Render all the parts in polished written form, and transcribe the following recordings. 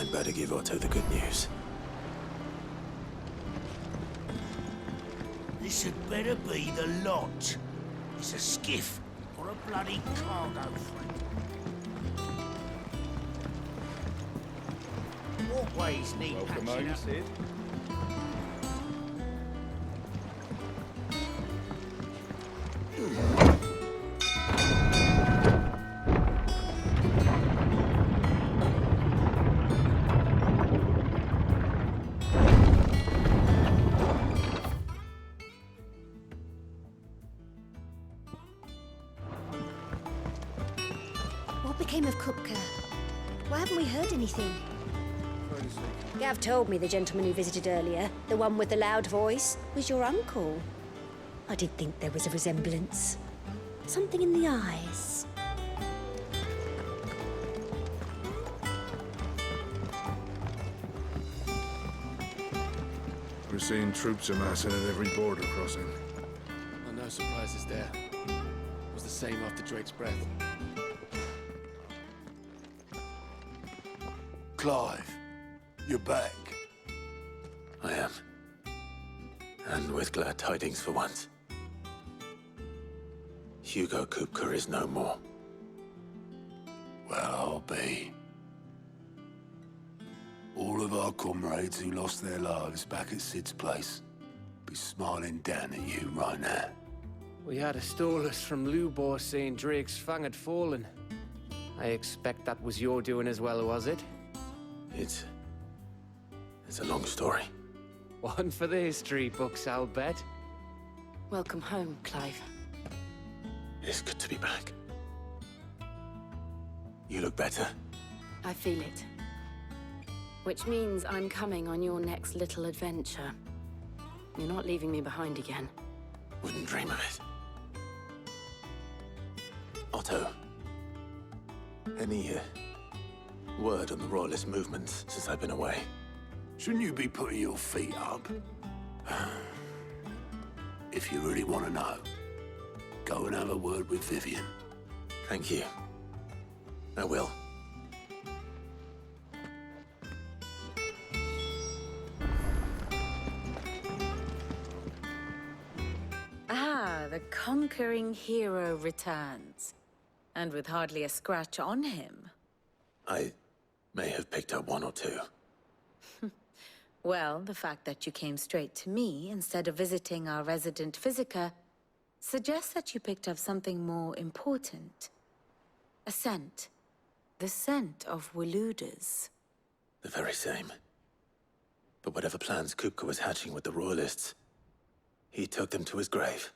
I'd better give Otto the good news. This had better be the lot. It's a skiff or a bloody cargo freight. Walkways need Welcome patching home, up. Sid. What became of Kupka? Why haven't we heard anything? Gav told me the gentleman who visited earlier, the one with the loud voice, was your uncle. I did think there was a resemblance. Something in the eyes. We're seeing troops amassing at every border crossing. Well, no surprises there. It was the same after Drake's breath. Clive, you're back. I am. And with glad tidings for once. Hugo Kupka is no more. Well, I'll be. All of our comrades who lost their lives back at Sid's place be smiling down at you right now. We had a stolus from Lubor saying Drake's fang had fallen. I expect that was your doing as well, was it? It's a long story. One for the history books, I'll bet. Welcome home, Clive. It's good to be back. You look better. I feel it. Which means I'm coming on your next little adventure. You're not leaving me behind again. Wouldn't dream of it. Otto. Any word on the Royalist movements since I've been away? Shouldn't you be putting your feet up? If you really want to know, go and have a word with Vivian. Thank you. I will. Ah, the conquering hero returns. And with hardly a scratch on him. I may have picked up one or two. Well, the fact that you came straight to me instead of visiting our resident physiker suggests that you picked up something more important. A scent. The scent of Waludas. The very same. But whatever plans Kupka was hatching with the Royalists, he took them to his grave.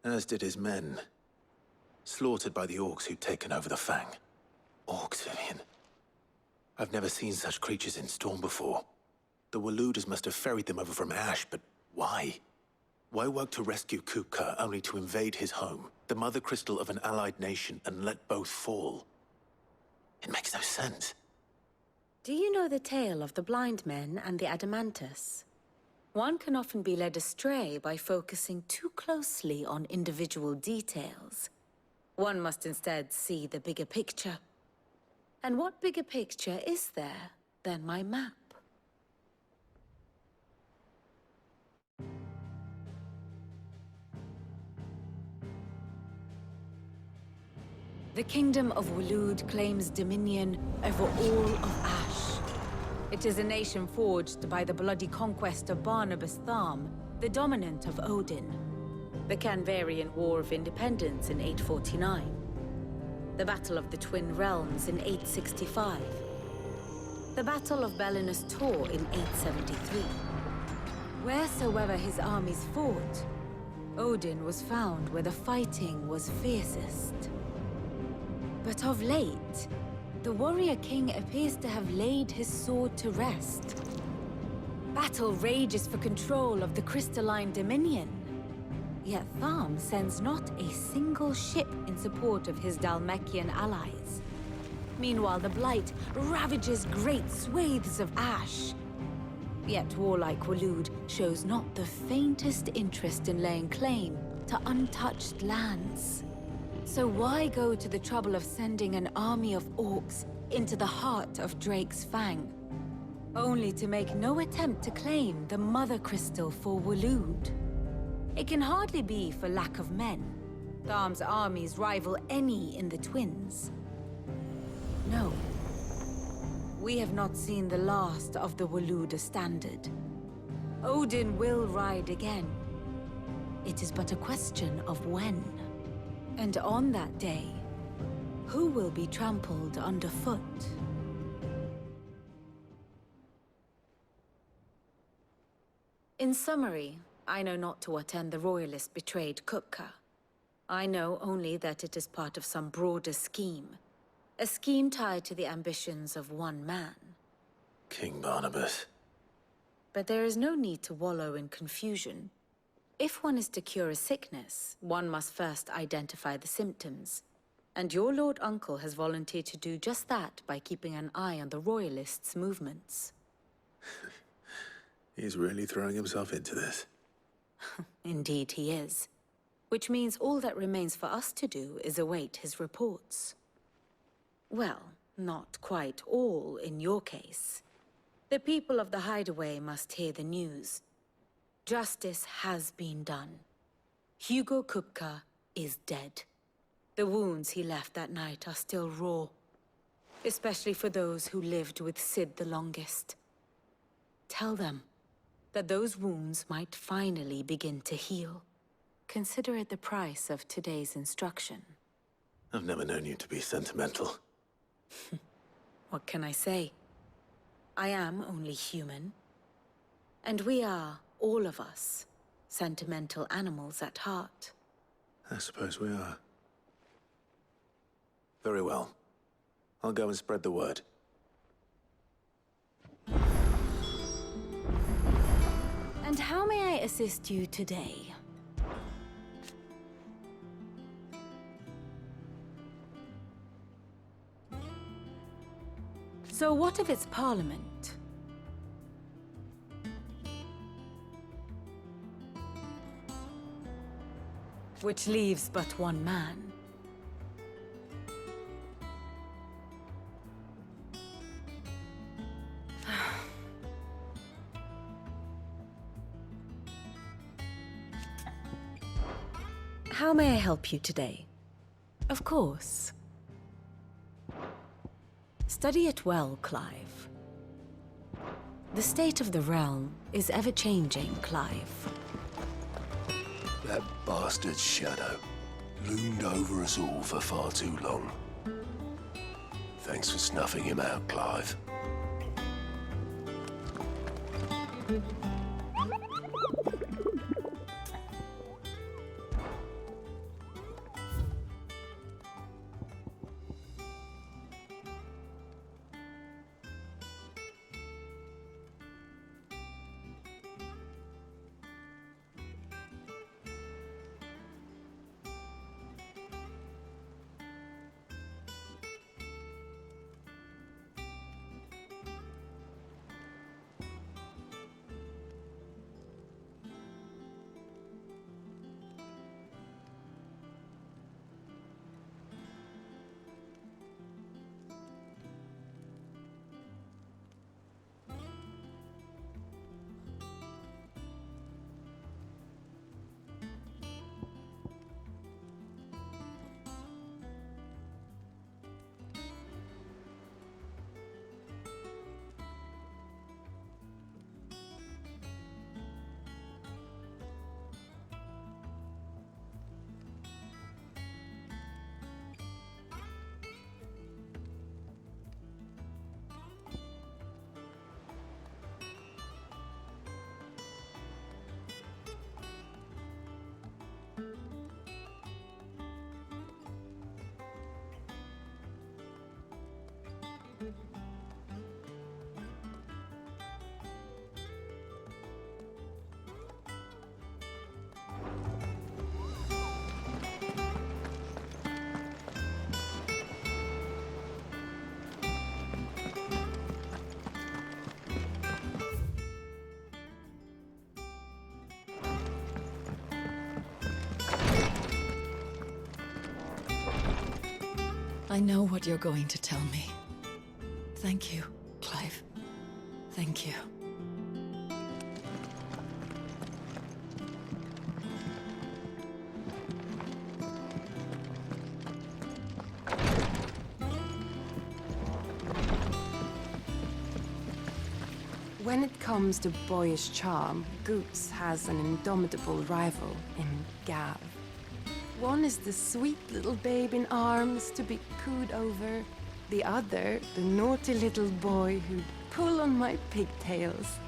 As did his men. Slaughtered by the orcs who'd taken over the Fang. Orcs, Vivian. I've never seen such creatures in Storm before. The Waludas must have ferried them over from Ash, but why? Why work to rescue Kupka only to invade his home, the mother crystal of an allied nation, and let both fall? It makes no sense. Do you know the tale of the blind men and the Adamantus? One can often be led astray by focusing too closely on individual details. One must instead see the bigger picture. And what bigger picture is there than my map? The Kingdom of Walud claims dominion over all of Ash. It is a nation forged by the bloody conquest of Barnabas Tharm, the dominant of Odin. The Canvarian War of Independence in 849. The Battle of the Twin Realms in 865. The Battle of Belinus Tor in 873. Wheresoever his armies fought, Odin was found where the fighting was fiercest. But of late, the warrior king appears to have laid his sword to rest. Battle rages for control of the crystalline dominion. Yet Tharm sends not a single ship in support of his Dhalmekian allies. Meanwhile, the Blight ravages great swathes of Ash. Yet warlike Walud shows not the faintest interest in laying claim to untouched lands. So why go to the trouble of sending an army of orcs into the heart of Drake's Fang, only to make no attempt to claim the Mother Crystal for Waloed. It can hardly be for lack of men. Tharm's armies rival any in the Twins. No. We have not seen the last of the Waloed standard. Odin will ride again. It is but a question of when. And on that day, who will be trampled underfoot? In summary, I know not to what end the Royalist betrayed Kupka. I know only that it is part of some broader scheme. A scheme tied to the ambitions of one man. King Barnabas. But there is no need to wallow in confusion. If one is to cure a sickness, one must first identify the symptoms. And your Lord Uncle has volunteered to do just that by keeping an eye on the Royalists' movements. He's really throwing himself into this. Indeed he is. Which means all that remains for us to do is await his reports. Well, not quite all in your case. The people of the Hideaway must hear the news. Justice has been done. Hugo Kupka is dead. The wounds he left that night are still raw, especially for those who lived with Sid the longest. Tell them that those wounds might finally begin to heal. Consider it the price of today's instruction. I've never known you to be sentimental. What can I say? I am only human. And we are, all of us, sentimental animals at heart. I suppose we are. Very well. I'll go and spread the word. And how may I assist you today? So what of its parliament? Which leaves but one man. How may I help you today? Of course. Study it well, Clive. The state of the realm is ever-changing, Clive. That bastard shadow loomed over us all for far too long. Thanks for snuffing him out, Clive. I know what you're going to tell me. Thank you, Clive. Thank you. When it comes to boyish charm, Goots has an indomitable rival in Gav. One is the sweet little babe in arms to be cooed over. The other, the naughty little boy who'd pull on my pigtails.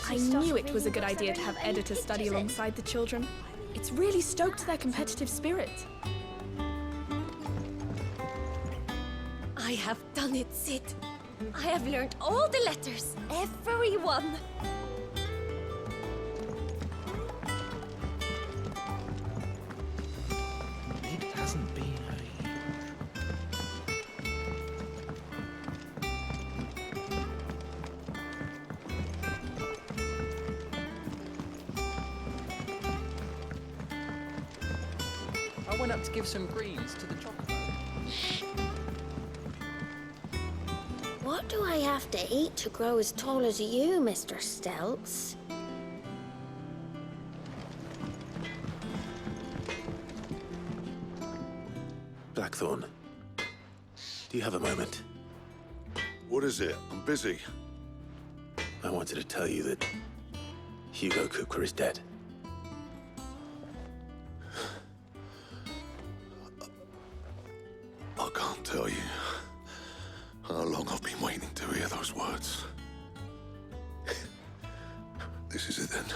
I knew it was a good idea to have editors study alongside the children. It's really stoked their competitive spirit. I have done it, Sid. I have learned all the letters, every one. It hasn't been a year. I went up to give some greens to the chocolate. What do I have to eat to grow as tall as you, Mr. Stelz? Blackthorn, do you have a moment? What is it? I'm busy. I wanted to tell you that Hugo Kupka is dead. I can't tell you how long I've been waiting to hear those words. This is it then.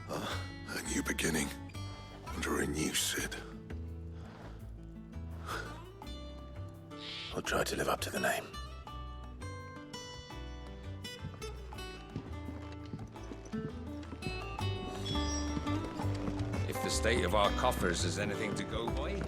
A new beginning under a new Sid. I'll try to live up to the name. If the state of our coffers is anything to go by.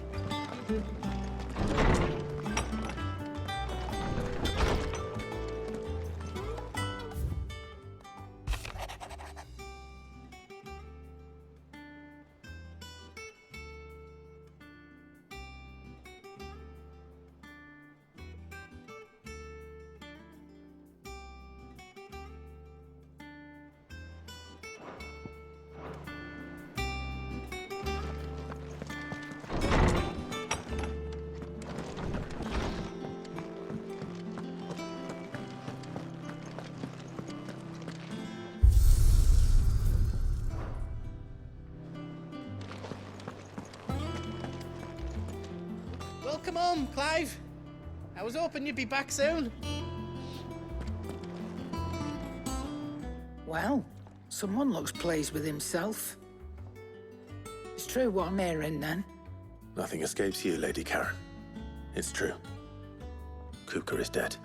Welcome home, Clive. I was hoping you'd be back soon. Well, someone looks pleased with himself. It's true what I'm hearing, then. Nothing escapes you, Lady Karen. It's true. Kupka is dead.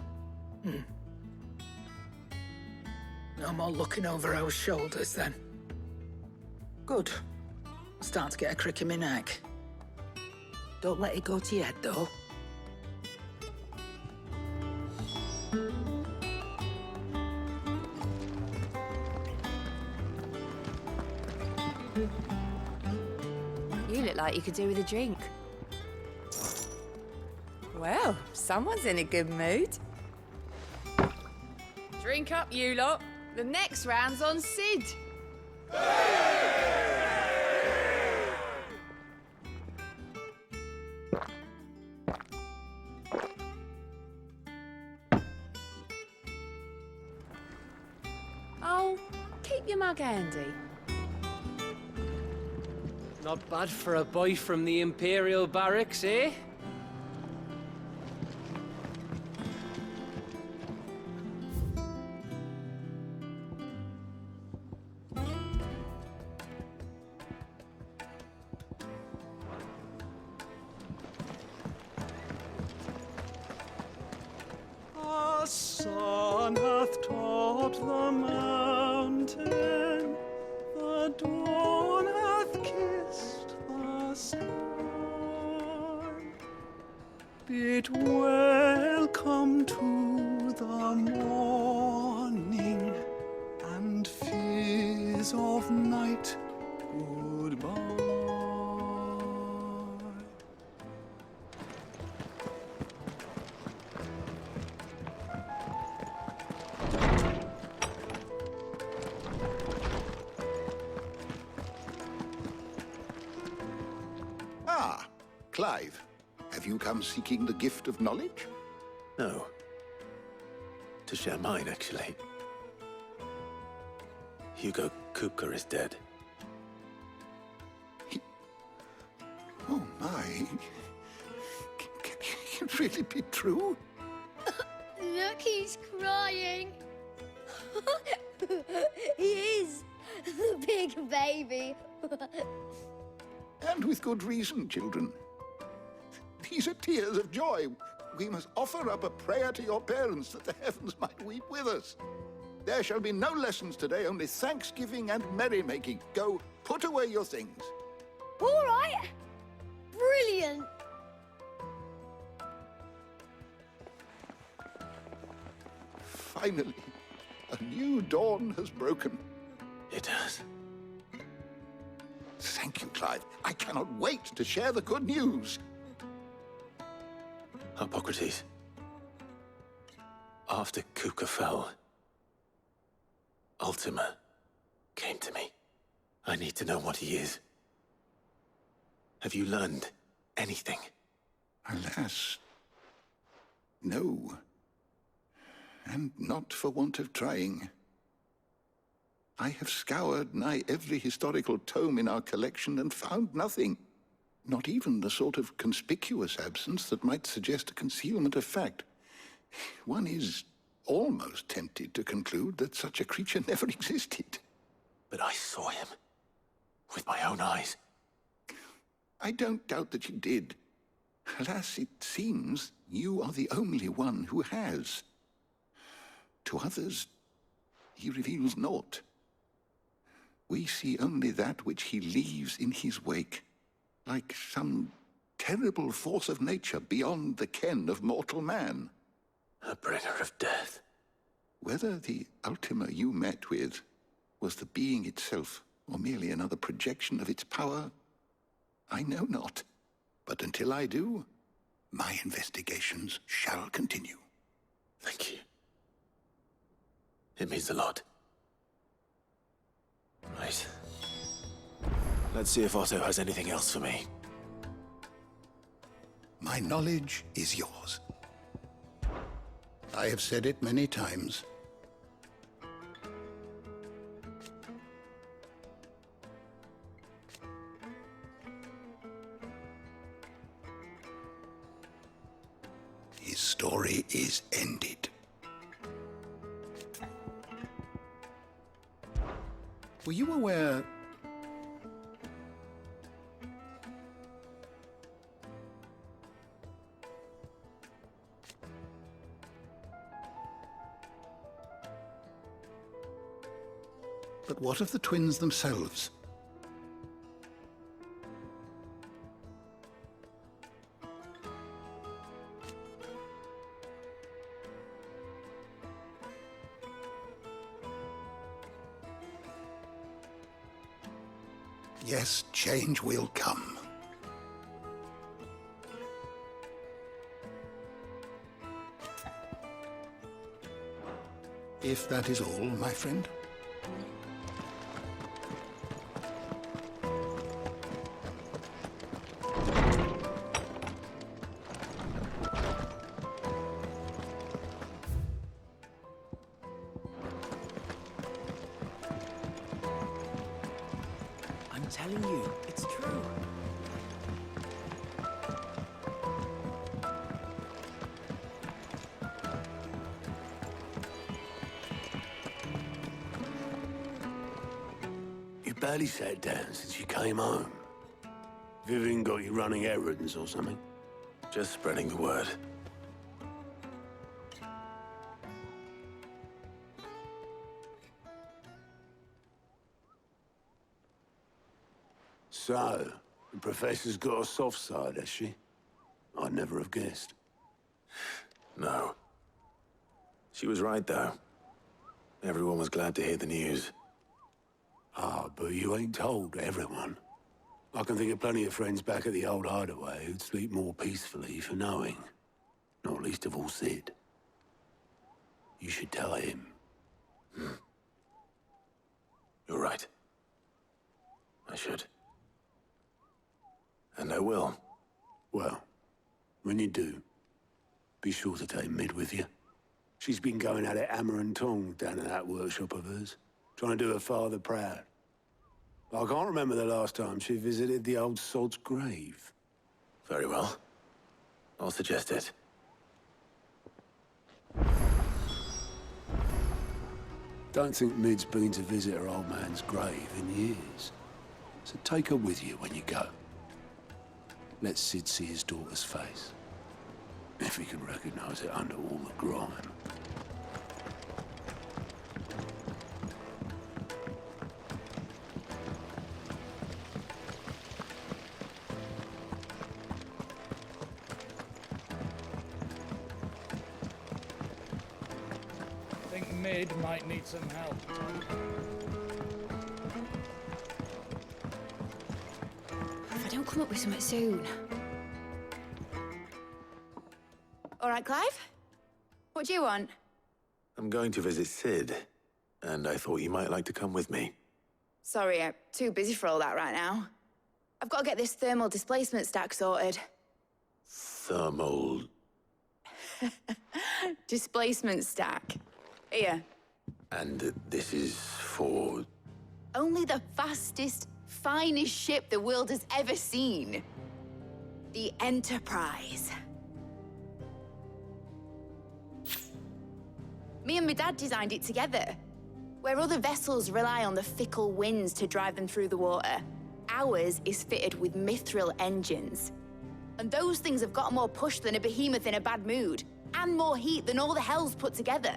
No more looking over our shoulders, then. Good. I'm starting to get a crick in my neck. Don't let it go to your head, though. You look like you could do with a drink. Well, someone's in a good mood. Drink up, you lot. The next round's on Sid. Oh, keep your mug handy. Not bad for a boy from the Imperial Barracks, eh? The sun hath topped the mountain, the dawn hath kissed the sky. Bid welcome to the morning, and fill Goodbye. Ah, Clive. Have you come seeking the gift of knowledge? No. To share mine, actually. Hugo Kupka is dead. Oh, my. Can it really be true? Look, he's crying. He is. The big baby. And with good reason, children. These are tears of joy. We must offer up a prayer to your parents that the heavens might weep with us. There shall be no lessons today, only thanksgiving and merrymaking. Go, put away your things. All right. Brilliant. Finally, a new dawn has broken. It has. Thank you, Clive. I cannot wait to share the good news. Hippocrates. After Kupka fell, Ultima came to me. I need to know what he is. Have you learned anything? Alas, no. And not for want of trying. I have scoured nigh every historical tome in our collection and found nothing. Not even the sort of conspicuous absence that might suggest a concealment of fact. One is almost tempted to conclude that such a creature never existed. But I saw him. With my own eyes. I don't doubt that you did. Alas, it seems you are the only one who has. To others, he reveals naught. We see only that which he leaves in his wake, like some terrible force of nature beyond the ken of mortal man. A bringer of death. Whether the Ultima you met with was the being itself, or merely another projection of its power, I know not. But until I do, my investigations shall continue. Thank you. It means a lot. Right. Let's see if Otto has anything else for me. My knowledge is yours. I have said it many times. His story is ended. Were you aware... But what of the twins themselves? Yes, change will come. If that is all, my friend. I'm telling you, it's true. You barely sat down since you came home. Vivian got you running errands or something? Just spreading the word. So, the Professor's got a soft side, has she? I'd never have guessed. No. She was right, though. Everyone was glad to hear the news. Ah, but you ain't told everyone. I can think of plenty of friends back at the old Hideaway who'd sleep more peacefully for knowing. Not least of all Sid. You should tell him. You're right. I should. And I will. Well, when you do, be sure to take Mid with you. She's been going at it hammer and tong down in that workshop of hers, trying to do her father proud. I can't remember the last time she visited the old sod's grave. Very well. I'll suggest it. Don't think Mid's been to visit her old man's grave in years. So take her with you when you go. Let Sid see his daughter's face. If he can recognize it under all the grime. I think Mid might need some help. If I don't come up with something soon. All right, Clive? What do you want? I'm going to visit Sid, and I thought you might like to come with me. Sorry, I'm too busy for all that right now. I've got to get this thermal displacement stack sorted. Thermal... Displacement stack. Here. And this is for... Only the fastest, finest ship the world has ever seen. The Enterprise. Me and my dad designed it together. Where other vessels rely on the fickle winds to drive them through the water, ours is fitted with mithril engines. And those things have got more push than a behemoth in a bad mood, and more heat than all the hells put together.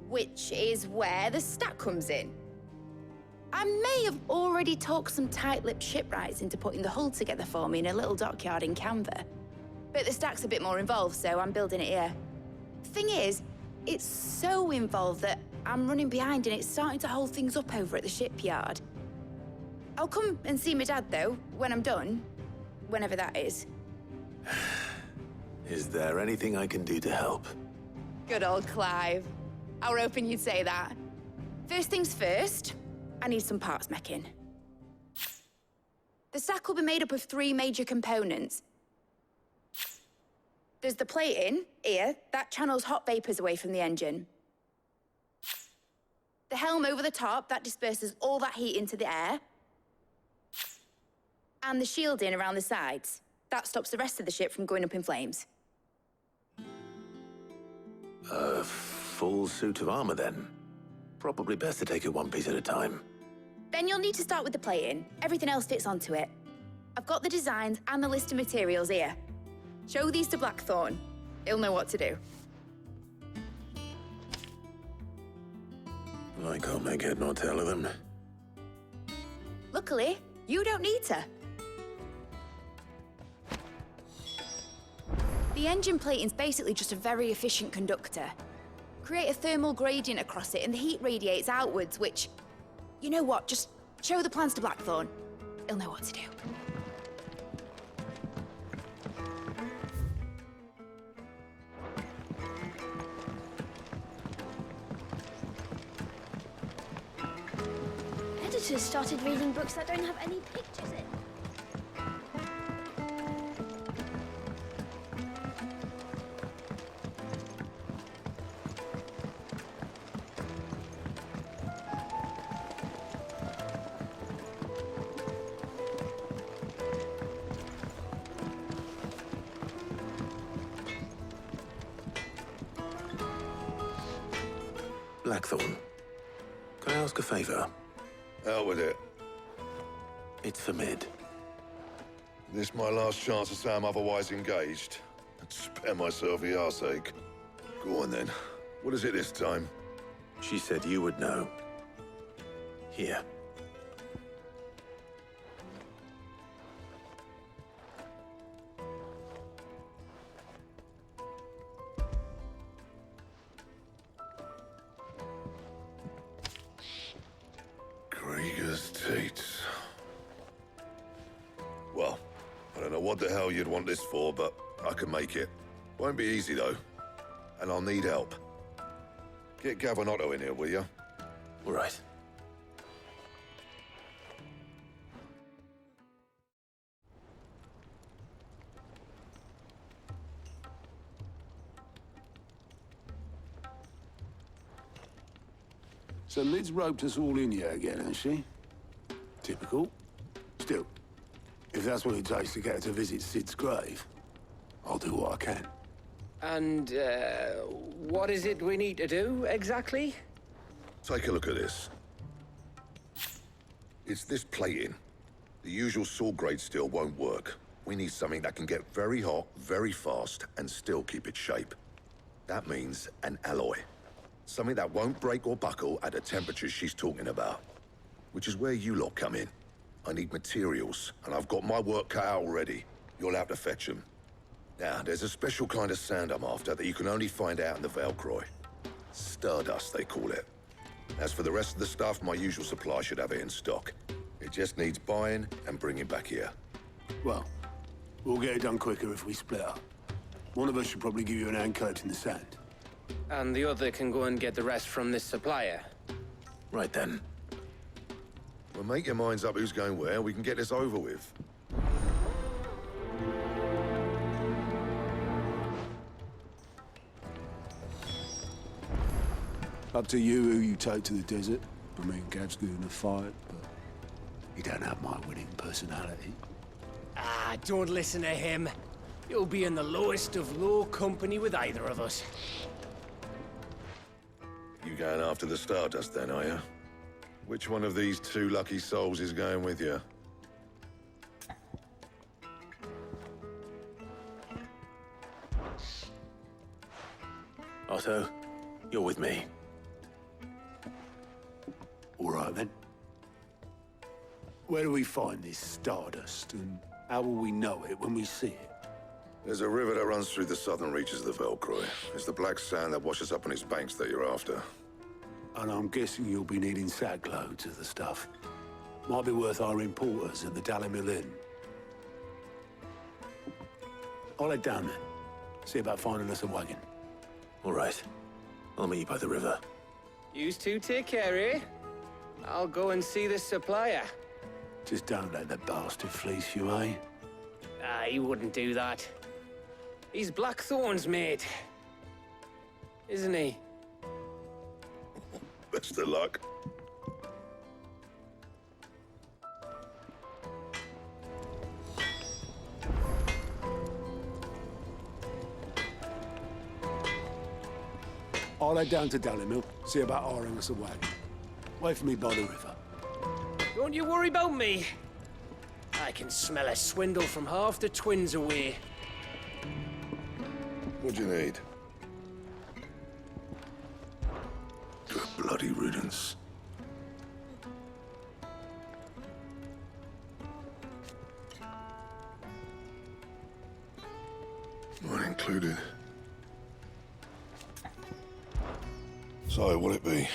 Which is where the stack comes in. I may have already talked some tight-lipped shipwrights into putting the hull together for me in a little dockyard in Canva. But the stack's a bit more involved, so I'm building it here. Thing is, it's so involved that I'm running behind and it's starting to hold things up over at the shipyard. I'll come and see my dad, though, when I'm done. Whenever that is. Is there anything I can do to help? Good old Clive. I were hoping you'd say that. First things first, I need some parts meching. The stack will be made up of 3 major components. There's the plating, here, that channels hot vapors away from the engine. The helm over the top, that disperses all that heat into the air. And the shielding around the sides. That stops the rest of the ship from going up in flames. A full suit of armor, then? Probably best to take it one piece at a time. Then you'll need to start with the plating. Everything else fits onto it. I've got the designs and the list of materials here. Show these to Blackthorn. He'll know what to do. I can't make head nor tail of them. Luckily, you don't need to. The engine plating's basically just a very efficient conductor. Create a thermal gradient across it and the heat radiates outwards, which... You know what, just show the plans to Blackthorn. He'll know what to do. Editors started reading books that don't have any pictures in. Blackthorn, can I ask a favor? Out with it. It's for Mid. This my last chance to say I'm otherwise engaged. I'd spare myself the arseache. Go on then. What is it this time? She said you would know. Here. Krieger's what the hell you'd want this for, but I can make it. Won't be easy, though. And I'll need help. Get Gav and Otto in here, will you? All right. So Lid's roped us all in here again, has she? Typical. Still, if that's what it takes to get her to visit Sid's grave, I'll do what I can. And, what is it we need to do, exactly? Take a look at this. It's this plating. The usual sword grade steel won't work. We need something that can get very hot, very fast, and still keep its shape. That means an alloy. Something that won't break or buckle at the temperatures she's talking about. Which is where you lot come in. I need materials, and I've got my work cut out already. You'll have to fetch them. Now, there's a special kind of sand I'm after that you can only find out in the Velcroy. Stardust, they call it. As for the rest of the stuff, my usual supply should have it in stock. It just needs buying and bringing back here. Well, we'll get it done quicker if we split up. One of us should probably give you an hand collecting the sand. And the other can go and get the rest from this supplier. Right then. Well, make your minds up who's going where, and we can get this over with. Up to you who you take to the desert. I mean, Gav's good in a fight, but he don't have my winning personality. Ah, don't listen to him. You'll be in the lowest of low company with either of us. You going after the Stardust then, are you? Which one of these two lucky souls is going with you? Otto, you're with me. All right, then. Where do we find this Stardust, and how will we know it when we see it? There's a river that runs through the southern reaches of the Velcroy. It's the black sand that washes up on its banks that you're after. And I'm guessing you'll be needing sackloads of the stuff. Might be worth hiring porters at the Dalimil Inn. I'll head down then. See about finding us a wagon. All right. I'll meet you by the river. Yous two take care, eh? I'll go and see this supplier. Just don't let the bastard fleece you, eh? Ah, he wouldn't do that. He's Blackthorn's mate. Isn't he? Best of luck. I'll head down to Dalimil, see about hiring us a wagon. Wait for me by the river. Don't you worry about me. I can smell a swindle from half the twins away. What do you need? Good bloody riddance. Not included. So, what'll it be?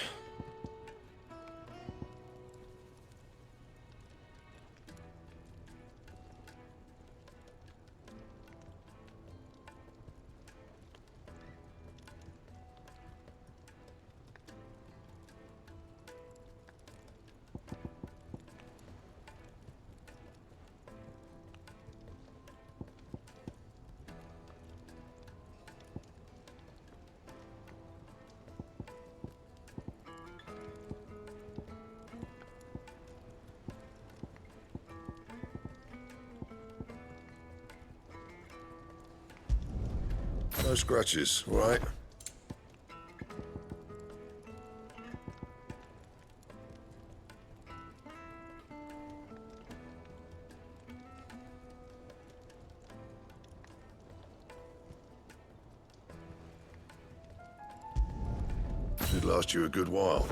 No scratches, all right? Should last you a good while.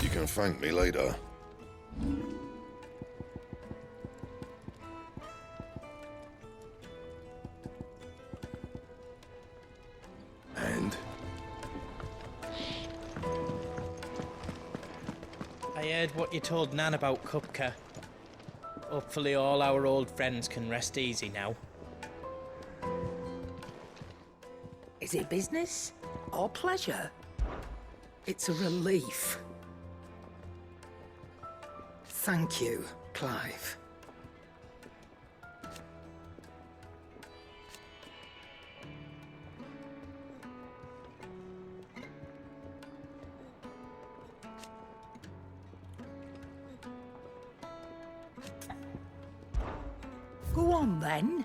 You can thank me later. I heard what you told Nan about Kupka. Hopefully all our old friends can rest easy now. Is it business or pleasure? It's a relief. Thank you, Clive. Go on, then.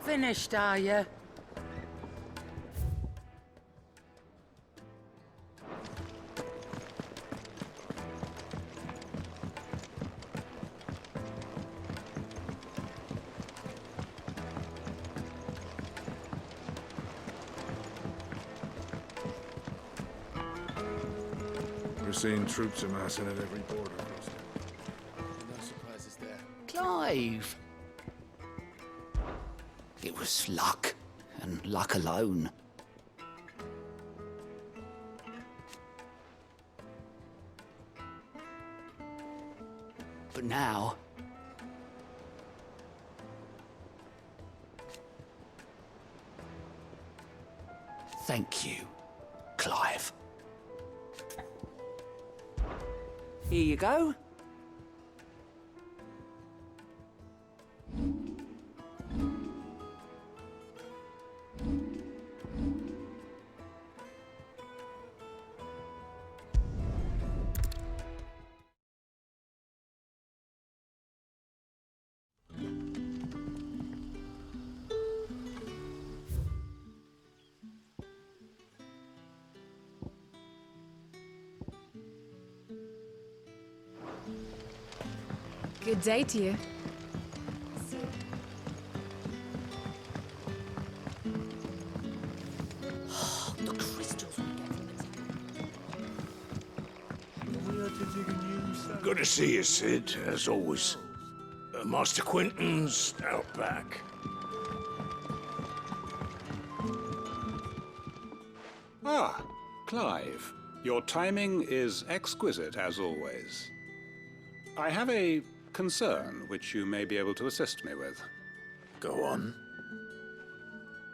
Finished, are you? We're seeing troops amassing at every border crossing. No surprises there. Clive! It was luck, and luck alone. But now... Thank you, Clive. Here you go. Good day to you. The crystals Good to see you, Sid, as always. Master Quentin's out back. Ah, Clive. Your timing is exquisite, as always. I have a concern which you may be able to assist me with. Go on.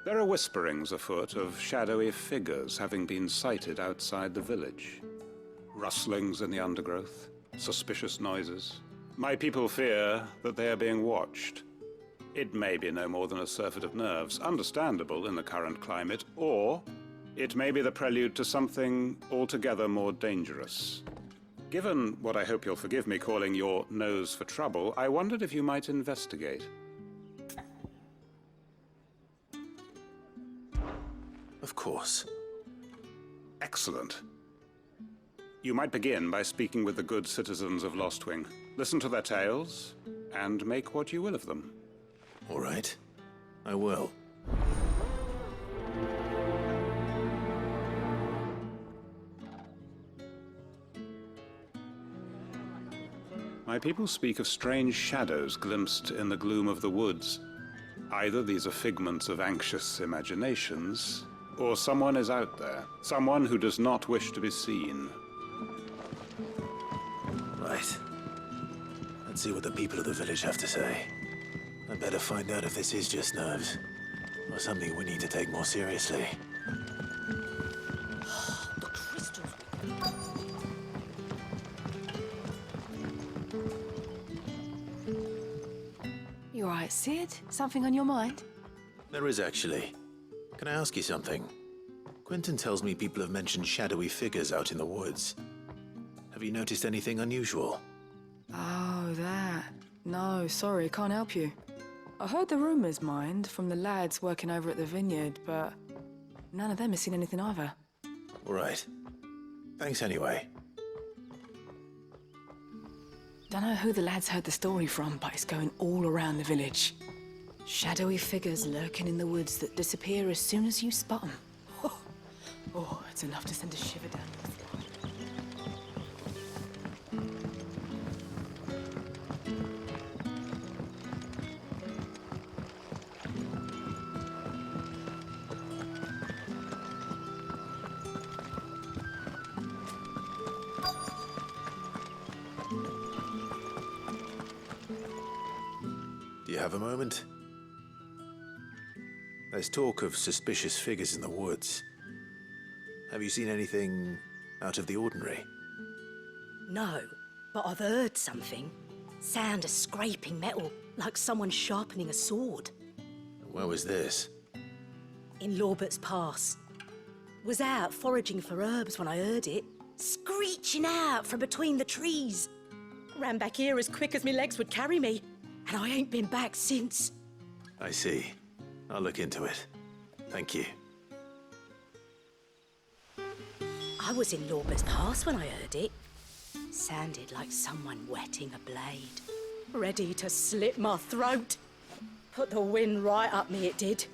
There are whisperings afoot of shadowy figures having been sighted outside the village. Rustlings in the undergrowth, suspicious noises. My people fear that they are being watched. It may be no more than a surfeit of nerves, understandable in the current climate, or it may be the prelude to something altogether more dangerous. Given what I hope you'll forgive me calling your nose for trouble, I wondered if you might investigate. Of course. Excellent. You might begin by speaking with the good citizens of Lostwing. Listen to their tales, and make what you will of them. All right. I will. My people speak of strange shadows glimpsed in the gloom of the woods. Either these are figments of anxious imaginations, or someone is out there. Someone who does not wish to be seen. Right. Let's see what the people of the village have to say. I'd better find out if this is just nerves, or something we need to take more seriously. The crystals. You all right, Sid? Something on your mind? There is actually. Can I ask you something? Quentin tells me people have mentioned shadowy figures out in the woods. Have you noticed anything unusual? Oh, that. No, sorry, can't help you. I heard the rumors, mind, from the lads working over at the vineyard, but none of them has seen anything either. All right. Thanks anyway. Don't know who the lads heard the story from, but it's going all around the village. Shadowy figures lurking in the woods that disappear as soon as you spot them. Oh, it's enough to send a shiver down your spine. have a moment? There's talk of suspicious figures in the woods. Have you seen anything out of the ordinary? No, but I've heard something. Sound of scraping metal, like someone sharpening a sword. Where was this? In Lorbert's Pass. Was out foraging for herbs when I heard it, screeching out from between the trees. Ran back here as quick as my legs would carry me, and I ain't been back since. I see. I'll look into it. Thank you. I was in Lorbert's Pass when I heard it. Sounded like someone whetting a blade. Ready to slit my throat. Put the wind right up me, it did.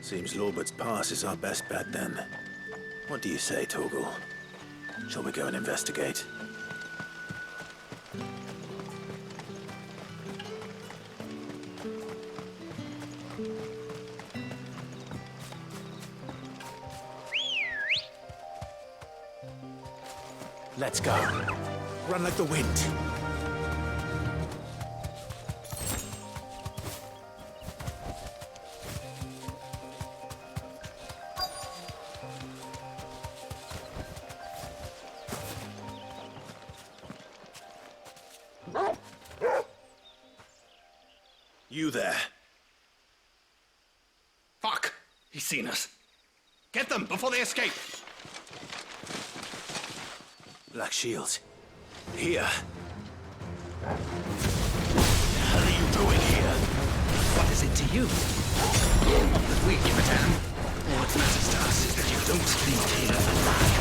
Seems Lorbert's Pass is our best bet then. What do you say, Torgal? Shall we go and investigate? Let's go. Run like the wind. You there. Fuck! He's seen us. Get them before they escape! Black shields. Here. What the hell are you doing here? What is it to you? Not that we give a damn. What matters to us is that you don't leave here alive.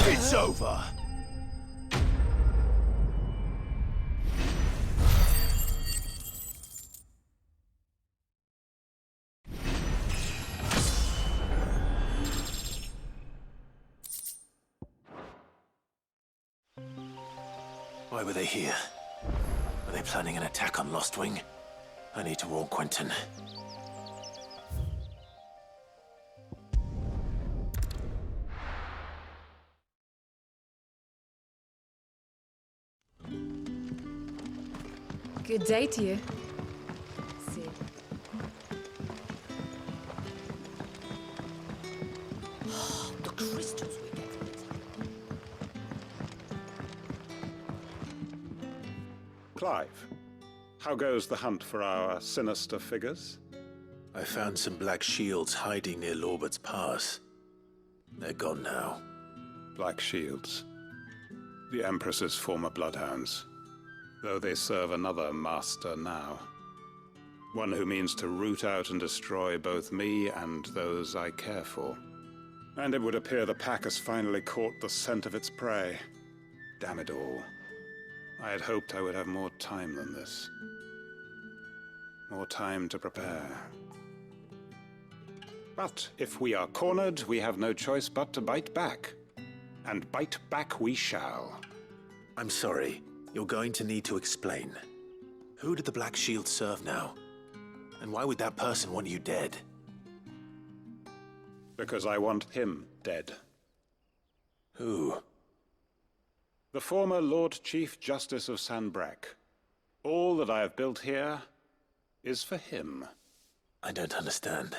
It's over. Why were they here? Were they planning an attack on Lostwing? I need to warn Quentin. Good day to you. See. The crystals we get from it. Clive, how goes the hunt for our sinister figures? I found some black shields hiding near Lorbert's Pass. They're gone now. Black shields. The Empress's former bloodhounds. Though they serve another master now. One who means to root out and destroy both me and those I care for. And it would appear the pack has finally caught the scent of its prey. Damn it all. I had hoped I would have more time than this. More time to prepare. But if we are cornered, we have no choice but to bite back. And bite back we shall. I'm sorry. You're going to need to explain. Who did the Black Shield serve now? And why would that person want you dead? Because I want him dead. Who? The former Lord Chief Justice of Sanbreque. All that I have built here is for him. I don't understand.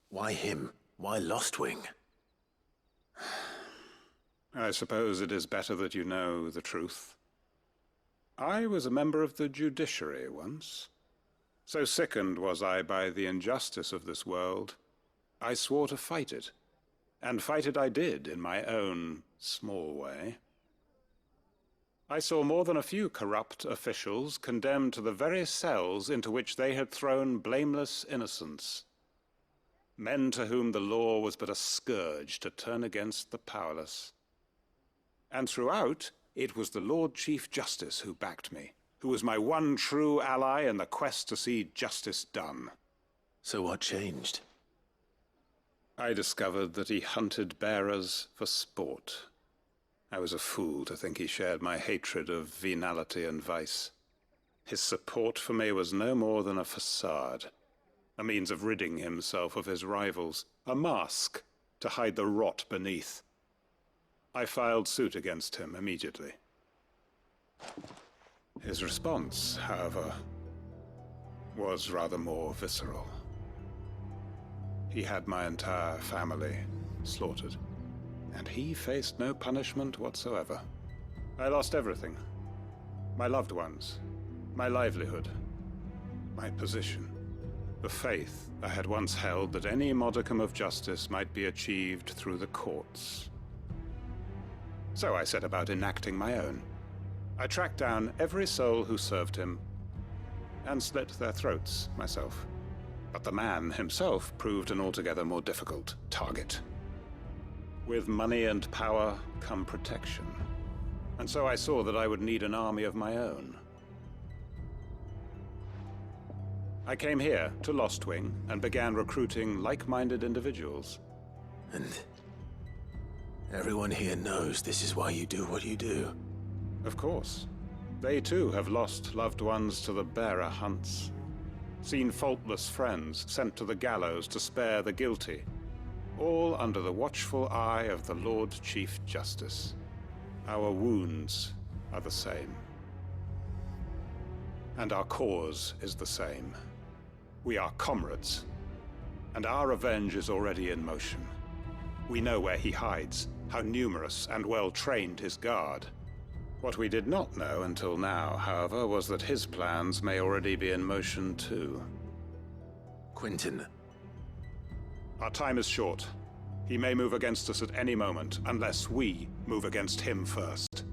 Why him? Why Lostwing? I suppose it is better that you know the truth. I was a member of the judiciary once. So sickened was I by the injustice of this world, I swore to fight it. And fight it I did in my own small way. I saw more than a few corrupt officials condemned to the very cells into which they had thrown blameless innocents. Men to whom the law was but a scourge to turn against the powerless. And throughout, it was the Lord Chief Justice who backed me, who was my one true ally in the quest to see justice done. So what changed? I discovered that he hunted bearers for sport. I was a fool to think he shared my hatred of venality and vice. His support for me was no more than a facade, a means of ridding himself of his rivals, a mask to hide the rot beneath. I filed suit against him immediately. His response, however, was rather more visceral. He had my entire family slaughtered, and he faced no punishment whatsoever. I lost everything. My loved ones, my livelihood, my position, the faith I had once held that any modicum of justice might be achieved through the courts. So I set about enacting my own. I tracked down every soul who served him, and slit their throats myself. But the man himself proved an altogether more difficult target. With money and power come protection. And so I saw that I would need an army of my own. I came here to Lostwing and began recruiting like-minded individuals. And everyone here knows this is why you do what you do. Of course. They too have lost loved ones to the bearer hunts. Seen faultless friends sent to the gallows to spare the guilty. All under the watchful eye of the Lord Chief Justice. Our wounds are the same. And our cause is the same. We are comrades, and our revenge is already in motion. We know where he hides, how numerous and well-trained his guard. What we did not know until now, however, was that his plans may already be in motion too. Quentin. Our time is short. He may move against us at any moment, unless we move against him first.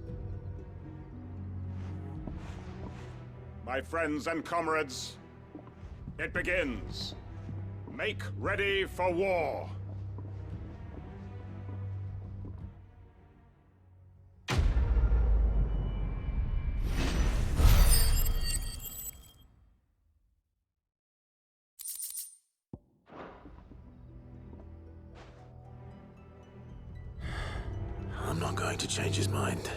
My friends and comrades, it begins. Make ready for war. I'm not going to change his mind.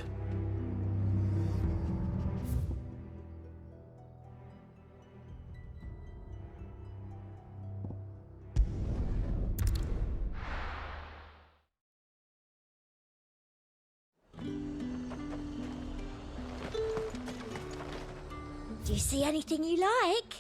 Do you see anything you like?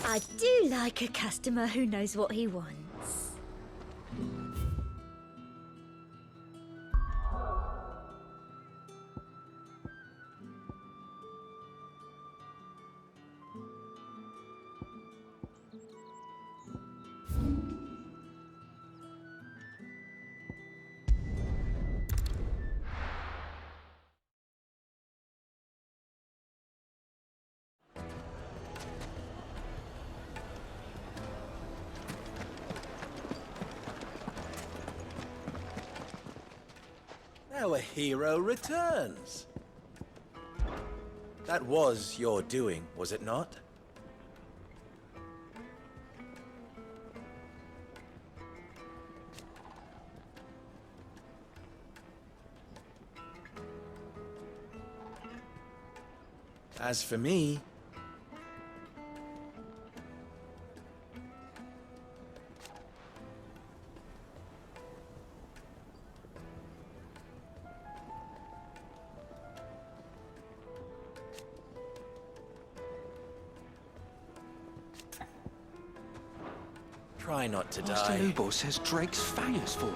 I do like a customer who knows what he wants. Our hero returns. That was your doing, was it not? As for me, try not to Master die. Lubor says Drake's fang has fallen.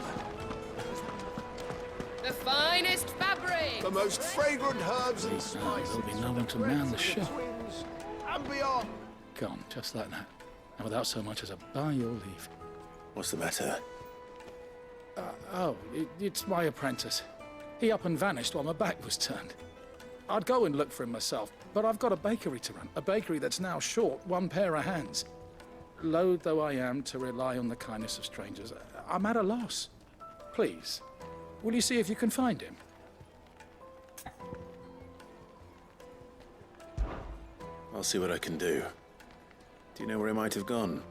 The finest fabric! The most fragrant herbs and spices. There'll be no one to man the ship. And beyond. Gone, just like that. And without so much as a by your leave. What's the matter? It's my apprentice. He up and vanished while my back was turned. I'd go and look for him myself, but I've got a bakery to run. A bakery that's now short one pair of hands. Loath though I am to rely on the kindness of strangers, I'm at a loss. Please, will you see if you can find him? I'll see what I can do. Do you know where he might have gone?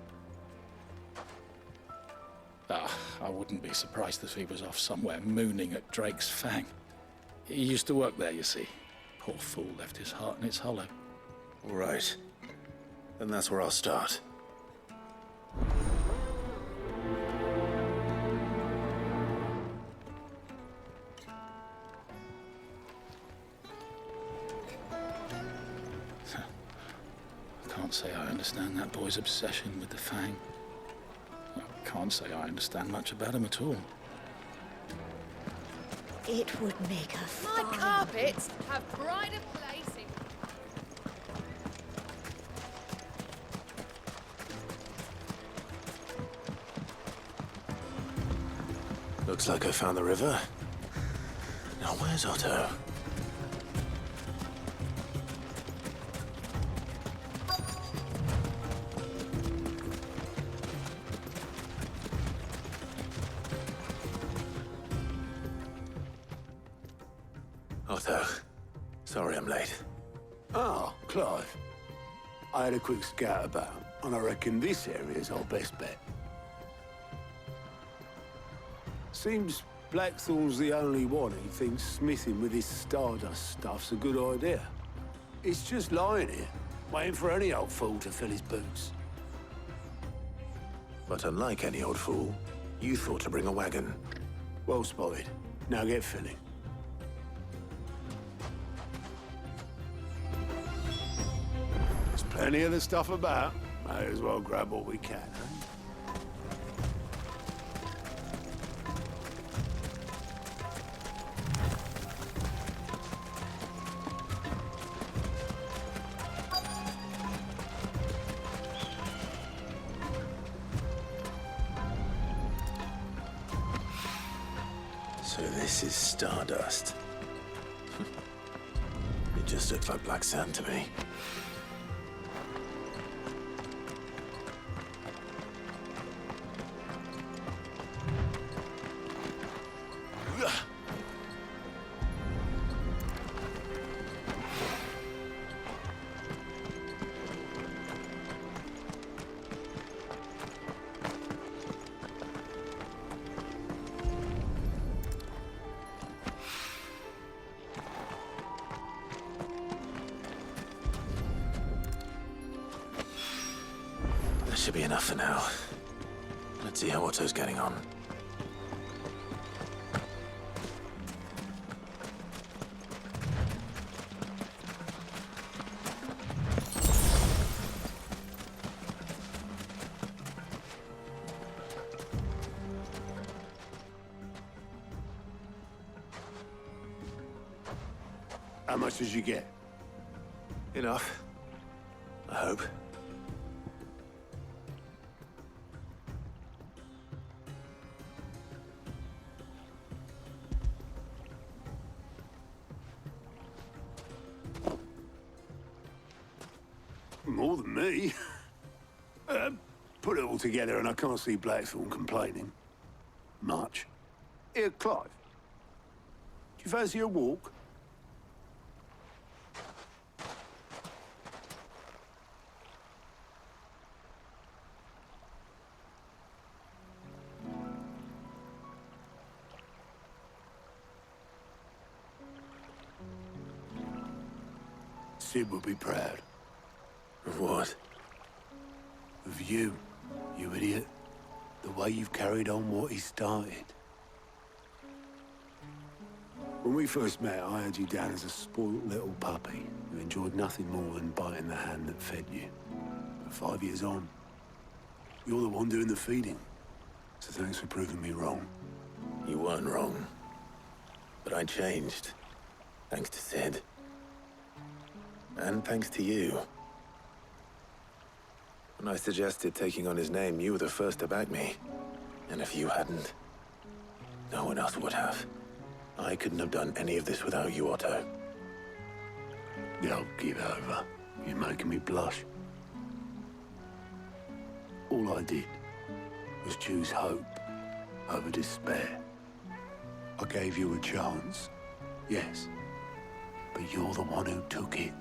I wouldn't be surprised if he was off somewhere mooning at Drake's Fang. He used to work there, you see. Poor fool left his heart in its hollow. All right. Then that's where I'll start. I can't say I understand that boy's obsession with the Fang. I can't say I understand much about him at all. It would make a My carpets have pride of place in... Looks like I found the river. Now where's Otto? Otto, sorry I'm late. Ah, Clive. I had a quick scout about, and I reckon this area's our best bet. Seems Blackthorn's the only one who thinks smithing with his stardust stuff's a good idea. It's just lying here, waiting for any old fool to fill his boots. But unlike any old fool, you thought to bring a wagon. Well spotted. Now get filling. There's plenty of the stuff about. Might as well grab what we can, eh? So this is stardust. It just looks like black sand to me. Should be enough for now. Let's see how Otto's getting on. How much did you get? Enough. I hope. More than me. Put it all together and I can't see Blackthorn complaining. Much. Here, Clive. Do you fancy a walk? Sid would be proud. Of what? Of you, you idiot. The way you've carried on what he started. When we first met, I had you down as a spoilt little puppy who enjoyed nothing more than biting the hand that fed you. But 5 years on, you're the one doing the feeding. So thanks for proving me wrong. You weren't wrong. But I changed. Thanks to Sid. And thanks to you. When I suggested taking on his name, you were the first to back me. And if you hadn't, no one else would have. I couldn't have done any of this without you, Otto. Don't give over. You're making me blush. All I did was choose hope over despair. I gave you a chance, yes, but you're the one who took it.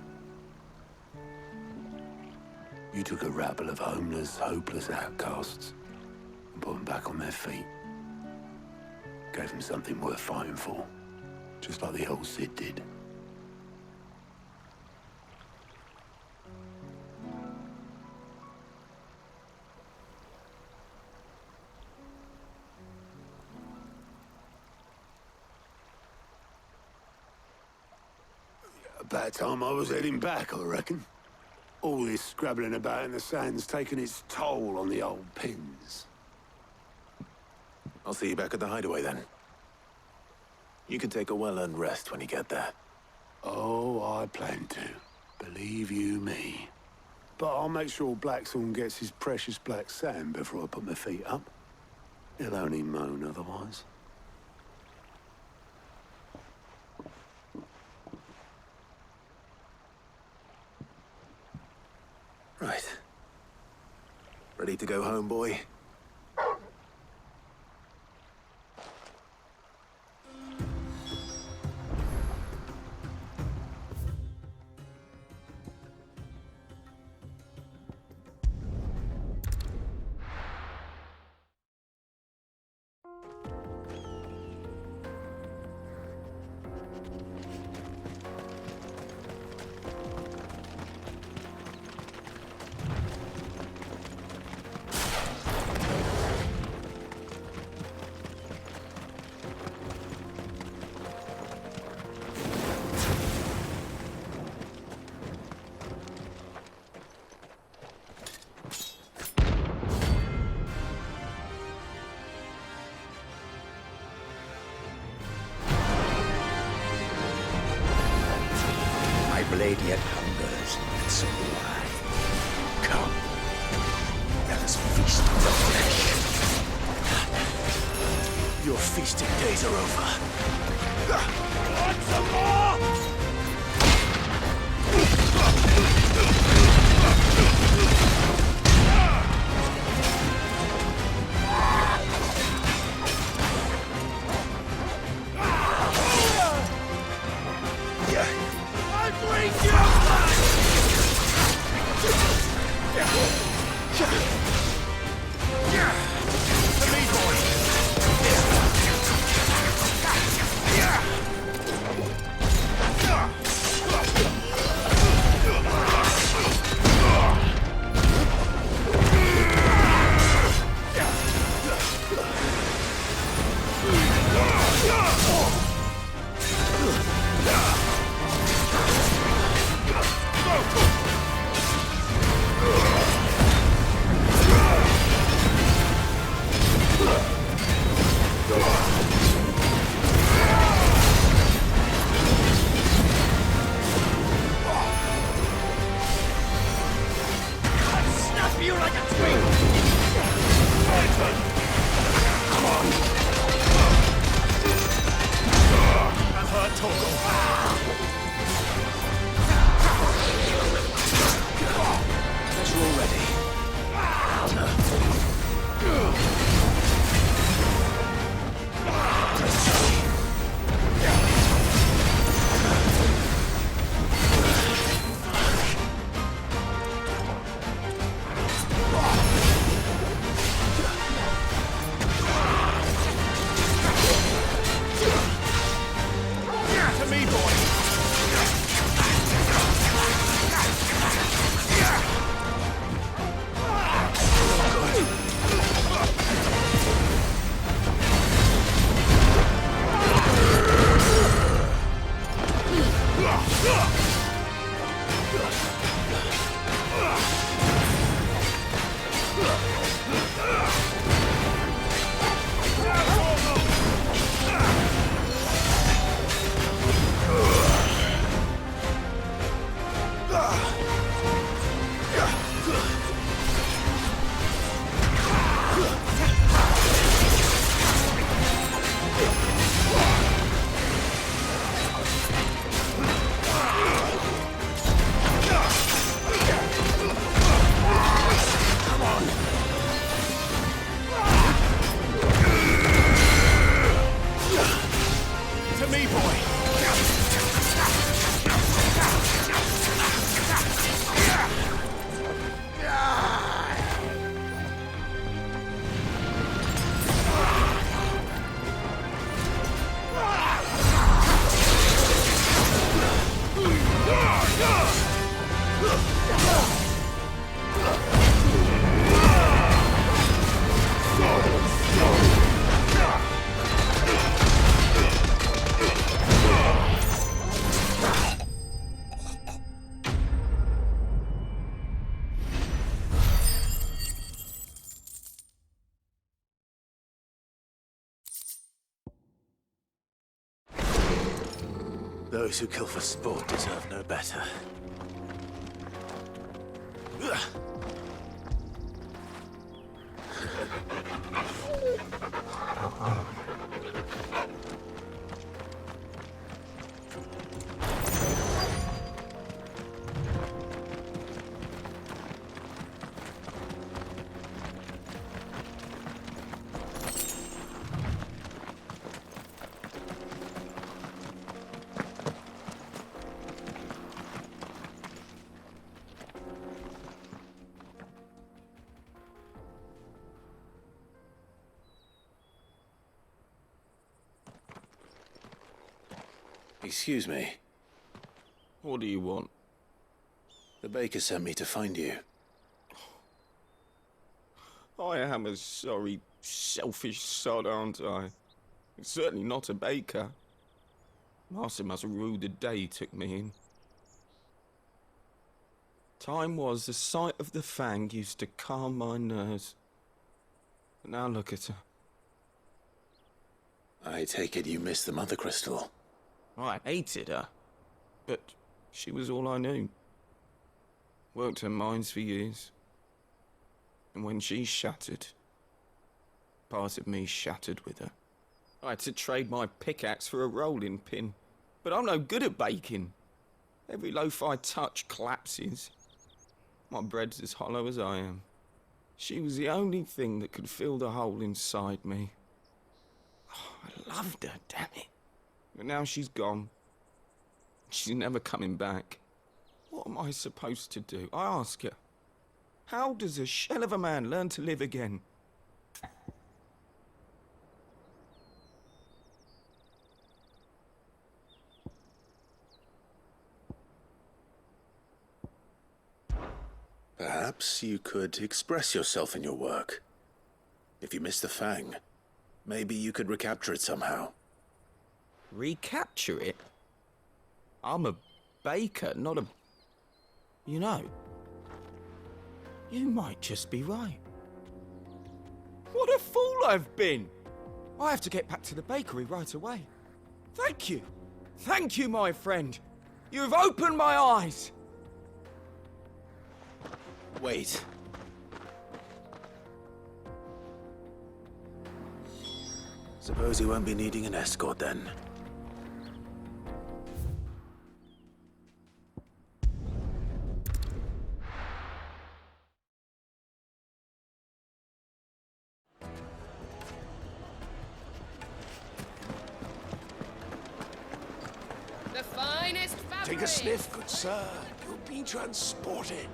You took a rabble of homeless, hopeless outcasts and put them back on their feet. Gave them something worth fighting for, just like the old Sid did. About time I was heading back, I reckon. All this scrabbling about in the sand's taken its toll on the old pins. I'll see you back at the Hideaway then. You can take a well-earned rest when you get there. Oh, I plan to. Believe you me. But I'll make sure Blackthorn gets his precious black sand before I put my feet up. He'll only moan otherwise. Right. Ready to go home, boy? Blade yet hungers, and so do I. Come, let us feast on the flesh. Your feasting days are over. Want some more? Those who kill for sport deserve no better. Excuse me. What do you want? The baker sent me to find you. I am a sorry, selfish sod, aren't I? Certainly not a baker. Master must have ruled the day he took me in. Time was the sight of the fang used to calm my nerves. But now look at her. I take it you missed the Mother Crystal. I hated her, but she was all I knew. Worked her mines for years. And when she shattered, part of me shattered with her. I had to trade my pickaxe for a rolling pin, but I'm no good at baking. Every loaf I touch collapses. My bread's as hollow as I am. She was the only thing that could fill the hole inside me. Oh, I loved her, damn it. But now she's gone. She's never coming back. What am I supposed to do? I ask her. How does a shell of a man learn to live again? Perhaps you could express yourself in your work. If you miss the fang, maybe you could recapture it somehow. Recapture it? I'm a baker, not a... You know, you might just be right. What a fool I've been! I have to get back to the bakery right away. Thank you. Thank you, my friend. You've opened my eyes. Wait. Suppose you won't be needing an escort then. The finest fabric. Take a sniff, good sir. You'll be transported.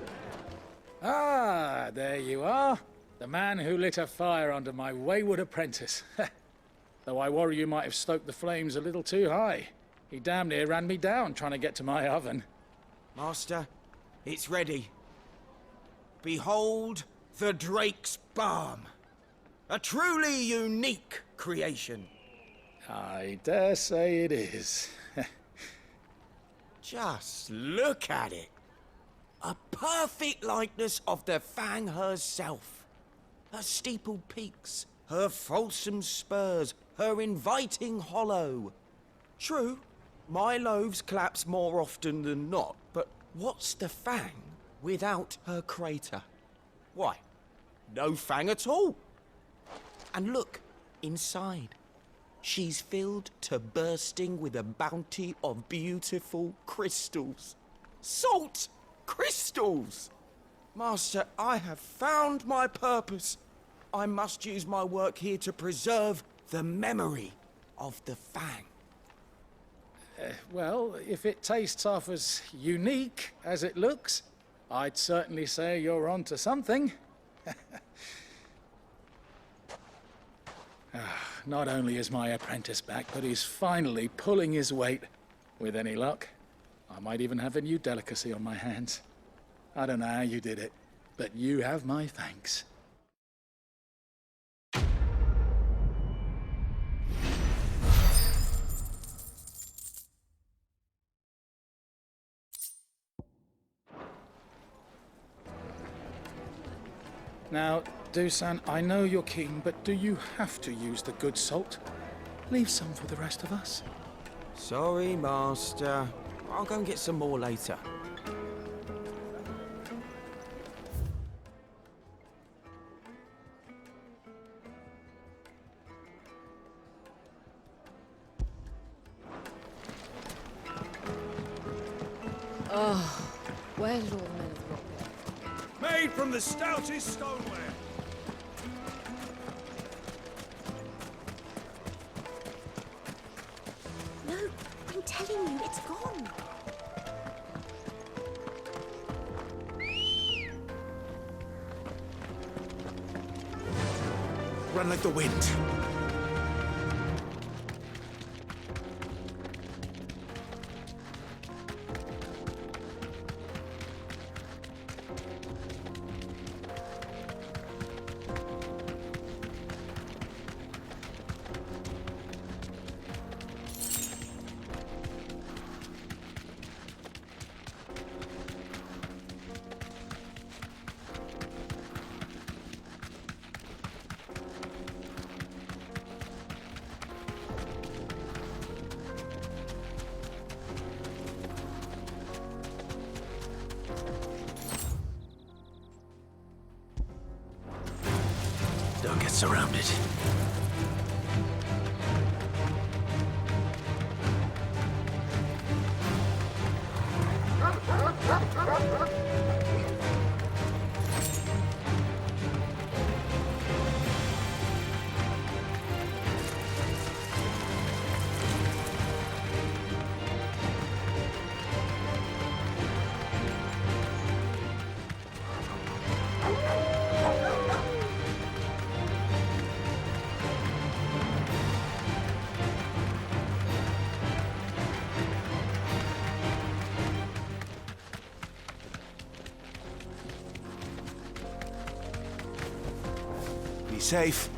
Ah, there you are. The man who lit a fire under my wayward apprentice. Though I worry you might have stoked the flames a little too high. He damn near ran me down trying to get to my oven. Master, it's ready. Behold the Drake's Balm. A truly unique creation. I dare say it is. Just look at it. A perfect likeness of the Fang herself. Her steepled peaks, her fulsome spurs, her inviting hollow. True, my loaves collapse more often than not, but what's the Fang without her crater? Why, no Fang at all. And look, inside. She's filled to bursting with a bounty of beautiful crystals. Salt crystals! Master, I have found my purpose. I must use my work here to preserve the memory of the Fang. Well, if it tastes half as unique as it looks, I'd certainly say you're onto something. Not only is my apprentice back, but he's finally pulling his weight. With any luck, I might even have a new delicacy on my hands. I don't know how you did it, but you have my thanks. Now, Dusan, I know you're keen, but do you have to use the good salt? Leave some for the rest of us. Sorry, Master. I'll go and get some more later. Oh, where's all men's rocket? Made from the stoutest stoneware. No, I'm telling you, it's gone. Run like the wind. Don't get surrounded. Be safe.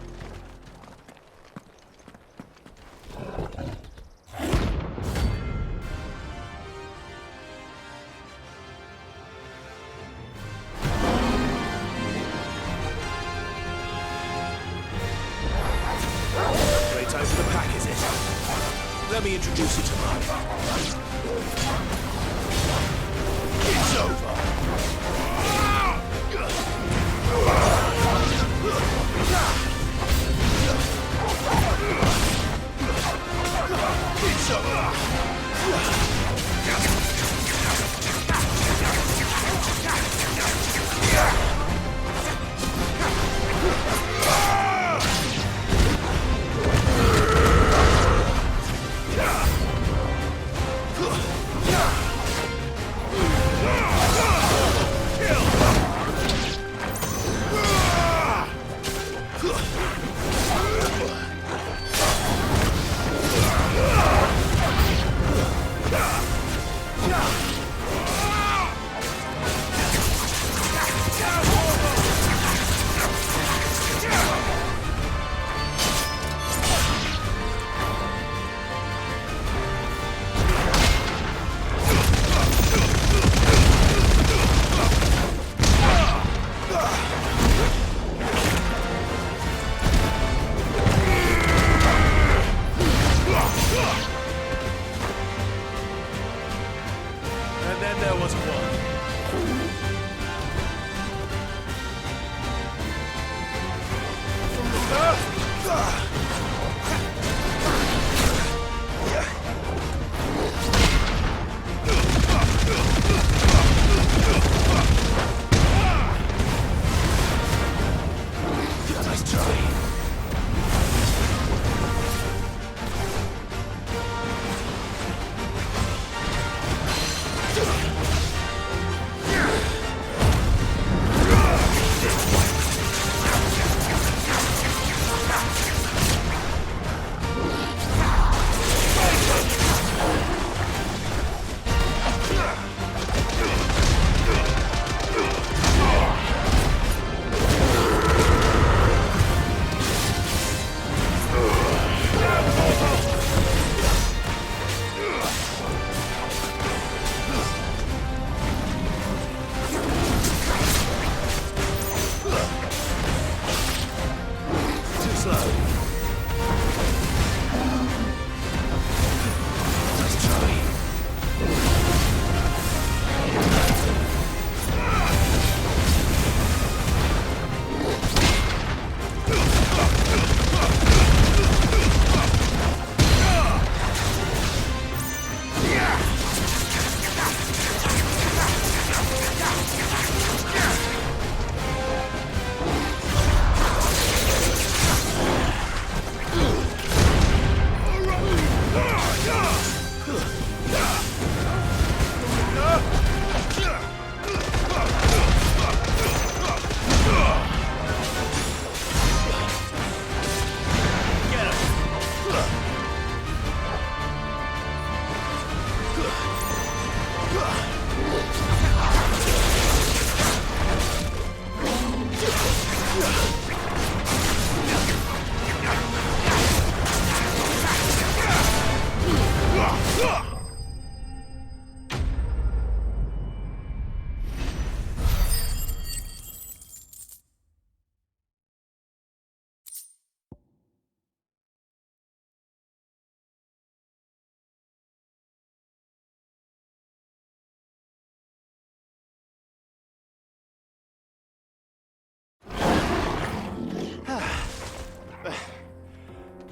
Great time for the pack, is it? Let me introduce you to mine. It's over. It's over. Yeah!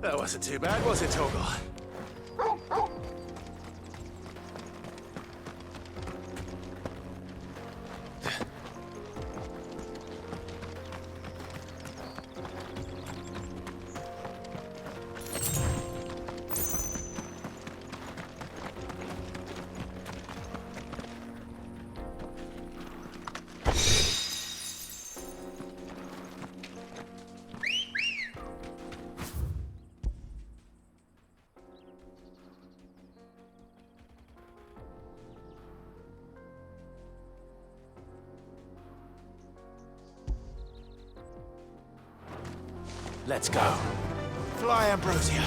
That wasn't too bad, was it, Toggle? Let's go. Fly, Ambrosia.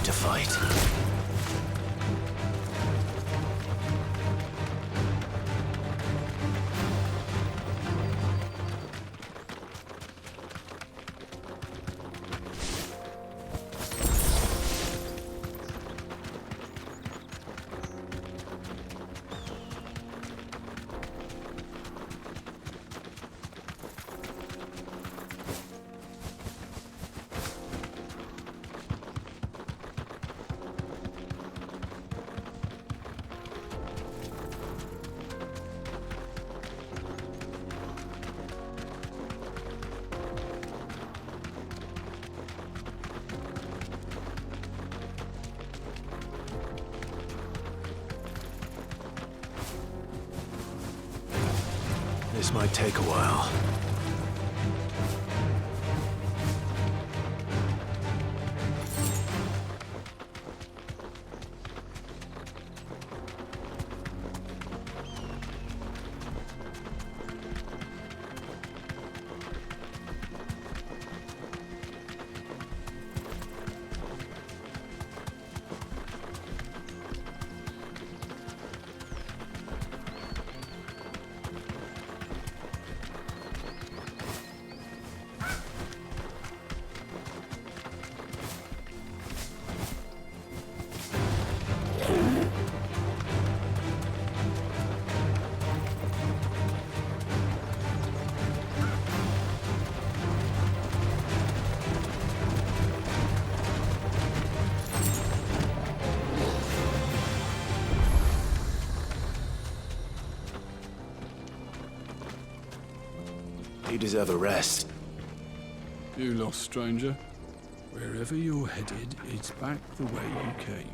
To fight. This might take a while. deserve a rest. You lost, stranger. Wherever you're headed, it's back the way you came.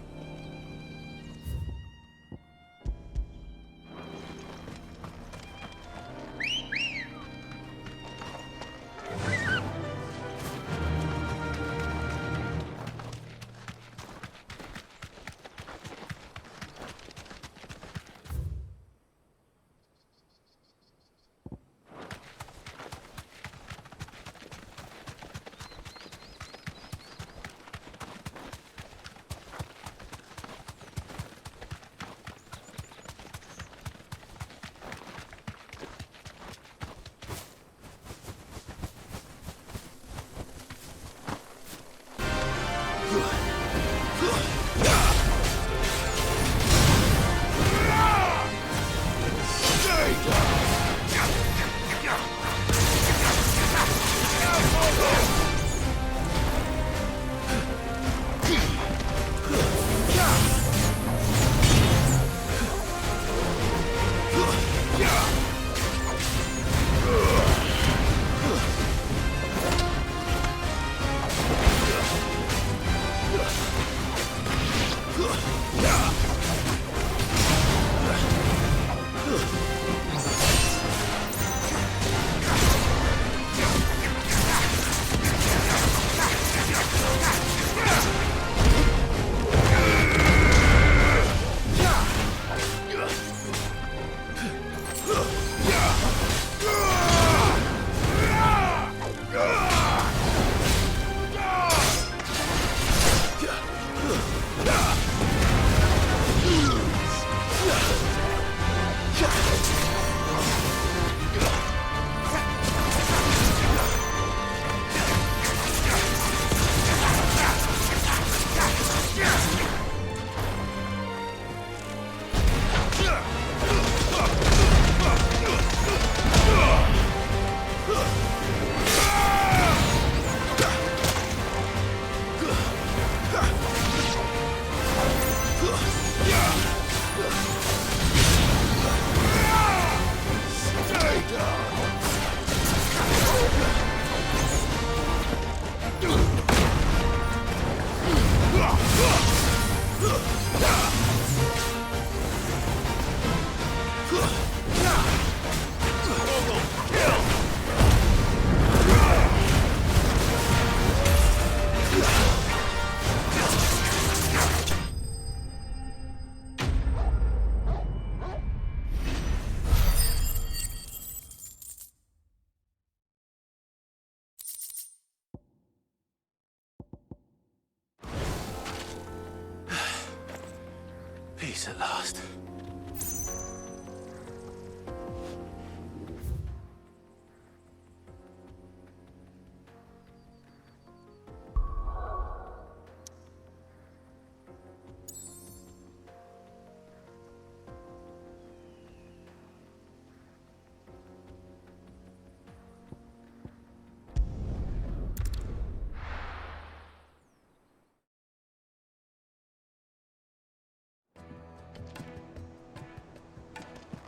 Peace at last.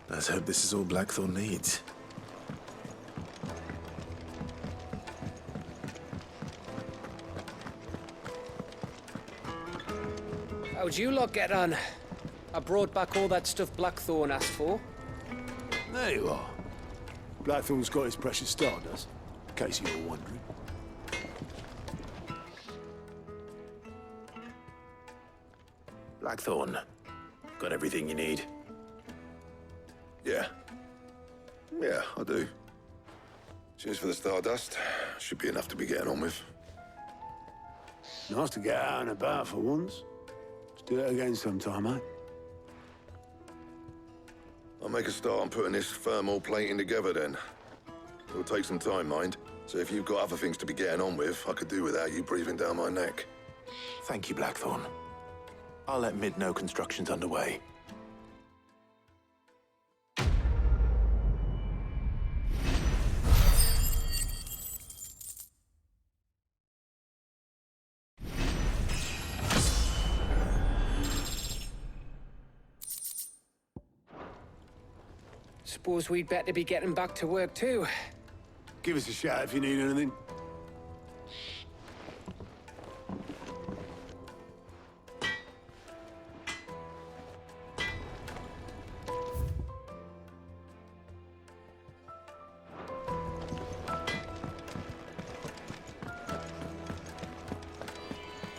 Let's hope this is all Blackthorn needs. How'd you lot get on? I brought back all that stuff Blackthorn asked for. There you are. Blackthorn's got his precious stardust, in case you were wondering. Blackthorn, got everything you need? Yeah. Yeah, I do. Cheers for the stardust. Should be enough to be getting on with. Nice to get out and about for once. Let's do it again sometime, eh? I'll make a start on putting this thermal plating together then. It'll take some time, mind. So if you've got other things to be getting on with, I could do without you breathing down my neck. Thank you, Blackthorn. I'll let Mid know construction's underway. Suppose we'd better be getting back to work too. Give us a shout if you need anything.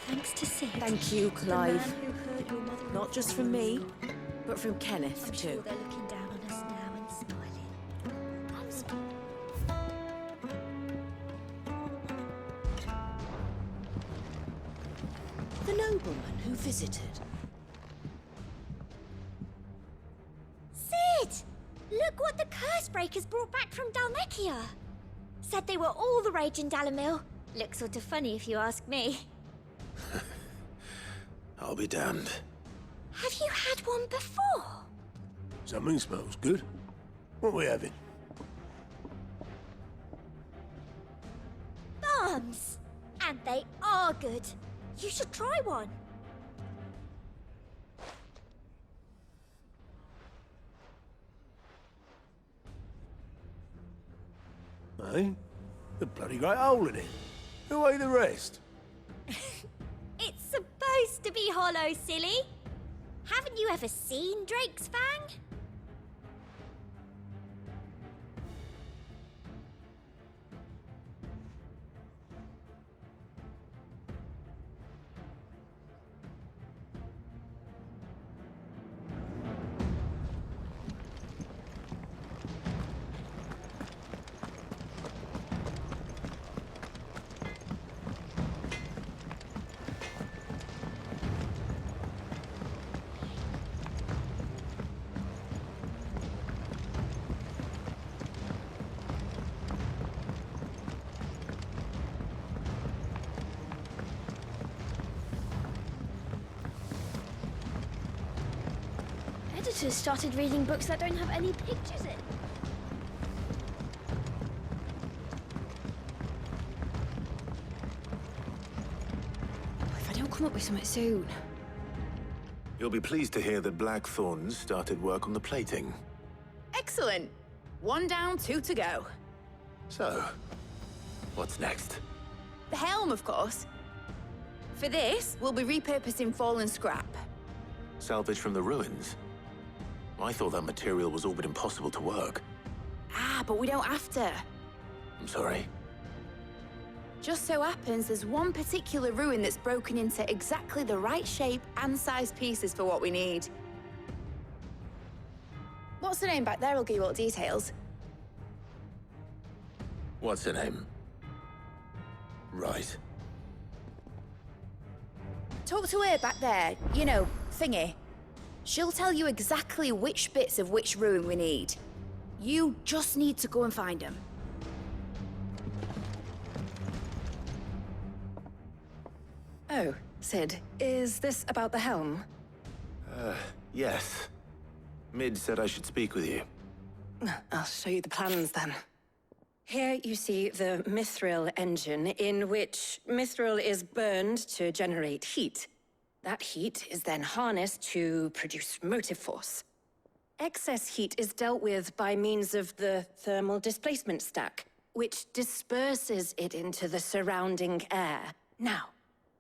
Thanks to Sid. Thank you, The Clive. man who hurt your mother. Not just from me, but from Kenneth, I'm sure too. they're looking down on us now and smiling. The nobleman who visited. Sid! Look what the curse breakers brought back from Dalmekia. Said they were all the rage in Dalamil. Looks sort of funny if you ask me. I'll be damned. Have you had one before? Something smells good. What are we having? Bombs! And they are good. You should try one. Eh? The bloody great hole in it. Who ate the rest? It's supposed to be hollow, silly. Haven't you ever seen Drake's Fang? Editors started reading books that don't have any pictures in. If I don't come up with something soon. You'll be pleased to hear that Blackthorn's started work on the plating. Excellent. 1 down, 2 to go. So, what's next? The helm, of course. For this, we'll be repurposing fallen scrap. Salvage from the ruins? I thought that material was all but impossible to work. Ah, but we don't have to. I'm sorry. Just so happens there's one particular ruin that's broken into exactly the right shape and size pieces for what we need. What's the name back there? I'll give you all the details. What's her name? Right. Talk to her back there. You know, thingy. She'll tell you exactly which bits of which ruin we need. You just need to go and find them. Oh, Sid, is this about the helm? Yes. Mid said I should speak with you. I'll show you the plans then. Here you see the mithril engine, in which mithril is burned to generate heat. That heat is then harnessed to produce motive force. Excess heat is dealt with by means of the thermal displacement stack, which disperses it into the surrounding air. Now,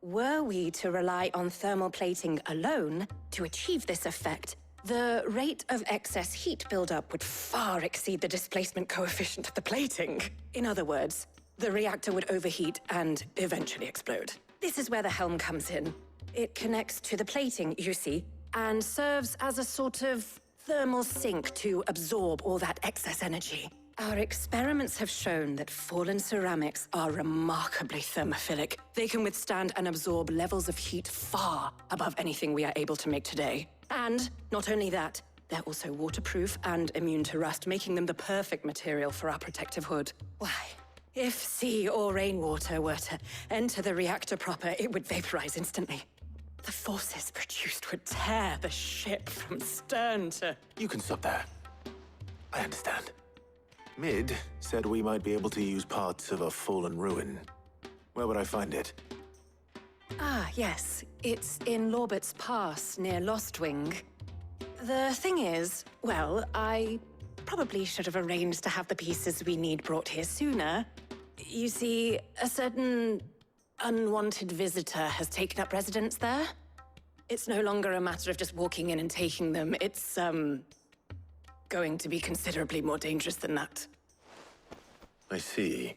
were we to rely on thermal plating alone to achieve this effect, the rate of excess heat buildup would far exceed the displacement coefficient of the plating. In other words, the reactor would overheat and eventually explode. This is where the helm comes in. It connects to the plating, you see, and serves as a sort of thermal sink to absorb all that excess energy. Our experiments have shown that fallen ceramics are remarkably thermophilic. They can withstand and absorb levels of heat far above anything we are able to make today. And not only that, they're also waterproof and immune to rust, making them the perfect material for our protective hood. Why, if sea or rainwater were to enter the reactor proper, it would vaporize instantly. The forces produced would tear the ship from stern to... You can stop there. I understand. Mid said we might be able to use parts of a fallen ruin. Where would I find it? Ah, yes. It's in Lorbert's Pass, near Lostwing. The thing is, well, I probably should have arranged to have the pieces we need brought here sooner. You see, a certain unwanted visitor has taken up residence there. It's no longer a matter of just walking in and taking them. It's, going to be considerably more dangerous than that. I see.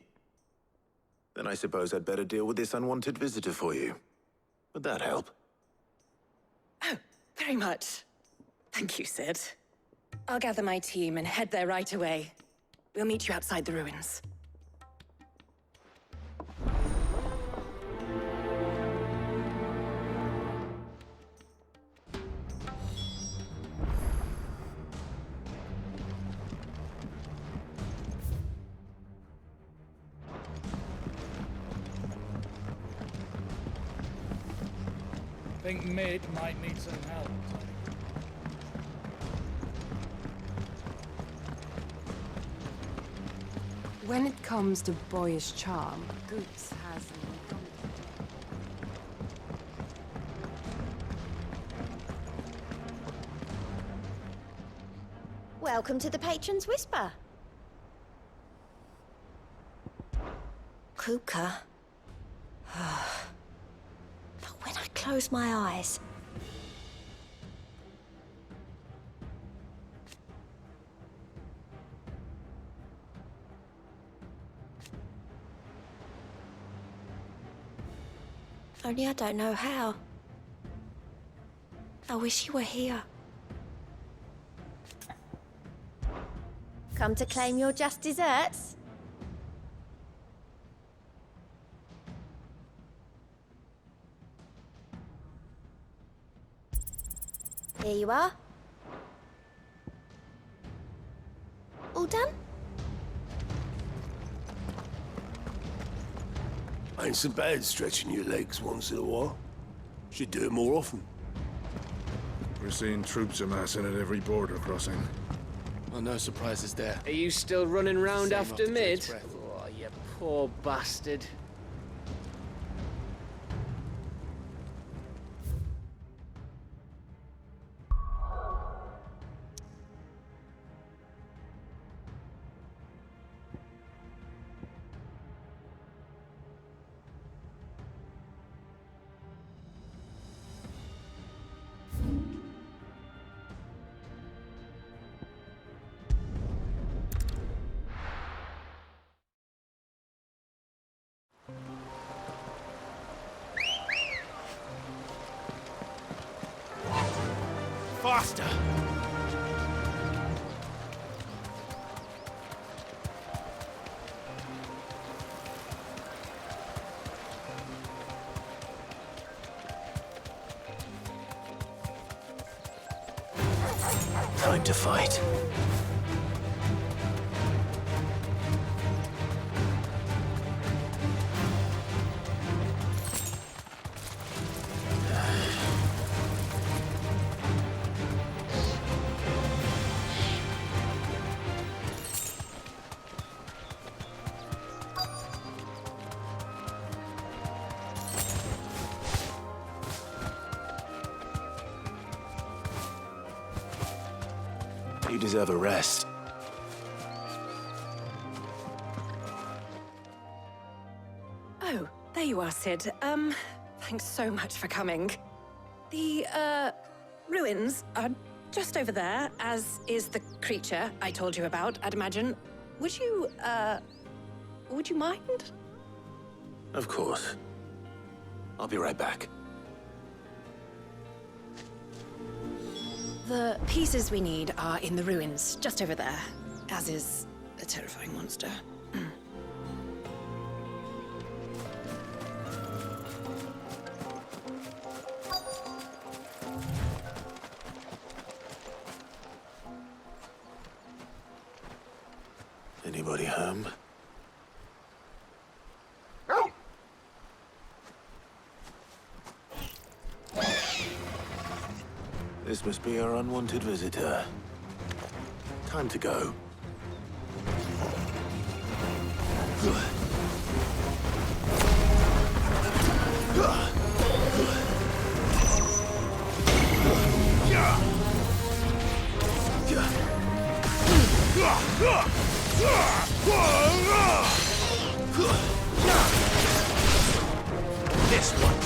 Then I suppose I'd better deal with this unwanted visitor for you. Would that help? Oh, very much. Thank you, Sid. I'll gather my team and head there right away. We'll meet you outside the ruins. I think Mid might need some help. When it comes to boyish charm, Goots has an indomitable... Welcome to the Patron's Whisper. Kupka. But when I close my eyes... Only I don't know how. I wish you were here. Come to claim your just desserts? Here you are. All done? Ain't so bad stretching your legs once in a while. Should do it more often. We're seeing troops amassing at every border crossing. Well, no surprises there. Are you still running round Same after after Mid? Drake's breath. Oh, you poor bastard. Faster! Time to fight. You deserve a rest. Oh, there you are, Sid. Thanks so much for coming. The, ruins are just over there, as is the creature I told you about, I'd imagine. Would you mind? Of course. I'll be right back. The pieces we need are in the ruins, just over there, as is the terrifying monster. Anybody home? This must be our unwanted visitor. Time to go. this one.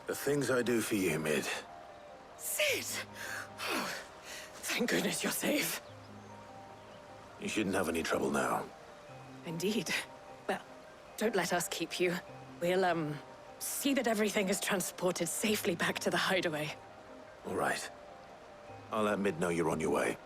The things I do for you, Mid. Sid! Oh, thank goodness you're safe. You shouldn't have any trouble now. Indeed. Well, don't let us keep you. We'll, see that everything is transported safely back to the Hideaway. All right. I'll let Mid know you're on your way.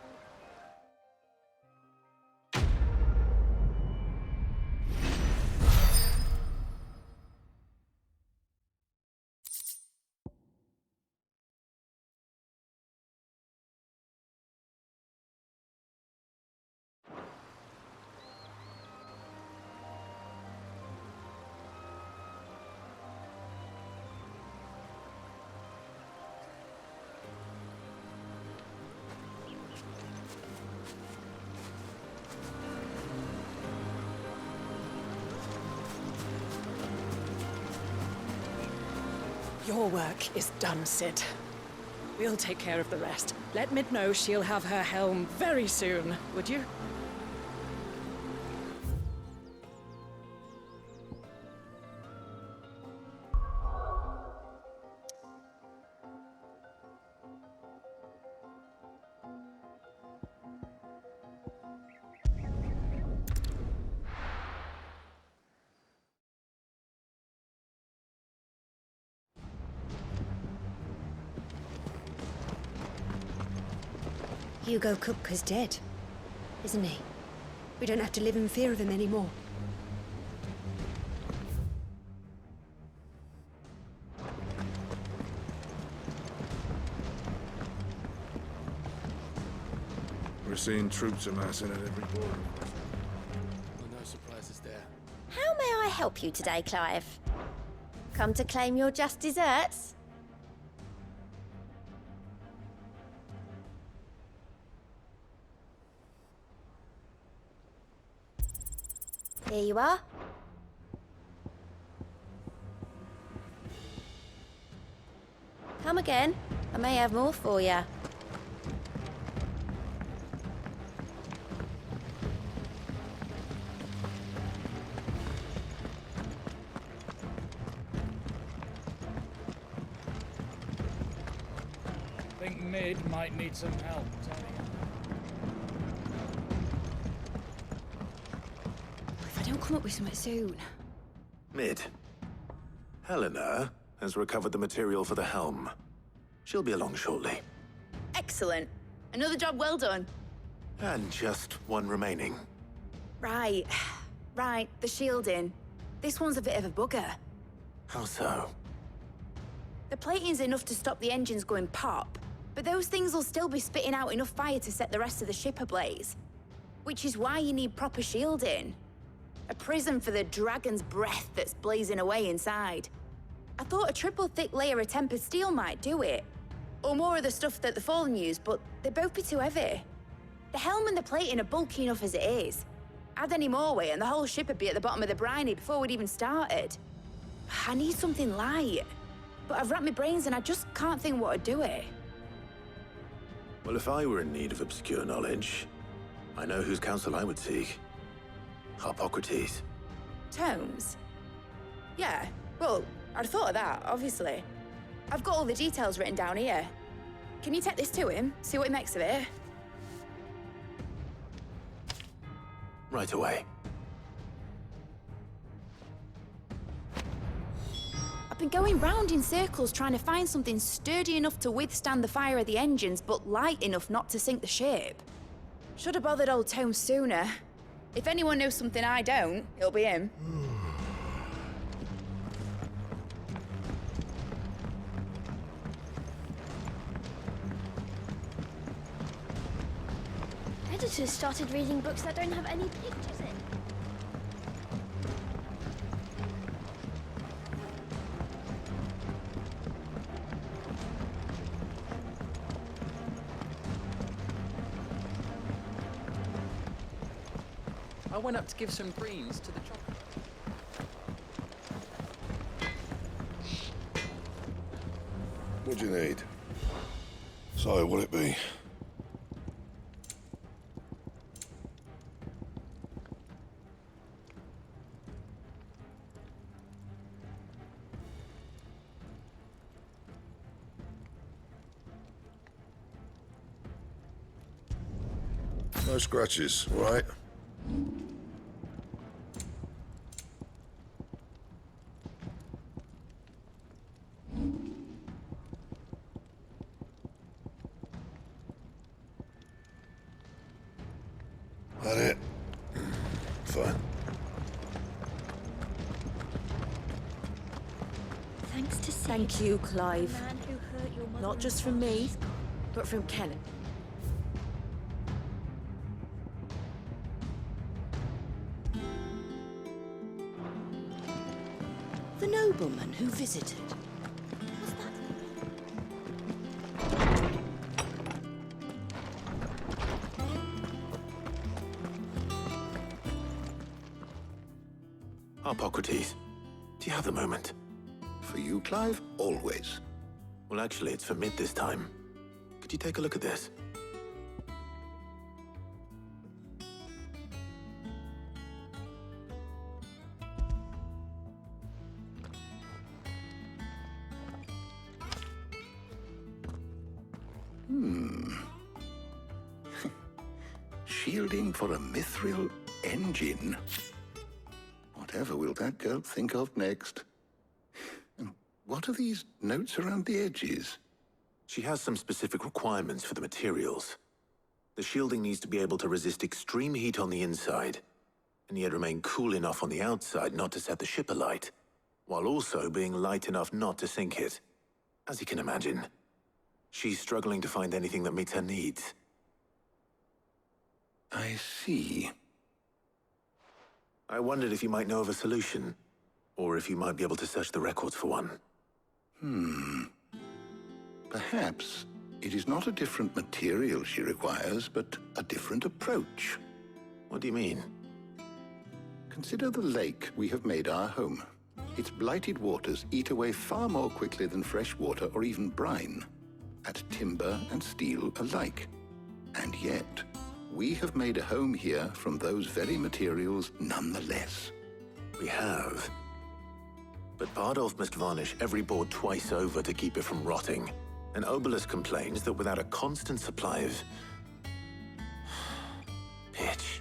Your work is done, Sid. We'll take care of the rest. Let Mid know she'll have her helm very soon, would you? Hugo Kupka's dead, isn't he? We don't have to live in fear of him anymore. We're seeing troops amassing at every border. Well, no surprises there. How may I help you today, Clive? Come to claim your just desserts? Here you are. Come again. I may have more for you. Think Mid might need some help turning up. If I don't come up with something soon. Mid. Helena has recovered the material for the helm. She'll be along shortly. Excellent. Another job well done. And just one remaining. Right. Right, the shielding. This one's a bit of a bugger. How so? The plating's enough to stop the engines going pop, but those things will still be spitting out enough fire to set the rest of the ship ablaze. Which is why you need proper shielding. A prison for the dragon's breath that's blazing away inside. I thought a triple thick layer of tempered steel might do it. Or more of the stuff that the Fallen use, but they'd both be too heavy. The helm and the plating are bulky enough as it is. Add any more weight and the whole ship would be at the bottom of the briny before we'd even started. I need something light. But I've racked my brains and I just can't think what would do it. Well, if I were in need of obscure knowledge, I know whose counsel I would seek. Harpocrates. Tomes? Yeah, well, I'd thought of that, obviously. I've got all the details written down here. Can you take this to him, see what he makes of it? Right away. I've been going round in circles trying to find something sturdy enough to withstand the fire of the engines, but light enough not to sink the ship. Should have bothered old Tome sooner. If anyone knows something I don't, it'll be him. Editors started reading books that don't have any pictures in. I went up to give some greens to the chocolate. What do you need? So, what'll it be? No scratches, all right? That it? Fine. Thanks to see Thank you, Clive. the man who hurt your mother. Not just from me, but from Kenneth. The nobleman who visited. Harpocrates, do you have a moment? For you, Clive, always. Well, actually, it's for mid this time. Could you take a look at this? Shielding for a mithril engine. Whatever will that girl think of next? And what are these notes around the edges? She has some specific requirements for the materials. The shielding needs to be able to resist extreme heat on the inside, and yet remain cool enough on the outside not to set the ship alight, while also being light enough not to sink it. As you can imagine, she's struggling to find anything that meets her needs. I see. I wondered if you might know of a solution, or if you might be able to search the records for one. Perhaps it is not a different material she requires, but a different approach. What do you mean? Consider the lake we have made our home. Its blighted waters eat away far more quickly than fresh water or even brine, at timber and steel alike. And yet, we have made a home here from those very materials nonetheless. We have. But Bardolph must varnish every board twice over to keep it from rotting. And Obelisk complains that without a constant supply of pitch.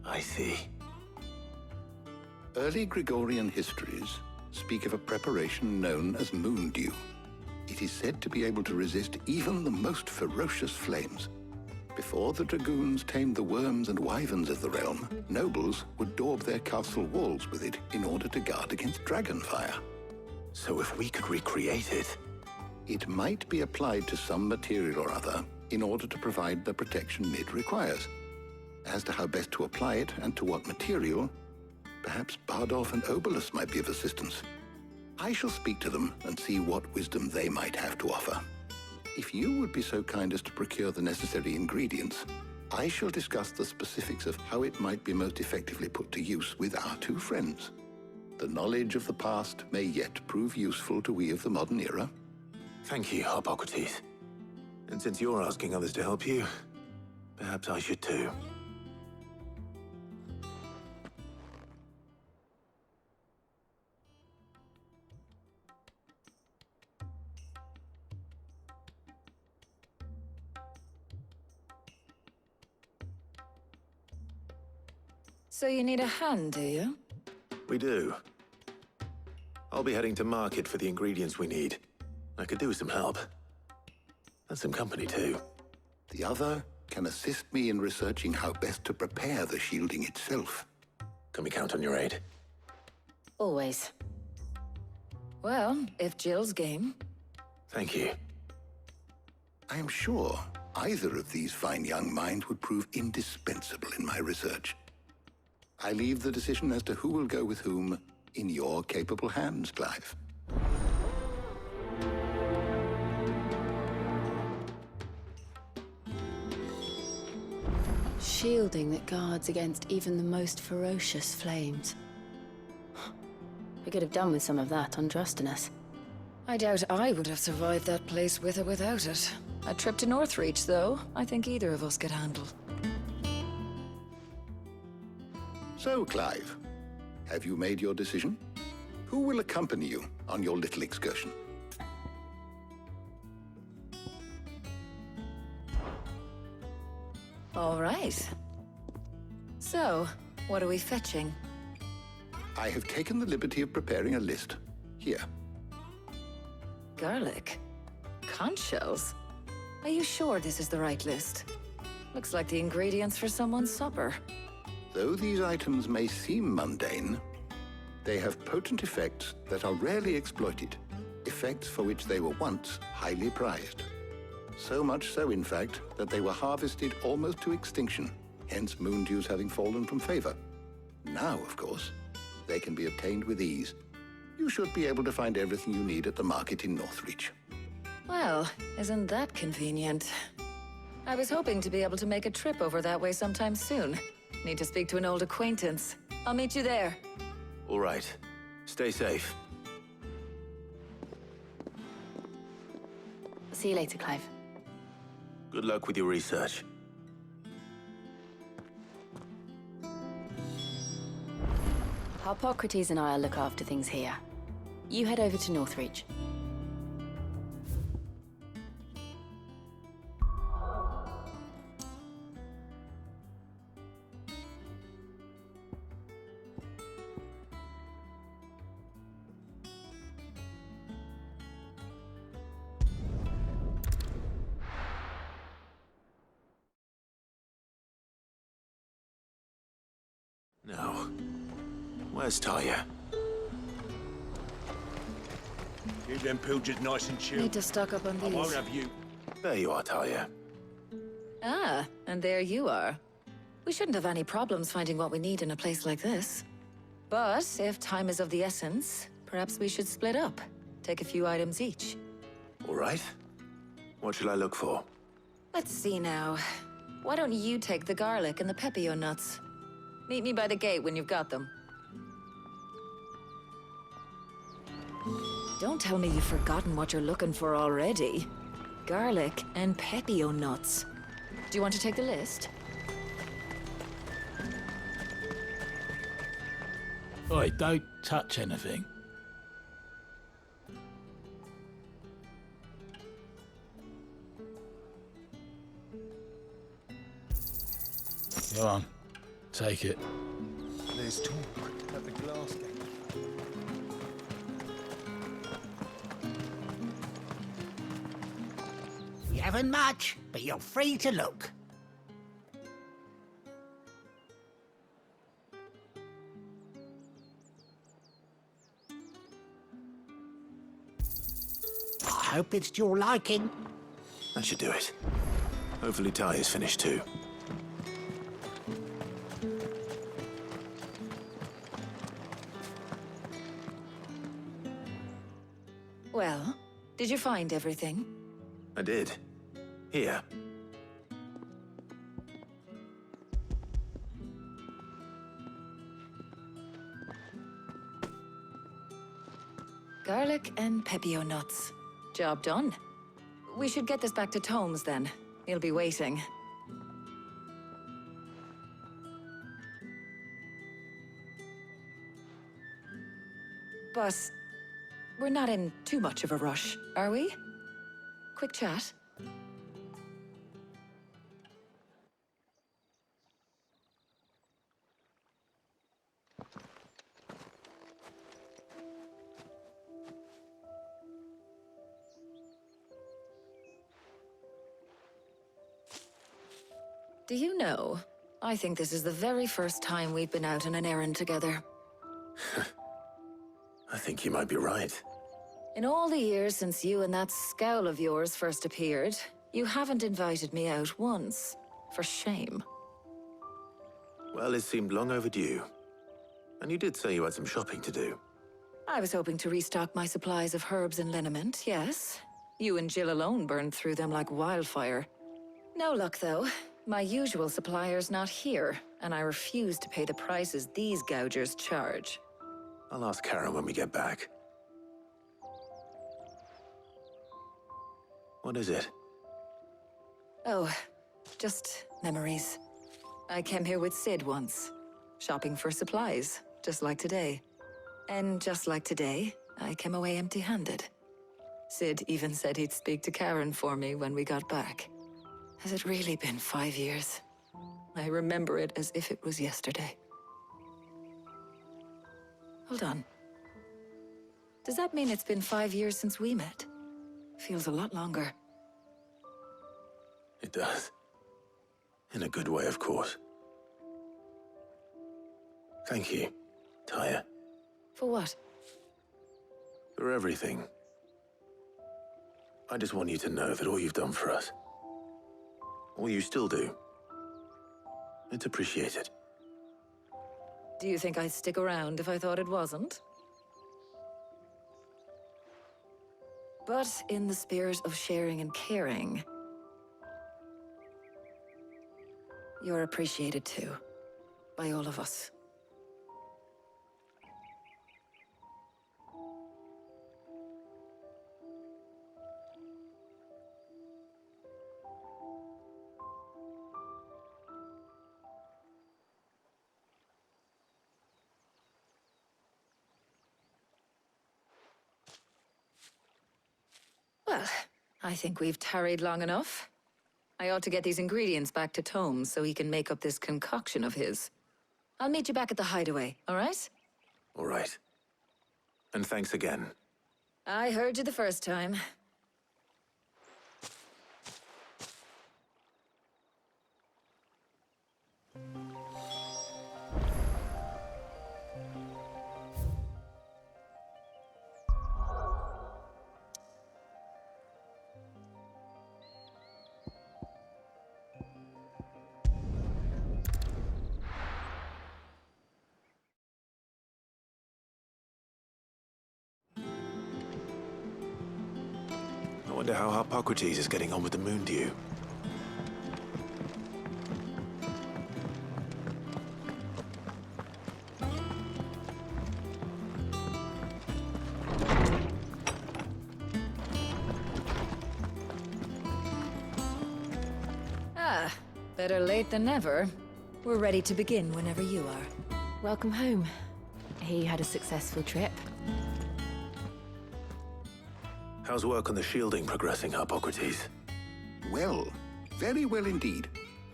I see. Early Gregorian histories speak of a preparation known as moon dew. It is said to be able to resist even the most ferocious flames. Before the dragoons tamed the worms and wyverns of the realm, nobles would daub their castle walls with it in order to guard against dragonfire. So if we could recreate it... It might be applied to some material or other in order to provide the protection Mid requires. As to how best to apply it and to what material, Perhaps Bardolph and Obolus might be of assistance. I shall speak to them and see what wisdom they might have to offer. If you would be so kind as to procure the necessary ingredients, I shall discuss the specifics of how it might be most effectively put to use with our two friends. The knowledge of the past may yet prove useful to we of the modern era. Thank you, Hippocrates. And since you're asking others to help you, perhaps I should too. So you need a hand, do you? We do. I'll be heading to market for the ingredients we need. I could do with some help. And some company, too. The other can assist me in researching how best to prepare the shielding itself. Can we count on your aid? Always. Well, if Jill's game. Thank you. I am sure either of these fine young minds would prove indispensable in my research. I leave the decision as to who will go with whom in your capable hands, Clive. Shielding that guards against even the most ferocious flames. We could have done with some of that on Drustinus. I doubt I would have survived that place with or without it. A trip to Northreach, though, I think either of us could handle. So, Clive, have you made your decision? Who will accompany you on your little excursion? All right. So, what are we fetching? I have taken the liberty of preparing a list. Here. Garlic? Conch shells? Are you sure this is the right list? Looks like the ingredients for someone's supper. Though these items may seem mundane, they have potent effects that are rarely exploited, effects for which they were once highly prized. So much so, in fact, that they were harvested almost to extinction, hence moondews having fallen from favor. Now, of course, they can be obtained with ease. You should be able to find everything you need at the market in Northreach. Well, isn't that convenient? I was hoping to be able to make a trip over that way sometime soon. Need to speak to an old acquaintance. I'll meet you there. All right. Stay safe. See you later, Clive. Good luck with your research. Hippocrates and I'll look after things here. You head over to Northreach. Now, where's Talia? Keep them pilgers nice and chill. Need to stock up on these. I won't have you. There you are, Talia. Ah, and there you are. We shouldn't have any problems finding what we need in a place like this. But if time is of the essence, perhaps we should split up. Take a few items each. All right. What should I look for? Let's see now. Why don't you take the garlic and the pepio nuts? Meet me by the gate when you've got them. Don't tell me you've forgotten what you're looking for already. Garlic and pepio nuts. Do you want to take the list? Oi, don't touch anything. Go on, take it. There's talk at the glass gate. You haven't much, but you're free to look. I hope it's to your liking. That should do it. Hopefully Talia's finished too. Well, did you find everything? I did. Here. Garlic and pepio nuts. Job done. We should get this back to Tomes then. He'll be waiting. But we're not in too much of a rush, are we? Quick chat. Do you know, I think this is the very first time we've been out on an errand together. I think you might be right. In all the years since you and that scowl of yours first appeared, you haven't invited me out once. For shame. Well, it seemed long overdue. And you did say you had some shopping to do. I was hoping to restock my supplies of herbs and liniment, yes. You and Jill alone burned through them like wildfire. No luck, though. My usual supplier's not here, and I refuse to pay the prices these gougers charge. I'll ask Karen when we get back. What is it? Oh, just memories. I came here with Sid once, shopping for supplies, just like today. And just like today, I came away empty-handed. Sid even said he'd speak to Karen for me when we got back. Has it really been 5 years? I remember it as if it was yesterday. Hold on. Does that mean it's been 5 years since we met? Feels a lot longer. It does. In a good way, of course. Thank you, Tyre. For what? For everything. I just want you to know that all you've done for us, all you still do, it's appreciated. Do you think I'd stick around if I thought it wasn't? But in the spirit of sharing and caring, you're appreciated too, by all of us. Well, I think we've tarried long enough. I ought to get these ingredients back to Tomes so he can make up this concoction of his. I'll meet you back at the Hideaway, all right? All right. And thanks again. I heard you the first time. I wonder how Hippocrates is getting on with the moon dew. Ah, better late than never. We're ready to begin whenever you are. Welcome home. He had a successful trip. How's work on the shielding progressing, Hippocrates? Well, very well indeed.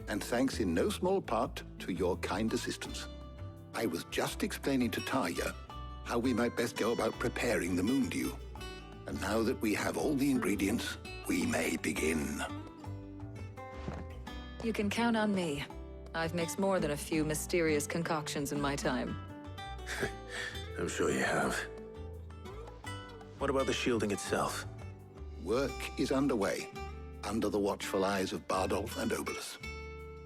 And thanks in no small part to your kind assistance. I was just explaining to Tarja how we might best go about preparing the moon dew. And now that we have all the ingredients, we may begin. You can count on me. I've mixed more than a few mysterious concoctions in my time. I'm sure you have. What about the shielding itself? Work is underway, under the watchful eyes of Bardolph and Obolus.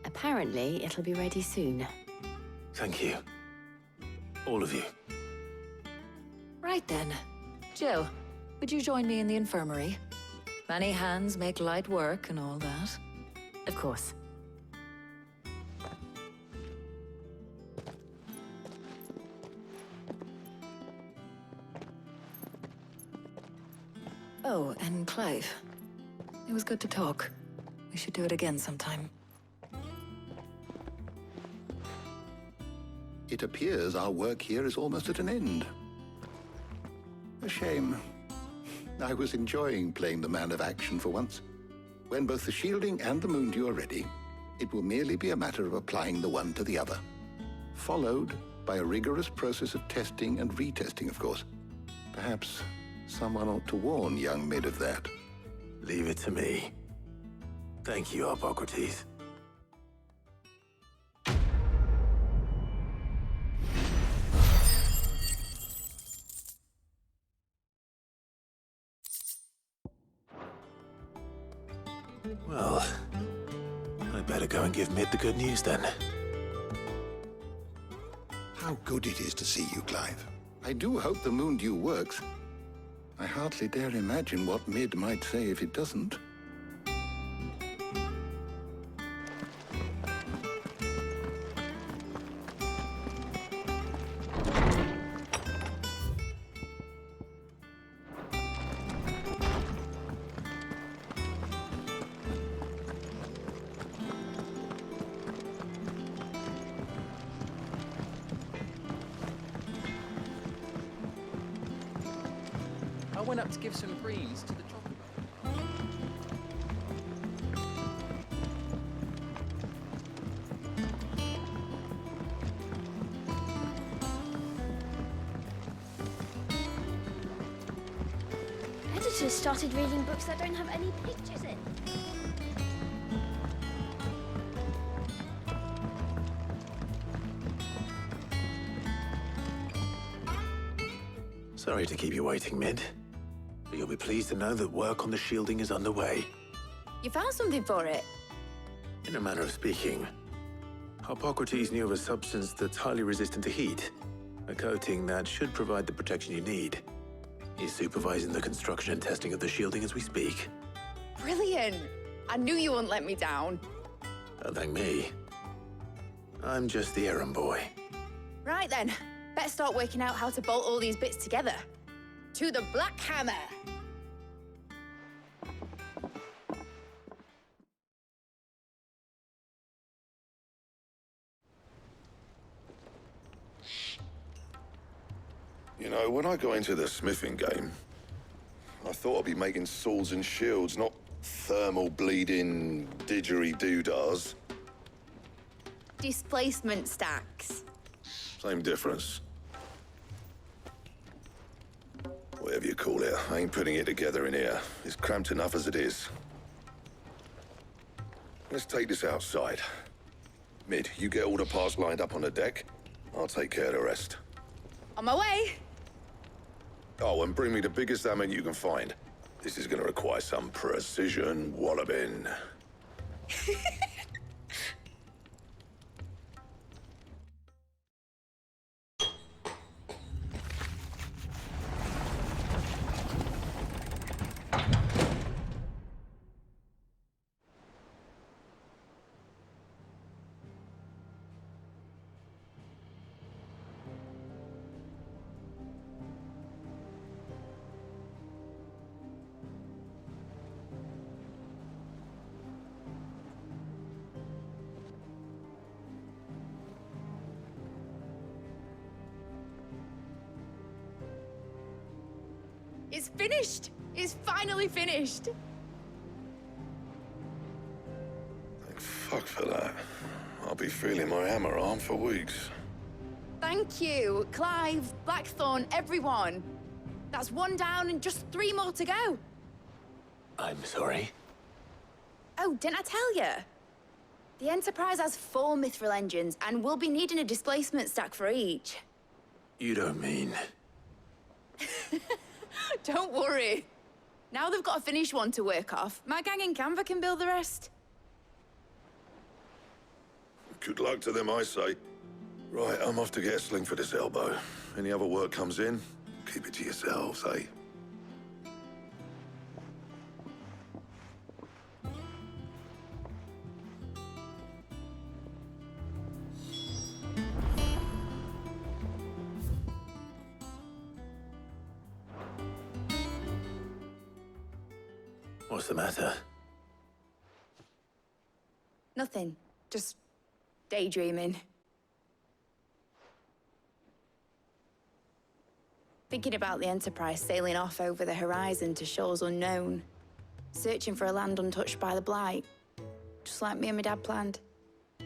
Apparently, it'll be ready soon. Thank you. All of you. Right then. Jill, Would you join me in the infirmary? Many hands make light work and all that. Of course. Oh, and Clive. It was good to talk. We should do it again sometime. It appears our work here is almost at an end. A shame. I was enjoying playing the man of action for once. When both the shielding and the moondew are ready, it will merely be a matter of applying the one to the other. Followed by a rigorous process of testing and retesting, of course. Perhaps someone ought to warn young Mid of that. Leave it to me. Thank you, Hippocrates. Well, I better go and give Mid the good news then. How good it is to see you, Clive. I do hope the moondew works. I hardly dare imagine what Mid might say if it doesn't. I went up to give some greens to the chocolate. Editors started reading books that don't have any pictures in. Sorry to keep you waiting, Mid. But you'll be pleased to know that work on the shielding is underway. You found something for it? In a manner of speaking, Hippocrates knew of a substance that's highly resistant to heat, a coating that should provide the protection you need. He's supervising the construction and testing of the shielding as we speak. Brilliant! I knew you wouldn't let me down. Don't thank me. I'm just the errand boy. Right then, better start working out how to bolt all these bits together. To the Black Hammer! You know, when I got into the smithing game, I thought I'd be making swords and shields, not thermal bleeding didgeridoo-dahs. Displacement stacks. Same difference. Whatever you call it, I ain't putting it together in here. It's cramped enough as it is. Let's take this outside. Mid, you get all the parts lined up on the deck. I'll take care of the rest. On my way! Oh, and bring me the biggest hammer you can find. This is gonna require some precision walloping. It's finished! It's finally finished! Thank fuck for that. I'll be feeling my hammer arm for weeks. Thank you, Clive, Blackthorn, everyone. That's one down and just 3 more to go. I'm sorry. Oh, didn't I tell you? The Enterprise has 4 mithril engines, and we'll be needing a displacement stack for each. You don't mean... Don't worry. Now they've got a finished one to work off, my gang in Canva can build the rest. Good luck to them, I say. Right, I'm off to get a sling for this elbow. Any other work comes in, keep it to yourselves, eh? What's the matter? Nothing. Just daydreaming. Thinking about the Enterprise sailing off over the horizon to shores unknown. Searching for a land untouched by the Blight. Just like me and my dad planned.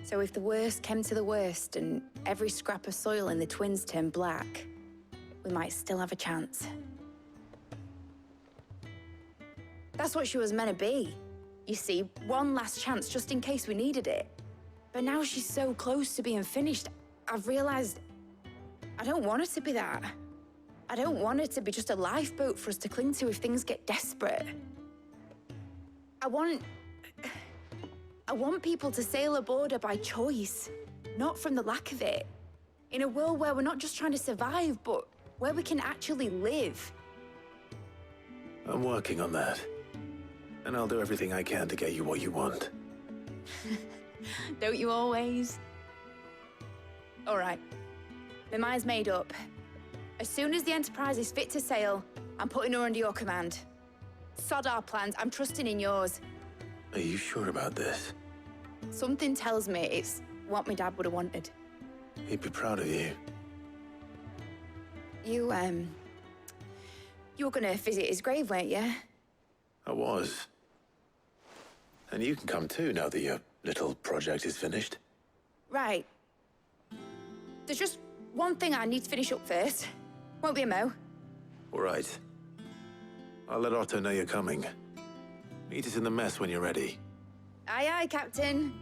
So if the worst came to the worst and every scrap of soil in the Twins turned black, we might still have a chance. That's what she was meant to be. You see, one last chance just in case we needed it. But now she's so close to being finished, I've realized I don't want her to be that. I don't want her to be just a lifeboat for us to cling to if things get desperate. I want people to sail aboard her by choice, not from the lack of it. In a world where we're not just trying to survive, but where we can actually live. I'm working on that. And I'll do everything I can to get you what you want. Don't you always? All right. My mind's made up. As soon as the Enterprise is fit to sail, I'm putting her under your command. Sod our plans, I'm trusting in yours. Are you sure about this? Something tells me it's what my dad would have wanted. He'd be proud of you. You were gonna visit his grave, weren't you? I was. And you can come too, now that your little project is finished. Right. There's just one thing I need to finish up first. Won't be a mo. All right. I'll let Otto know you're coming. Meet us in the mess when you're ready. Aye, aye, Captain.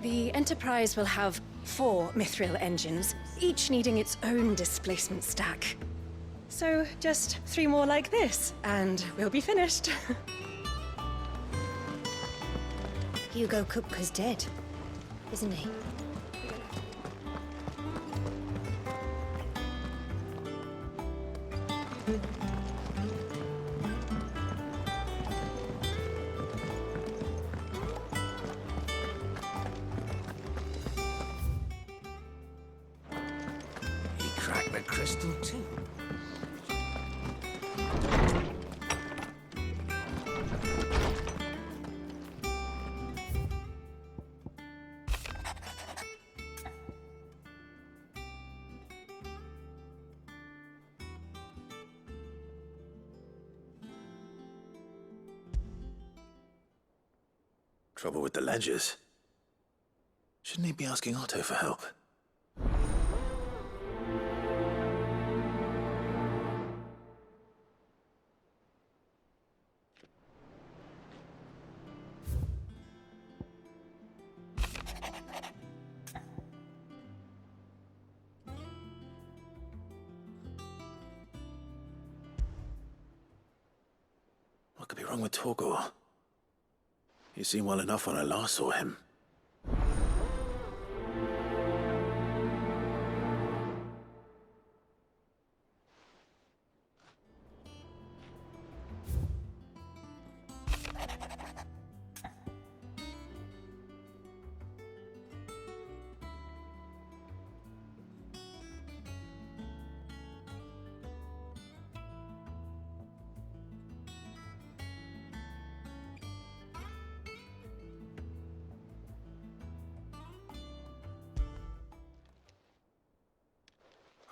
The Enterprise will have 4 mithril engines, each needing its own displacement stack. So just 3 more like this, and we'll be finished. Hugo Kupka's dead, isn't he? Crystal too. Trouble with the ledgers. Shouldn't he be asking Otto for help? What could be wrong with Torgor? He seemed well enough when I last saw him.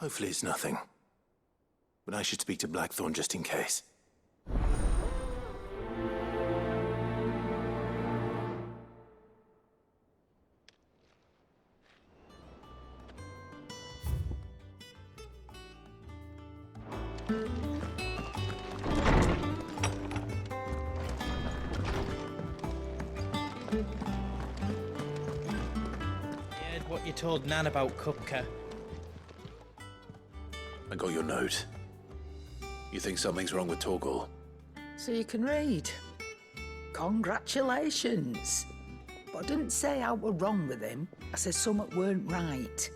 Hopefully it's nothing. But I should speak to Blackthorn just in case. Heard what you told Nan about Kupka. I got your note. You think something's wrong with Torgor? So you can read. Congratulations. But I didn't say I were wrong with him. I said something weren't right.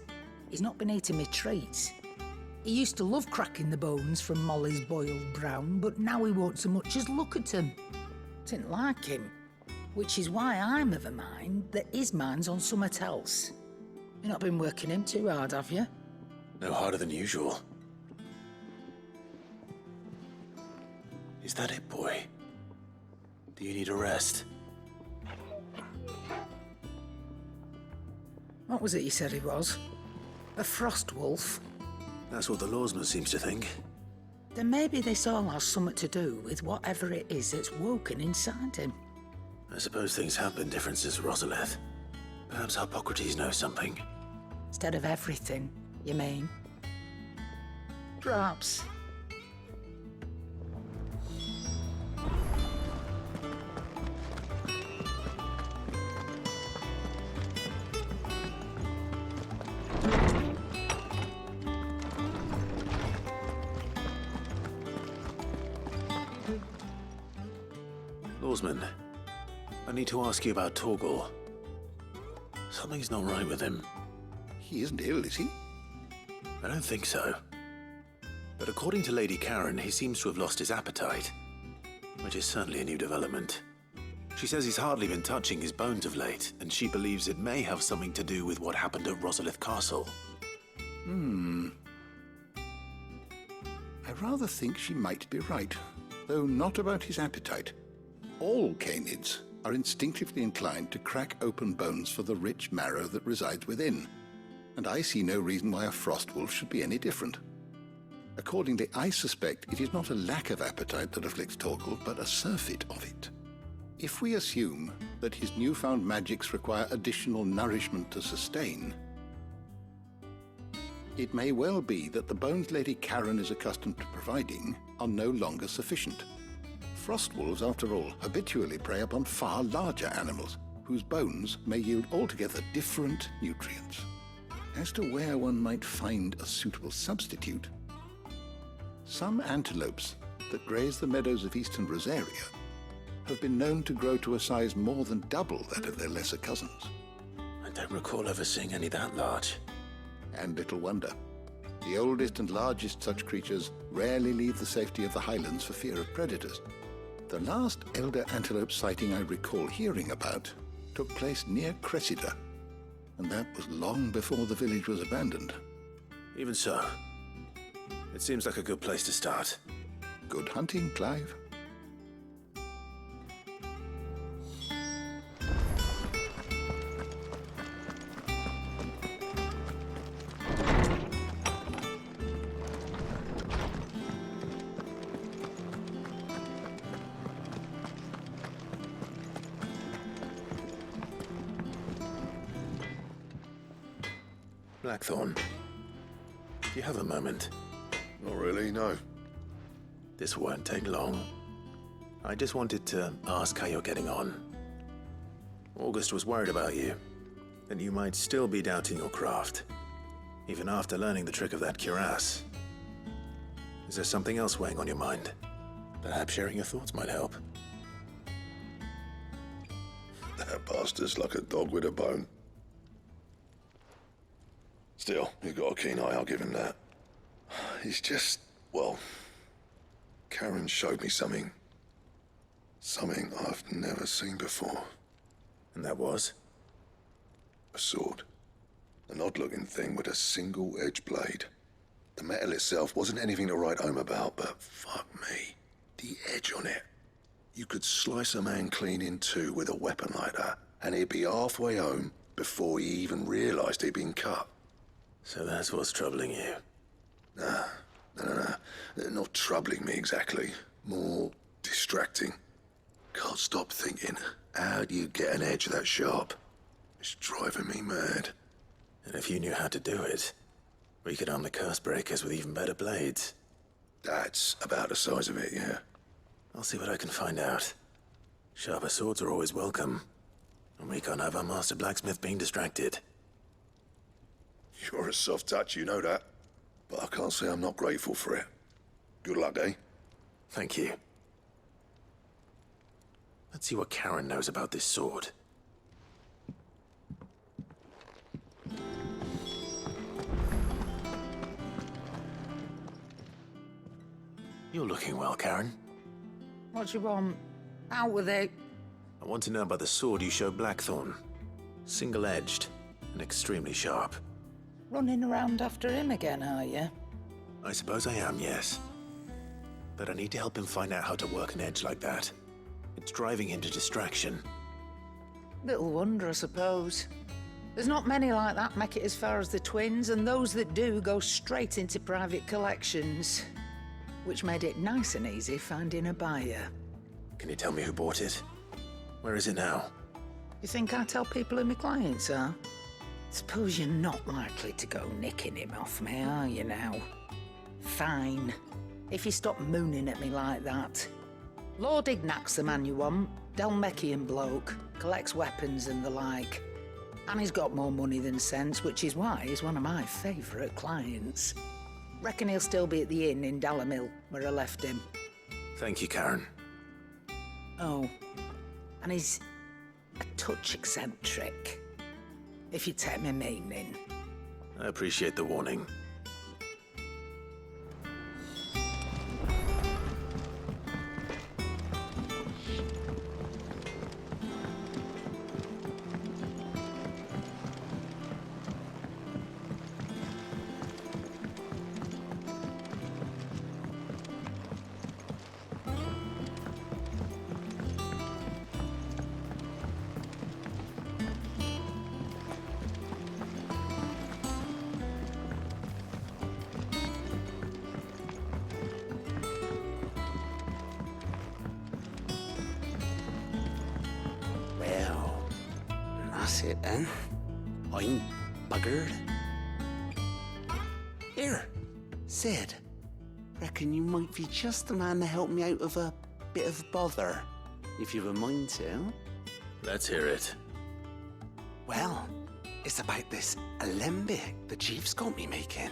He's not been eating me treats. He used to love cracking the bones from Molly's boiled brown, but now he won't so much as look at 'em. Didn't like him. Which is why I'm of a mind that his mind's on somewhat else. You've not been working him too hard, have you? No harder than usual. Is that it, boy? Do you need a rest? What was it you said he was? A frost wolf? That's what the lawsman seems to think. Then maybe this all has something to do with whatever it is that's woken inside him. I suppose things have been different since Rosalith. Perhaps Hippocrates knows something. Instead of everything, you mean? Perhaps. Lawsman, I need to ask you about Torgal. Something's not right with him. He isn't ill, is he? I don't think so. But according to Lady Karen, he seems to have lost his appetite, which is certainly a new development. She says he's hardly been touching his bones of late, and she believes it may have something to do with what happened at Rosalith Castle. I rather think she might be right, though not about his appetite. All canids are instinctively inclined to crack open bones for the rich marrow that resides within, and I see no reason why a frostwolf should be any different. Accordingly, I suspect it is not a lack of appetite that afflicts Torgal, but a surfeit of it. If we assume that his newfound magics require additional nourishment to sustain, it may well be that the bones Lady Karen is accustomed to providing are no longer sufficient. Frostwolves, after all, habitually prey upon far larger animals, whose bones may yield altogether different nutrients. As to where one might find a suitable substitute, some antelopes that graze the meadows of eastern Rosaria have been known to grow to a size more than double that of their lesser cousins. I don't recall ever seeing any that large. And little wonder. The oldest and largest such creatures rarely leave the safety of the highlands for fear of predators. The last elder antelope sighting I recall hearing about took place near Cressida, and that was long before the village was abandoned. Even so, it seems like a good place to start. Good hunting, Clive. Blackthorn, do you have a moment? Not really, no. This won't take long. I just wanted to ask how you're getting on. August was worried about you, that you might still be doubting your craft, even after learning the trick of that cuirass. Is there something else weighing on your mind? Perhaps sharing your thoughts might help. That bastard's like a dog with a bone. Still, he's got a keen eye, I'll give him that. He's just, well, Karen showed me something. Something I've never seen before. And that was? A sword. An odd-looking thing with a single-edged blade. The metal itself wasn't anything to write home about, but fuck me. The edge on it. You could slice a man clean in two with a weapon like that, and he'd be halfway home before he even realized he'd been cut. So that's what's troubling you? Nah. Not troubling me exactly. More distracting. Can't stop thinking, how do you get an edge that sharp? It's driving me mad. And if you knew how to do it, we could arm the curse breakers with even better blades. That's about the size of it, yeah. I'll see what I can find out. Sharper swords are always welcome. And we can't have our master blacksmith being distracted. You're a soft touch, you know that. But I can't say I'm not grateful for it. Good luck, eh? Thank you. Let's see what Karen knows about this sword. You're looking well, Karen. What do you want? Out with it. I want to know about the sword you showed Blackthorn. Single-edged and extremely sharp. Running around after him again, are you? I suppose I am, yes. But I need to help him find out how to work an edge like that. It's driving him to distraction. Little wonder, I suppose. There's not many like that make it as far as the twins, and those that do go straight into private collections. Which made it nice and easy finding a buyer. Can you tell me who bought it? Where is it now? You think I tell people who my clients are? Suppose you're not likely to go nicking him off me, are you now? Fine. If you stop mooning at me like that. Lord Ignac's the man you want. Dalmekian bloke. Collects weapons and the like. And he's got more money than sense, which is why he's one of my favourite clients. Reckon he'll still be at the inn in Dalamil, where I left him. Thank you, Karen. Oh, and he's a touch eccentric, if you take my meaning. I appreciate the warning. That's it then. I'm buggered. Here, Sid. Reckon you might be just the man to help me out of a bit of bother, if you've a mind to. Let's hear it. Well, it's about this alembic the chief's got me making.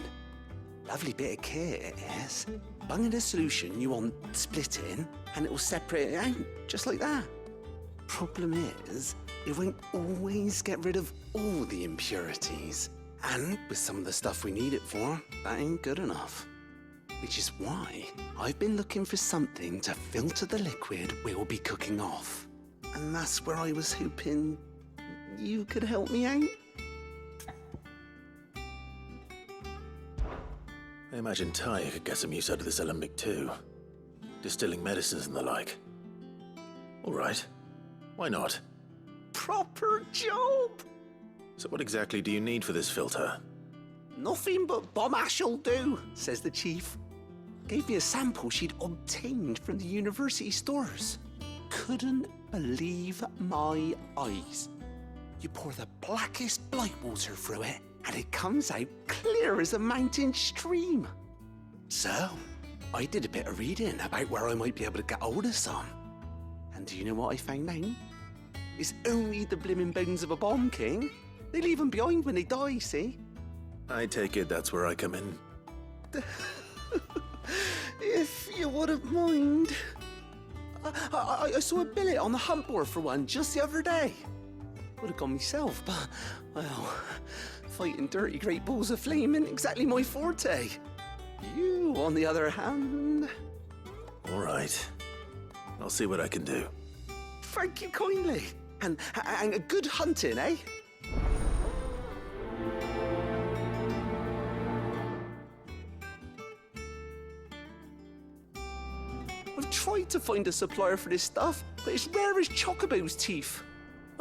Lovely bit of kit it is. Bung in a solution you want splitting, and it will separate it out, just like that. Problem is, it won't always get rid of all the impurities. And with some of the stuff we need it for, that ain't good enough. Which is why I've been looking for something to filter the liquid we'll be cooking off. And that's where I was hoping you could help me out. I imagine Ty could get some use out of this alembic too. Distilling medicines and the like. All right. Why not? Proper job! So what exactly do you need for this filter? Nothing but bomb ash'll do, says the chief. Gave me a sample she'd obtained from the university stores. Couldn't believe my eyes. You pour the blackest blight water through it, and it comes out clear as a mountain stream. So, I did a bit of reading about where I might be able to get hold of some. And do you know what I found out? It's only the blimmin' bones of a bomb king. They leave them behind when they die, see? I take it that's where I come in. If you wouldn't mind. I saw a billet on the hunt board for one just the other day. Would have gone myself, but, well, fighting dirty great balls of flame ain't exactly my forte. You, on the other hand... All right. I'll see what I can do. Thank you kindly. And a good hunting, eh? I've tried to find a supplier for this stuff, but it's rare as Chocobo's teeth.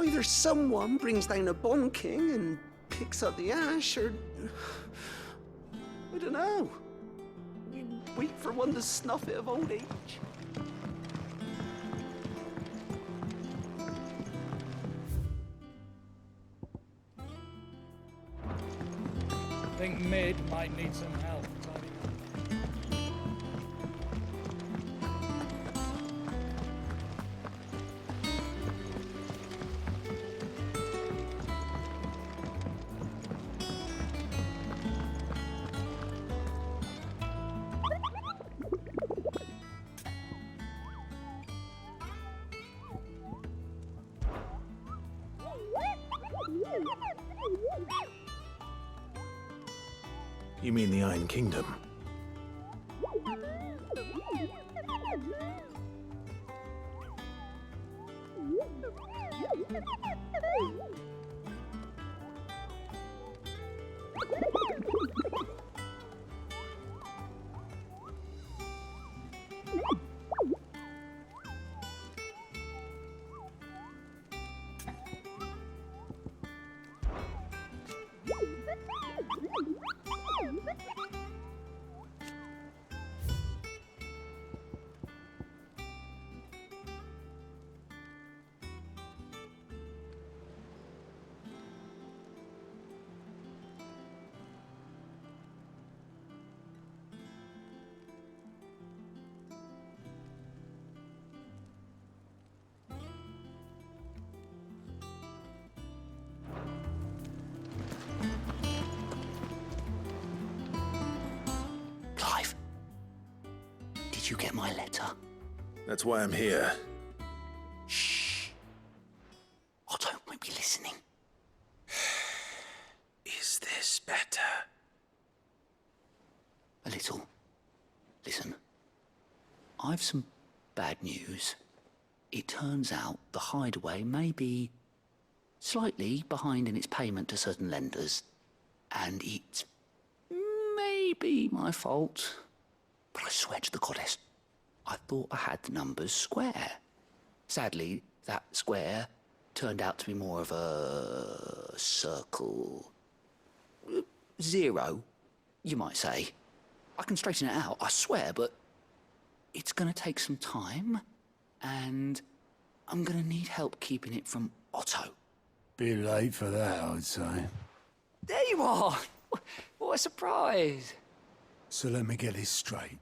Either someone brings down a bomb king and picks up the ash, or... I don't know. We wait for one to snuff it of old age. I think Mid might need some help. You mean the Iron Kingdom? Clive, did you get my letter? That's why I'm here. Shh. Otto might be listening. Is this better? A little. Listen, I've some bad news. It turns out the Hideaway may be slightly behind in its payment to certain lenders, and it's maybe my fault. But I swear to the goddess, I thought I had the numbers square. Sadly, that square turned out to be more of a circle. Zero, you might say. I can straighten it out, I swear, but it's gonna take some time, and I'm gonna need help keeping it from Otto. Bit late for that, I'd say. There you are! What a surprise! So let me get this straight.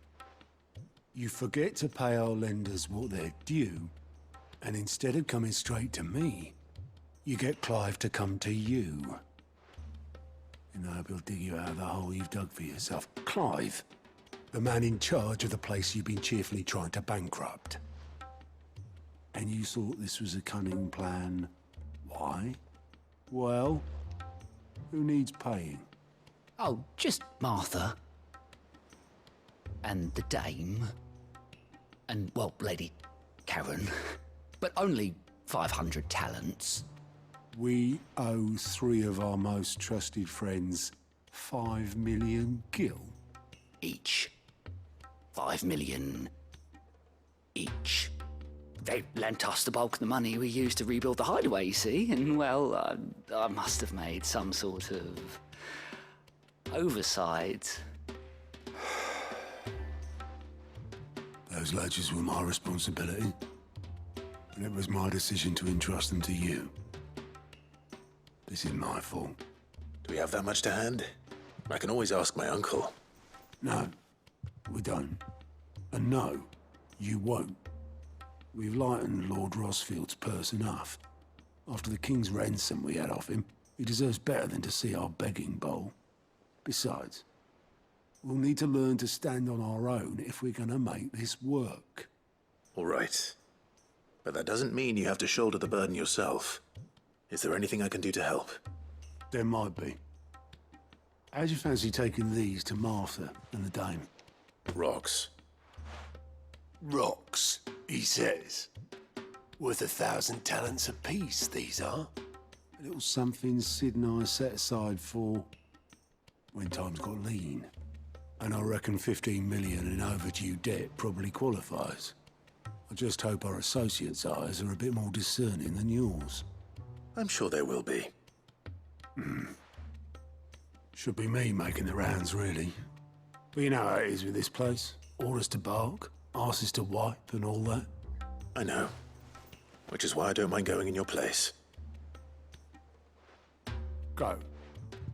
You forget to pay our lenders what they're due, and instead of coming straight to me, you get Clive to come to you. And I hope he'll dig you out of the hole you've dug for yourself. Clive, the man in charge of the place you've been cheerfully trying to bankrupt. And you thought this was a cunning plan. Why? Well, who needs paying? Oh, just Martha. And the dame. And, well, Lady Karen. But only 500 talents. We owe 3 of our most trusted friends 5 million gil. Each. 5 million each. They lent us the bulk of the money we used to rebuild the Hideaway, you see, and, well, I must have made some sort of oversight. Those ledgers were my responsibility, and it was my decision to entrust them to you. This is my fault. Do we have that much to hand? I can always ask my uncle. No, we don't. And no, you won't. We've lightened Lord Rosfield's purse enough. After the king's ransom we had off him, he deserves better than to see our begging bowl. Besides, we'll need to learn to stand on our own if we're gonna make this work. All right. But that doesn't mean you have to shoulder the burden yourself. Is there anything I can do to help? There might be. How'd you fancy taking these to Martha and the dame? Rocks. Rocks, he says. Worth 1,000 talents apiece, these are. A little something Sid and I set aside for when times got lean. And I reckon 15 million in overdue debt probably qualifies. I just hope our associates' eyes are a bit more discerning than yours. I'm sure there will be. Should be me making the rounds, really. But you know how it is with this place. Orders to bark, arses to wipe, and all that. I know. Which is why I don't mind going in your place. Go.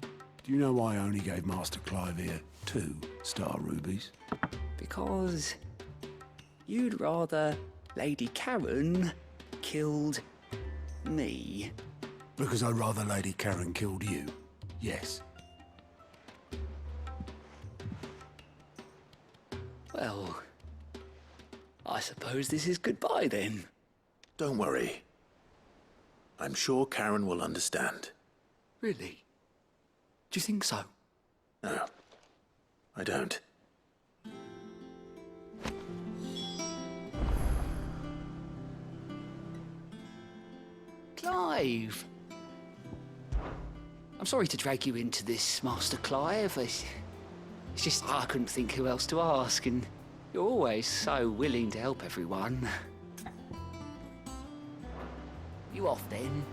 Do you know why I only gave Master Clive here 2 star rubies? Because you'd rather Lady Karen killed me. Because I'd rather Lady Karen killed you. Yes. Well, I suppose this is goodbye then. Don't worry. I'm sure Karen will understand. Really? Do you think so? No, I don't. Clive. I'm sorry to drag you into this, Master Clive. It's just I couldn't think who else to ask, and you're always so willing to help everyone. You off then?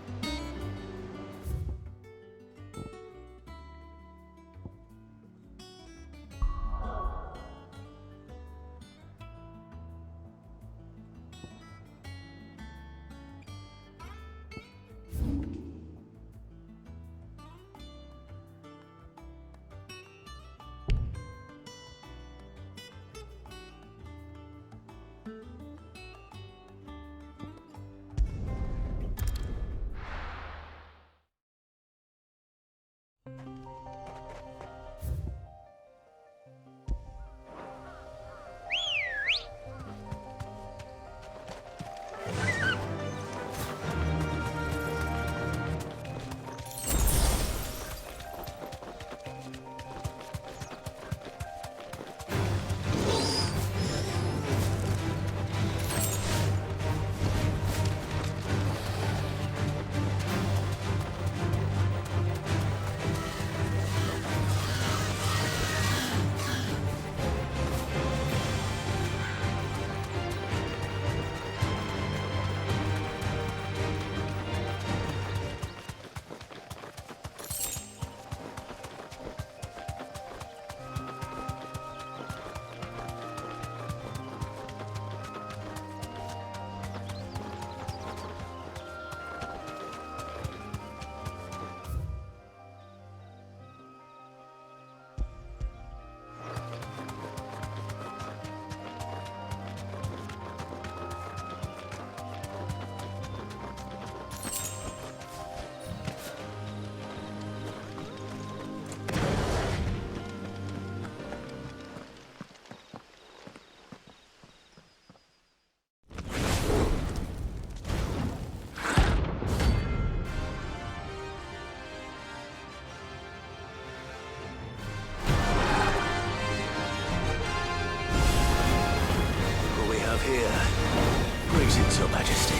Your Majesty.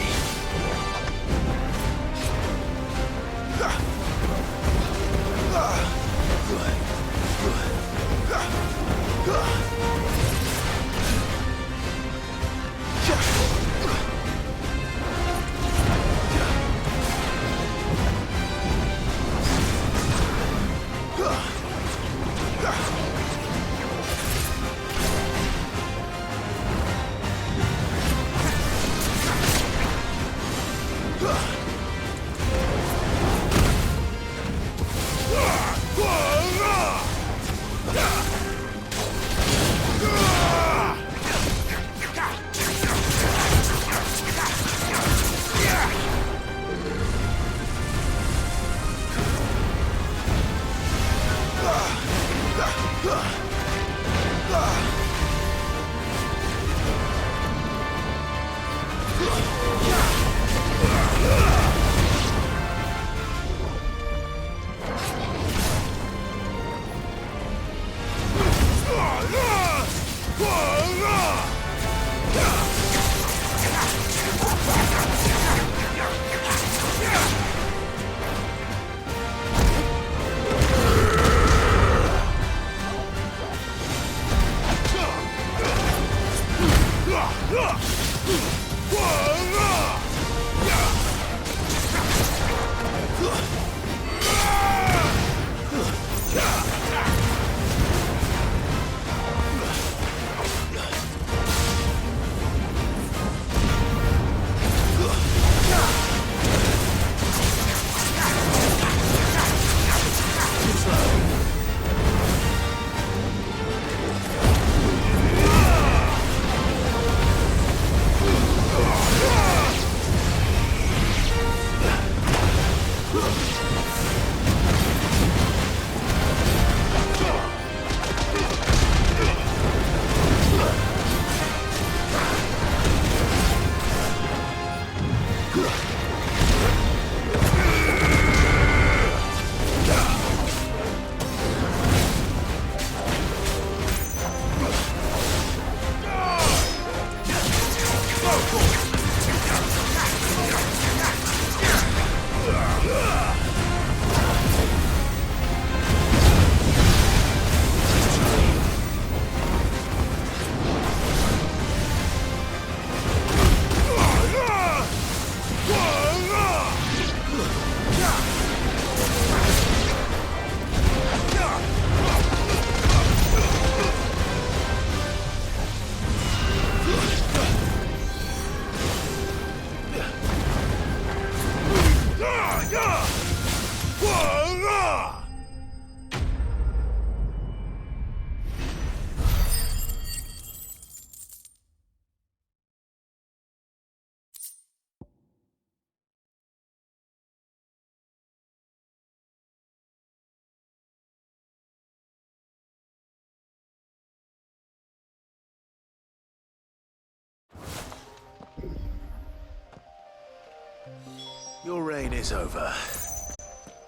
Your reign is over.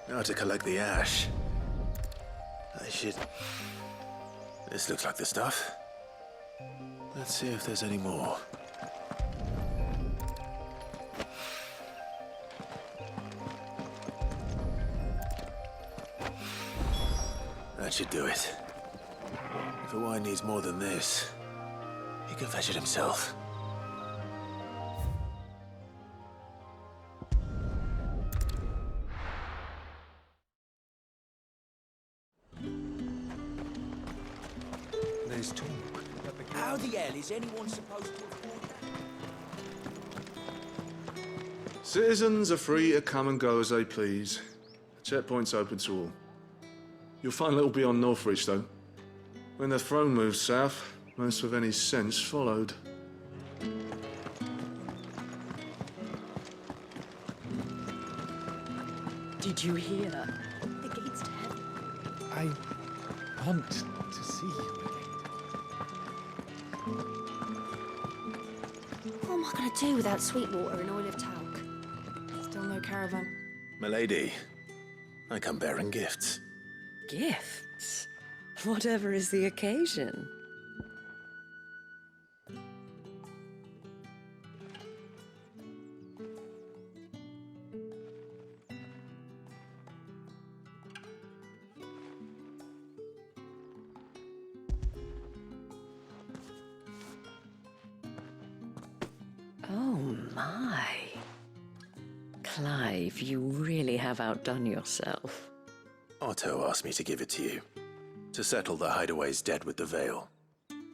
Now to collect the ash. I should... This looks like the stuff. Let's see if there's any more. That should do it. If the wine needs more than this, he can fetch it himself. There's talk. How the hell is anyone supposed to afford that? Citizens are free to come and go as they please. The checkpoint's open to all. You'll find a little beyond Northridge, though. When the throne moved south, most with any sense followed. Did you hear? The gates to heaven. I want to see you What am I going to do without Sweetwater and Olive Talc? Still no caravan. Milady, I come bearing gifts. Gifts? Whatever is the occasion. Oh my. Clive, you really have outdone yourself. Otto asked me to give it to you. To settle the Hideaway's debt with the Veil.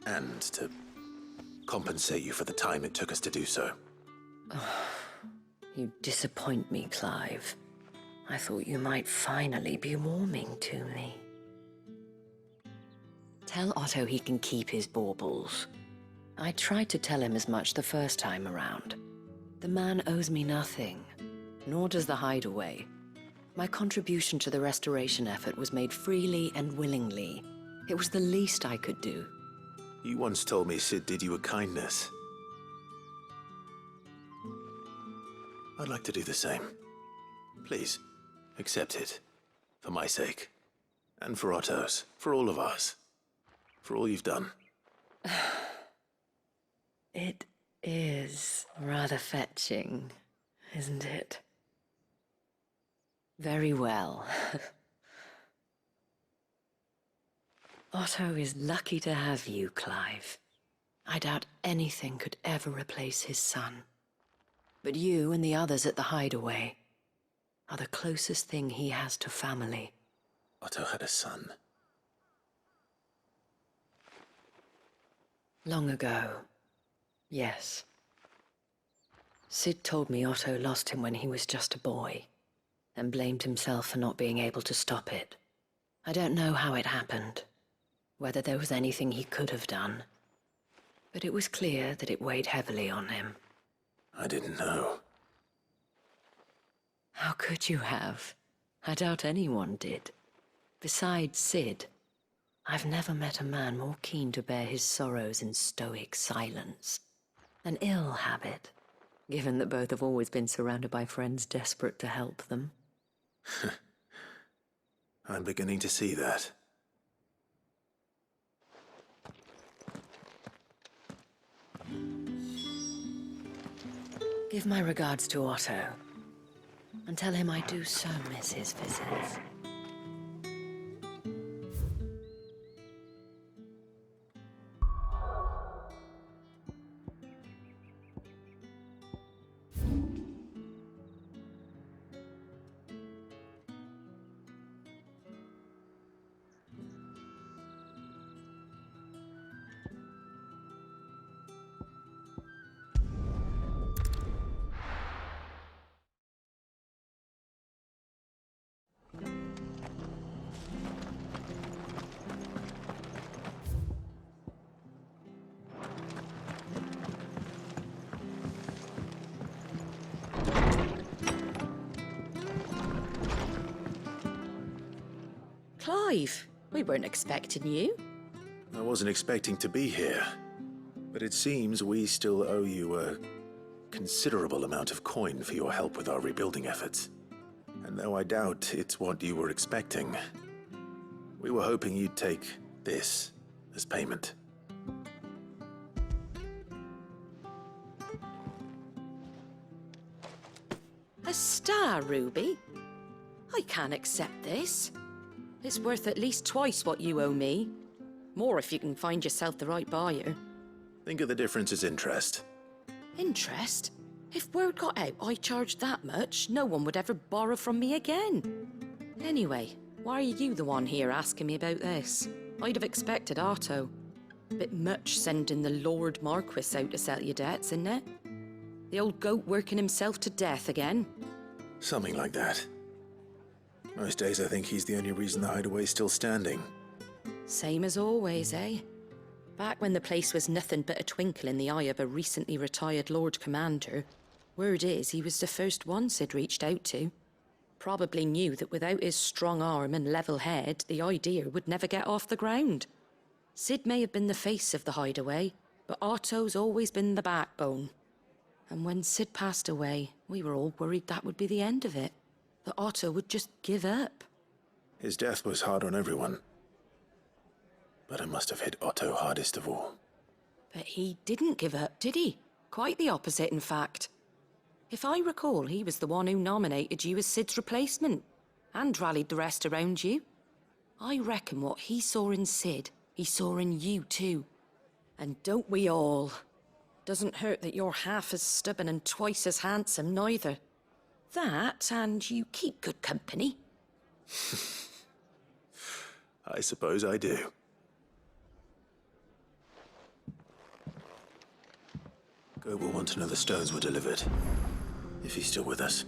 And to compensate you for the time it took us to do so. You disappoint me, Clive. I thought you might finally be warming to me. Tell Otto he can keep his baubles. I tried to tell him as much the first time around. The man owes me nothing, nor does the Hideaway. My contribution to the restoration effort was made freely and willingly. It was the least I could do. You once told me Sid did you a kindness. I'd like to do the same. Please, accept it. For my sake. And for Otto's. For all of us. For all you've done. It is rather fetching, isn't it? Very well. Otto is lucky to have you, Clive. I doubt anything could ever replace his son. But you and the others at the Hideaway are the closest thing he has to family. Otto had a son. Long ago, yes. Sid told me Otto lost him when he was just a boy, and blamed himself for not being able to stop it. I don't know how it happened, whether there was anything he could have done, but it was clear that it weighed heavily on him. I didn't know. How could you have? I doubt anyone did. Besides Sid, I've never met a man more keen to bear his sorrows in stoic silence. An ill habit, given that both have always been surrounded by friends desperate to help them. I'm beginning to see that. Give my regards to Otto, and tell him I do so miss his visits. Clive, we weren't expecting you. I wasn't expecting to be here, but it seems we still owe you a considerable amount of coin for your help with our rebuilding efforts. And though I doubt it's what you were expecting, we were hoping you'd take this as payment. A star ruby? I can't accept this. It's worth at least twice what you owe me. More if you can find yourself the right buyer. Think of the difference as interest. Interest? If word got out I charged that much, no one would ever borrow from me again. Anyway, why are you the one here asking me about this? I'd have expected Otto. Bit much sending the Lord Marquis out to settle your debts, isn't it? The old goat working himself to death again? Something like that. Most days I think he's the only reason the Hideaway's still standing. Same as always, eh? Back when the place was nothing but a twinkle in the eye of a recently retired Lord Commander, word is he was the first one Sid reached out to. Probably knew that without his strong arm and level head, the idea would never get off the ground. Sid may have been the face of the Hideaway, but Otto's always been the backbone. And when Sid passed away, we were all worried that would be the end of it. That Otto would just give up. His death was hard on everyone. But it must have hit Otto hardest of all. But he didn't give up, did he? Quite the opposite, in fact. If I recall, he was the one who nominated you as Sid's replacement, and rallied the rest around you. I reckon what he saw in Sid, he saw in you too. And don't we all? Doesn't hurt that you're half as stubborn and twice as handsome, neither. That, and you keep good company. I suppose I do. Goat will want to know the stones were delivered, if he's still with us.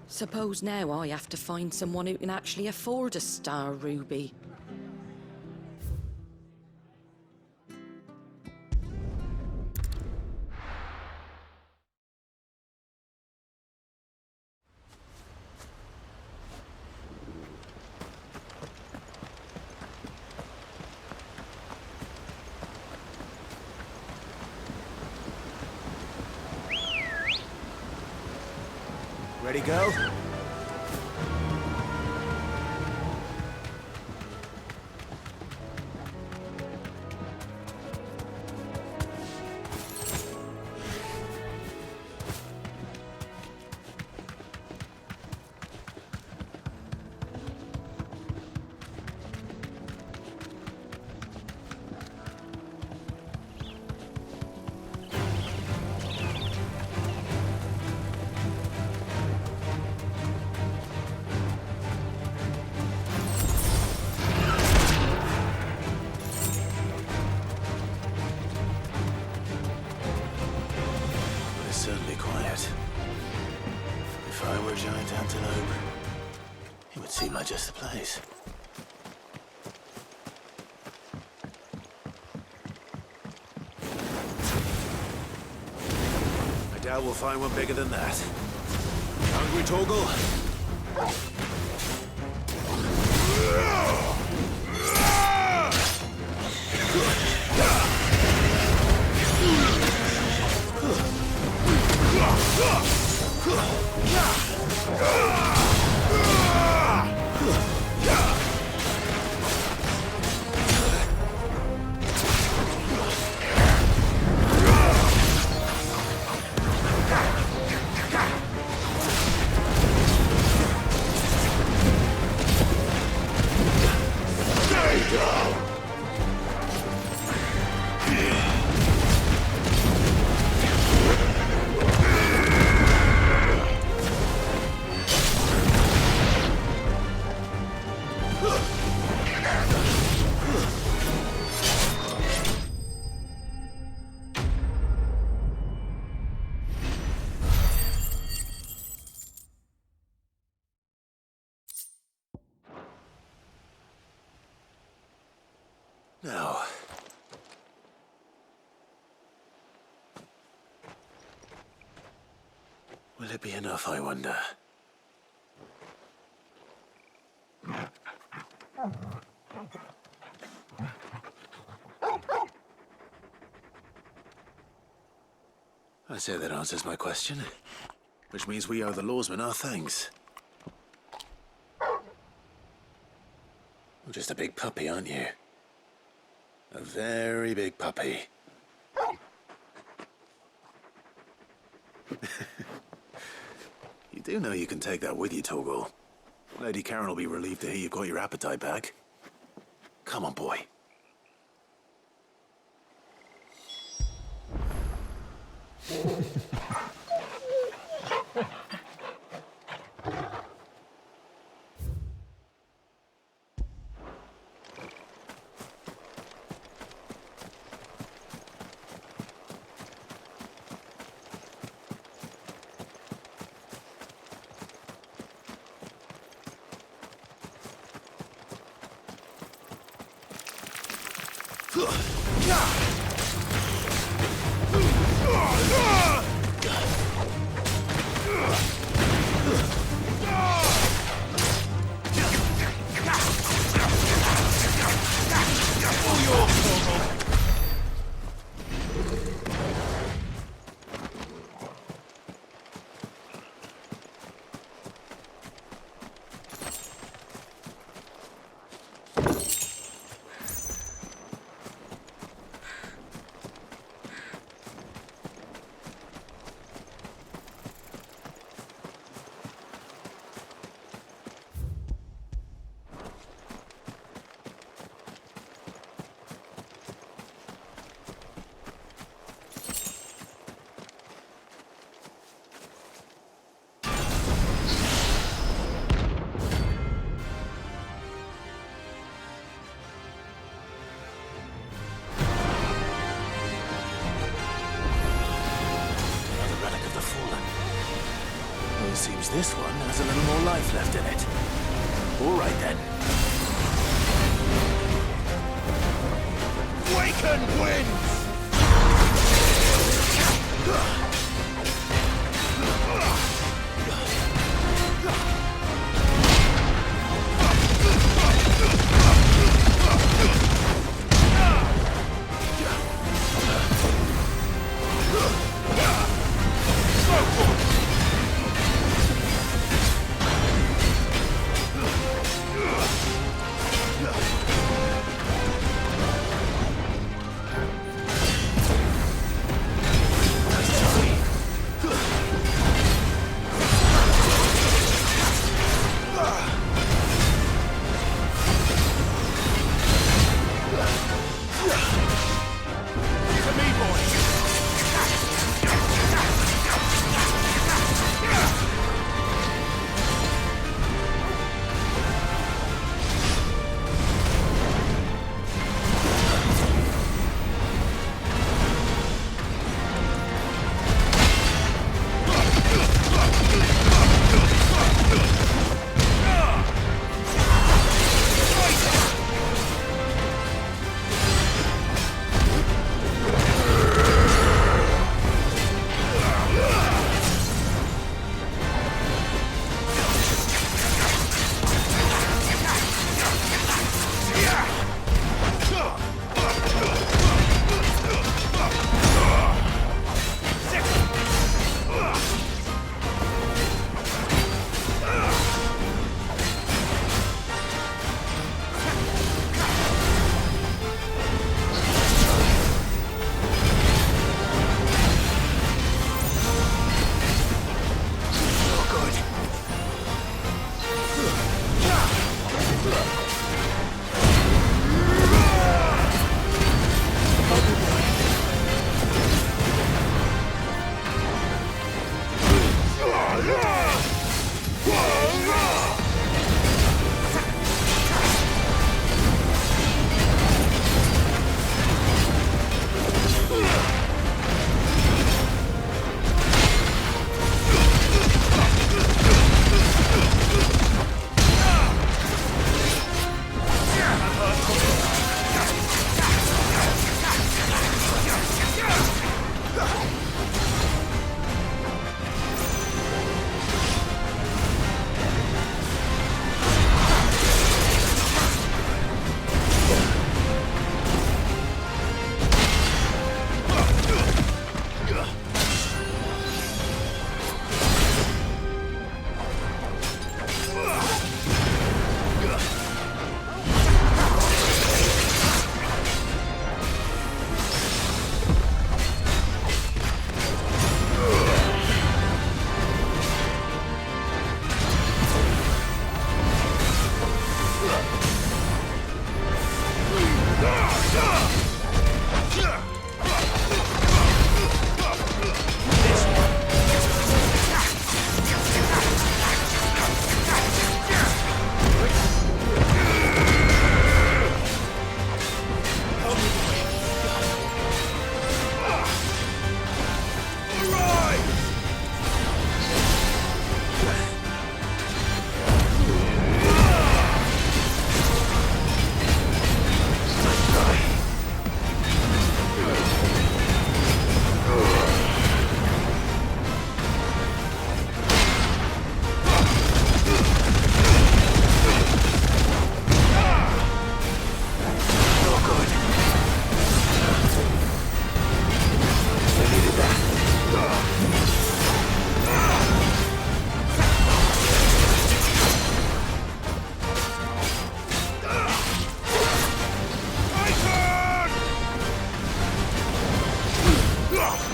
Suppose now I have to find someone who can actually afford a star ruby. Ready, go? Certainly quiet. If I were a giant antelope, it would seem like just the place. I doubt we'll find one bigger than that. Hungry, Torgal? Now, will it be enough, I wonder? I say that answers my question. Which means we owe the lawsman our thanks. You're just a big puppy, aren't you? A very big puppy. You do know you can take that with you, Torgal. Lady Karen will be relieved to hear you've got your appetite back. Come on, boy. Seems this one has a little more life left in it. All right, then. Waken winds!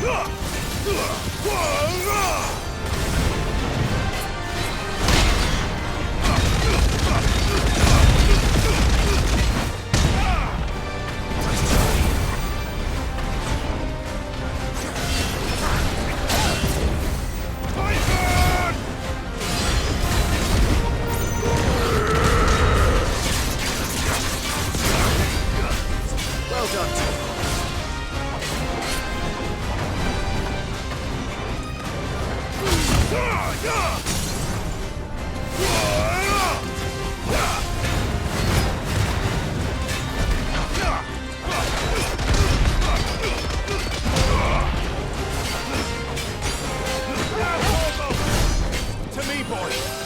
Well done. To me, boys.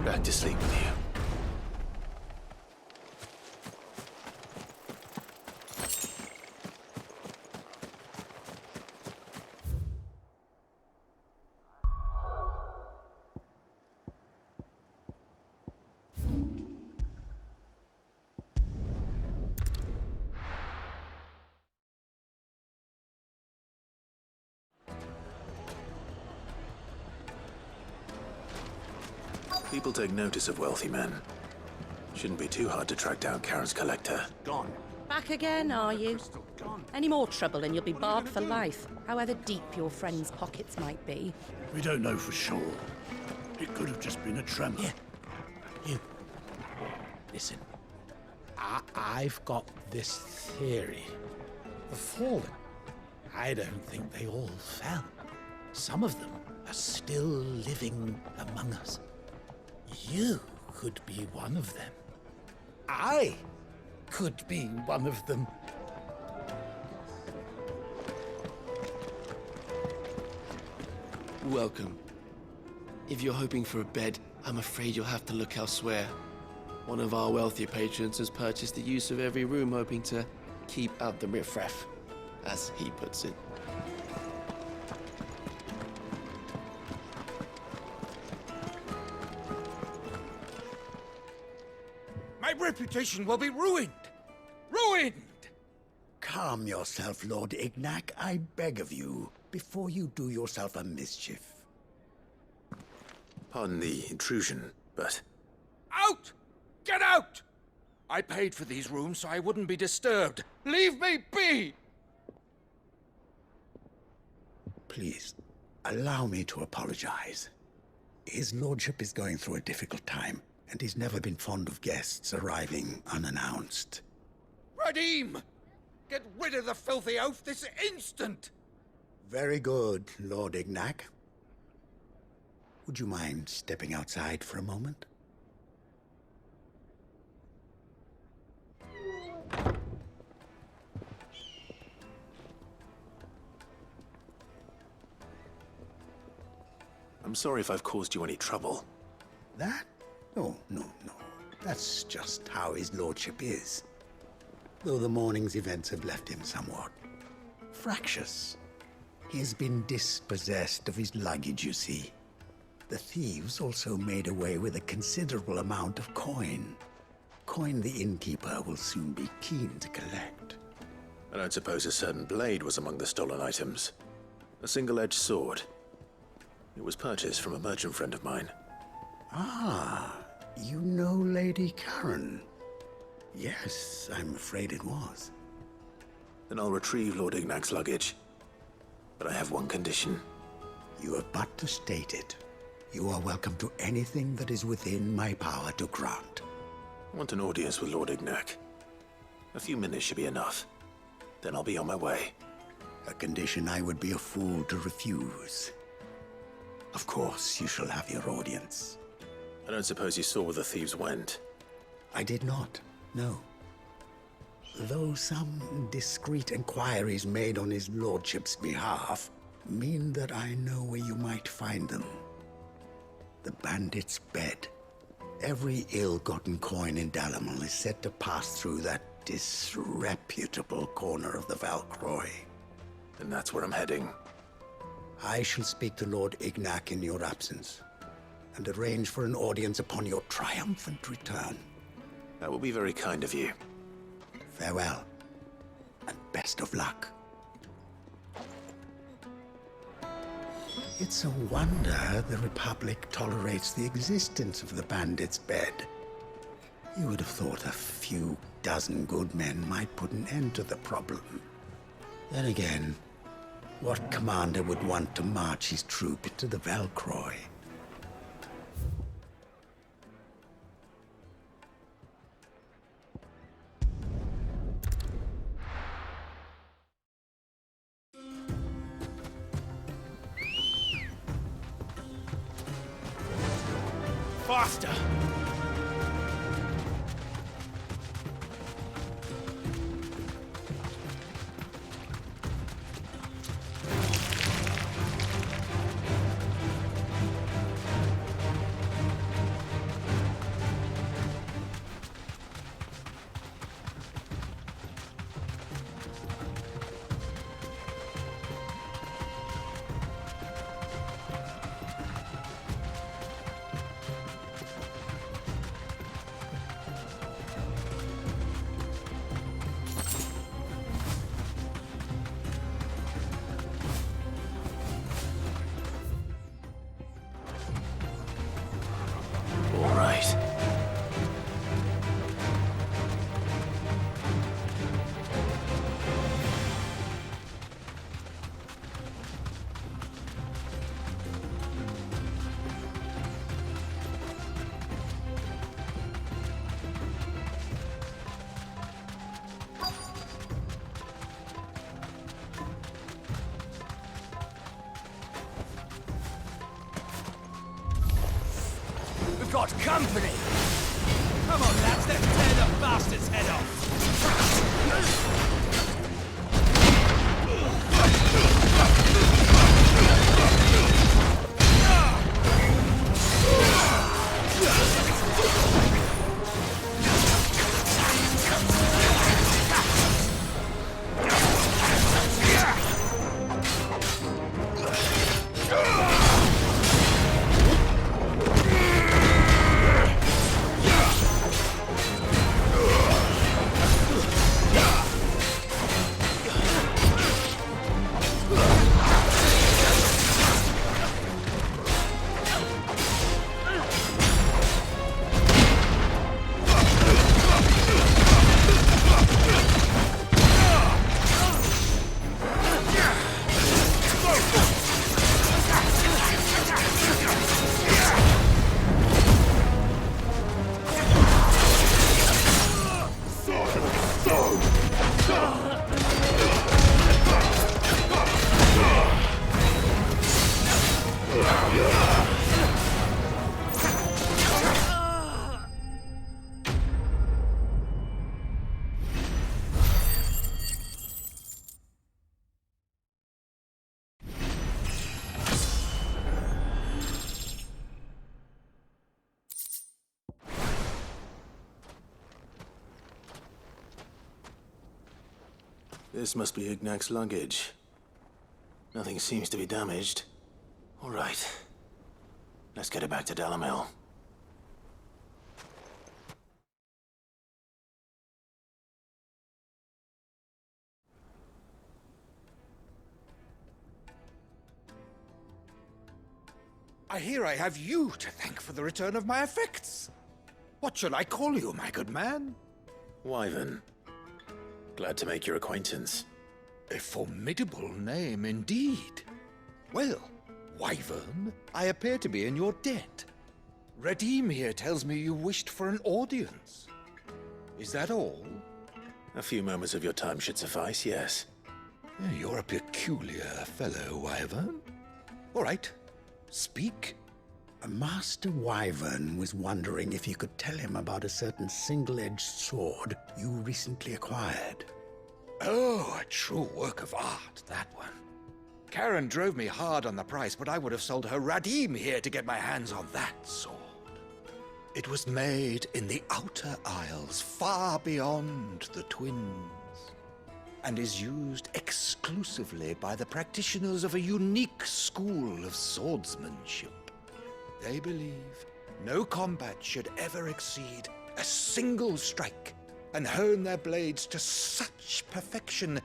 Back to sleep with you. People take notice of wealthy men. Shouldn't be too hard to track down Karen's collector. Gone. Back again, are you? Any more trouble and you'll be barred for life, however deep your friend's pockets might be. We don't know for sure. It could have just been a tremor. Yeah. You. Listen. I've got this theory. The fallen. I don't think they all fell. Some of them are still living among us. You could be one of them. I could be one of them. Welcome. If you're hoping for a bed, I'm afraid you'll have to look elsewhere. One of our wealthier patrons has purchased the use of every room, hoping to keep out the riffraff, as he puts it. My reputation will be ruined! Ruined! Calm yourself, Lord Ignac, I beg of you, before you do yourself a mischief. Pardon the intrusion, but... Out! Get out! I paid for these rooms so I wouldn't be disturbed. Leave me be! Please, allow me to apologize. His lordship is going through a difficult time, and he's never been fond of guests arriving unannounced. Radim! Get rid of the filthy oaf this instant! Very good, Lord Ignac. Would you mind stepping outside for a moment? I'm sorry if I've caused you any trouble. That? Oh, no. That's just how his lordship is. Though the morning's events have left him somewhat fractious. He has been dispossessed of his luggage, you see. The thieves also made away with a considerable amount of coin. Coin the innkeeper will soon be keen to collect. I don't suppose a certain blade was among the stolen items. A single-edged sword. It was purchased from a merchant friend of mine. Ah, you know Lady Karen. Yes, I'm afraid it was. Then I'll retrieve Lord Ignac's luggage. But I have one condition. You have but to state it. You are welcome to anything that is within my power to grant. I want an audience with Lord Ignac. A few minutes should be enough. Then I'll be on my way. A condition I would be a fool to refuse. Of course, you shall have your audience. I don't suppose you saw where the thieves went? I did not, no. Though some discreet inquiries made on his lordship's behalf mean that I know where you might find them. The bandit's bed. Every ill-gotten coin in Dalimil is said to pass through that disreputable corner of the Valcroy. Then that's where I'm heading. I shall speak to Lord Ignac in your absence, and arrange for an audience upon your triumphant return. That will be very kind of you. Farewell, and best of luck. It's a wonder the Republic tolerates the existence of the bandit's bed. You would have thought a few dozen good men might put an end to the problem. Then again, what commander would want to march his troop into the Valcroy? Faster! Got company! Come on, lads, let's tear the bastard's head off! This must be Ignac's luggage. Nothing seems to be damaged. All right. Let's get it back to Dalamil. I hear I have you to thank for the return of my effects. What shall I call you, my good man? Wyvern. Glad to make your acquaintance. A formidable name indeed. Well, Wyvern, I appear to be in your debt. Redeem here tells me you wished for an audience. Is that all? A few moments of your time should suffice, yes. You're a peculiar fellow, Wyvern. All right. Speak. Master Wyvern was wondering if you could tell him about a certain single-edged sword you recently acquired. Oh, a true work of art, that one. Karen drove me hard on the price, but I would have sold her Radim here to get my hands on that sword. It was made in the Outer Isles, far beyond the Twins, and is used exclusively by the practitioners of a unique school of swordsmanship. They believe no combat should ever exceed a single strike, and hone their blades to such perfection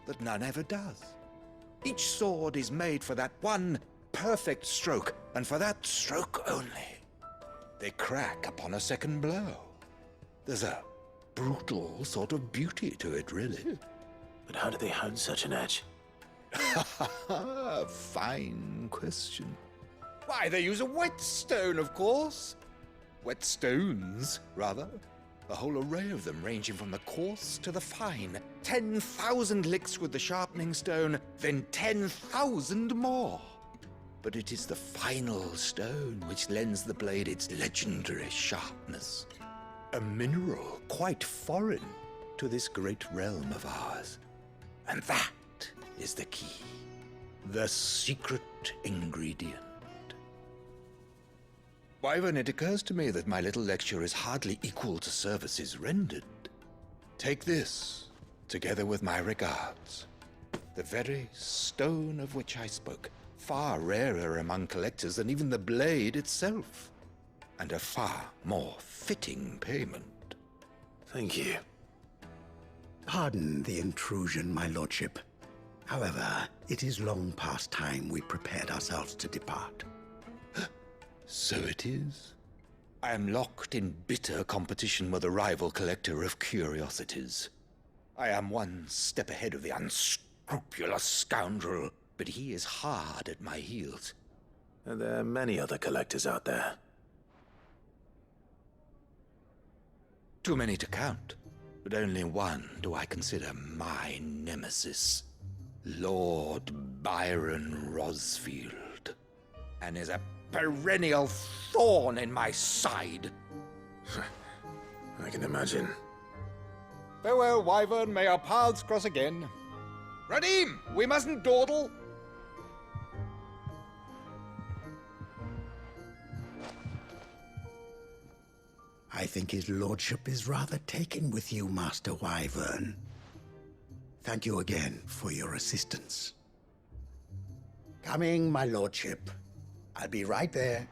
that none ever does. Each sword is made for that one perfect stroke, and for that stroke only. They crack upon a second blow. There's a brutal sort of beauty to it, really. But how do they hone such an edge? Fine question. Why, they use a whetstone, of course. Whetstones, rather. A whole array of them, ranging from the coarse to the fine. 10,000 licks with the sharpening stone, then 10,000 more. But it is the final stone which lends the blade its legendary sharpness. A mineral quite foreign to this great realm of ours. And that is the key. The secret ingredient. Wyvern, it occurs to me that my little lecture is hardly equal to services rendered. Take this, together with my regards. The very stone of which I spoke, far rarer among collectors than even the blade itself, and a far more fitting payment. Thank you. Pardon the intrusion, my lordship. However, it is long past time we prepared ourselves to depart. So it is. I am locked in bitter competition with a rival collector of curiosities. I am one step ahead of the unscrupulous scoundrel, but he is hard at my heels. And there are many other collectors out there. Too many to count, but only one do I consider my nemesis. Lord Byron Rosfield. And is a perennial thorn in my side. I can imagine. Farewell, Wyvern. May our paths cross again. Radim, we mustn't dawdle. I think his lordship is rather taken with you, Master Wyvern. Thank you again for your assistance. Coming, my lordship. I'll be right there.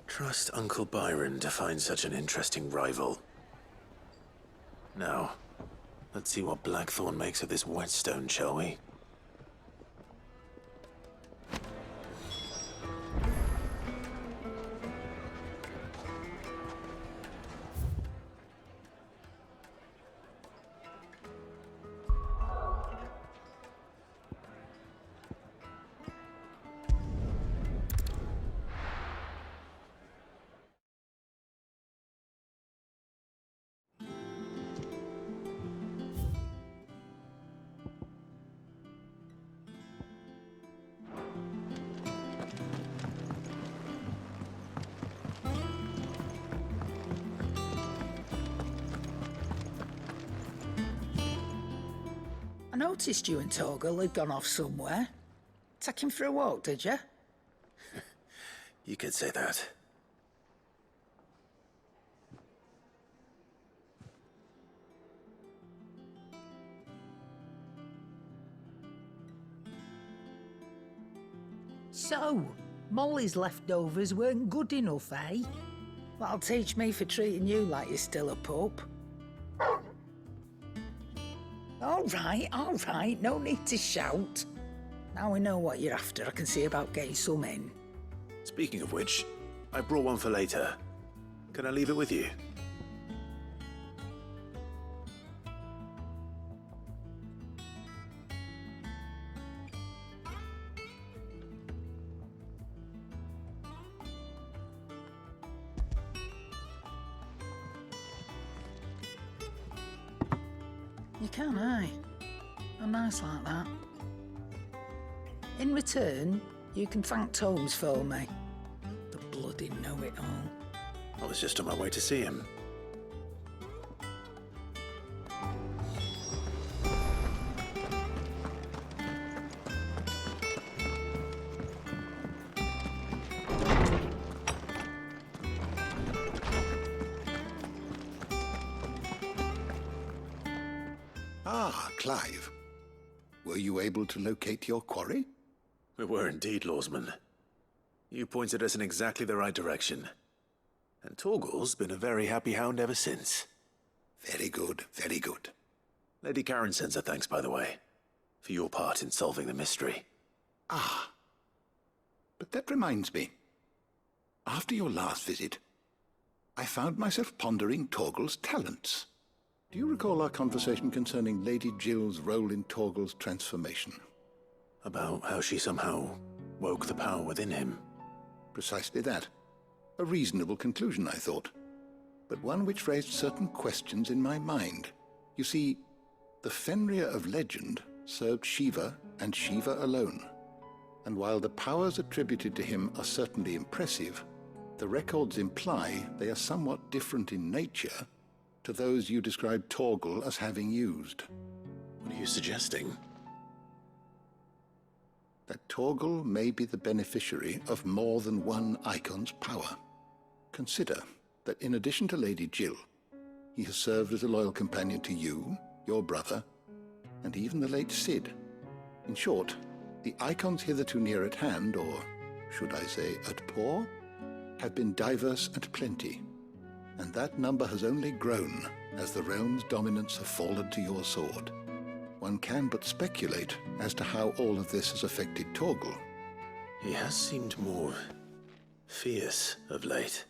Trust Uncle Byron to find such an interesting rival. Now, let's see what Blackthorn makes of this whetstone, shall we? I noticed you and Torgal had gone off somewhere. Take him for a walk, did you? You could say that. So, Molly's leftovers weren't good enough, eh? That'll teach me for treating you like you're still a pup. All right, no need to shout. Now we know what you're after, I can see about getting some in. Speaking of which, I brought one for later. Can I leave it with you? You can, aye. I'm nice like that. In return, you can thank Tomes for me. The bloody know-it-all. I was just on my way to see him. Ah, Clive. Were you able to locate your quarry? We were indeed, Lawsman. You pointed us in exactly the right direction. And Torgal's been a very happy hound ever since. Very good, very good. Lady Karen sends her thanks, by the way, for your part in solving the mystery. Ah. But that reminds me. After your last visit, I found myself pondering Torgal's talents. Do you recall our conversation concerning Lady Jill's role in Torgal's transformation? About how she somehow woke the power within him. Precisely that. A reasonable conclusion, I thought, but one which raised certain questions in my mind. You see, the Fenrir of legend served Shiva and Shiva alone. And while the powers attributed to him are certainly impressive, the records imply they are somewhat different in nature to those you described Torgal as having used. What are you suggesting? That Torgal may be the beneficiary of more than one icon's power. Consider that in addition to Lady Jill, he has served as a loyal companion to you, your brother, and even the late Cid. In short, the icons hitherto near at hand, or should I say at paw, have been diverse and plenty, and that number has only grown as the realm's dominance have fallen to your sword. One can but speculate as to how all of this has affected Torgal. He has seemed more fierce of late.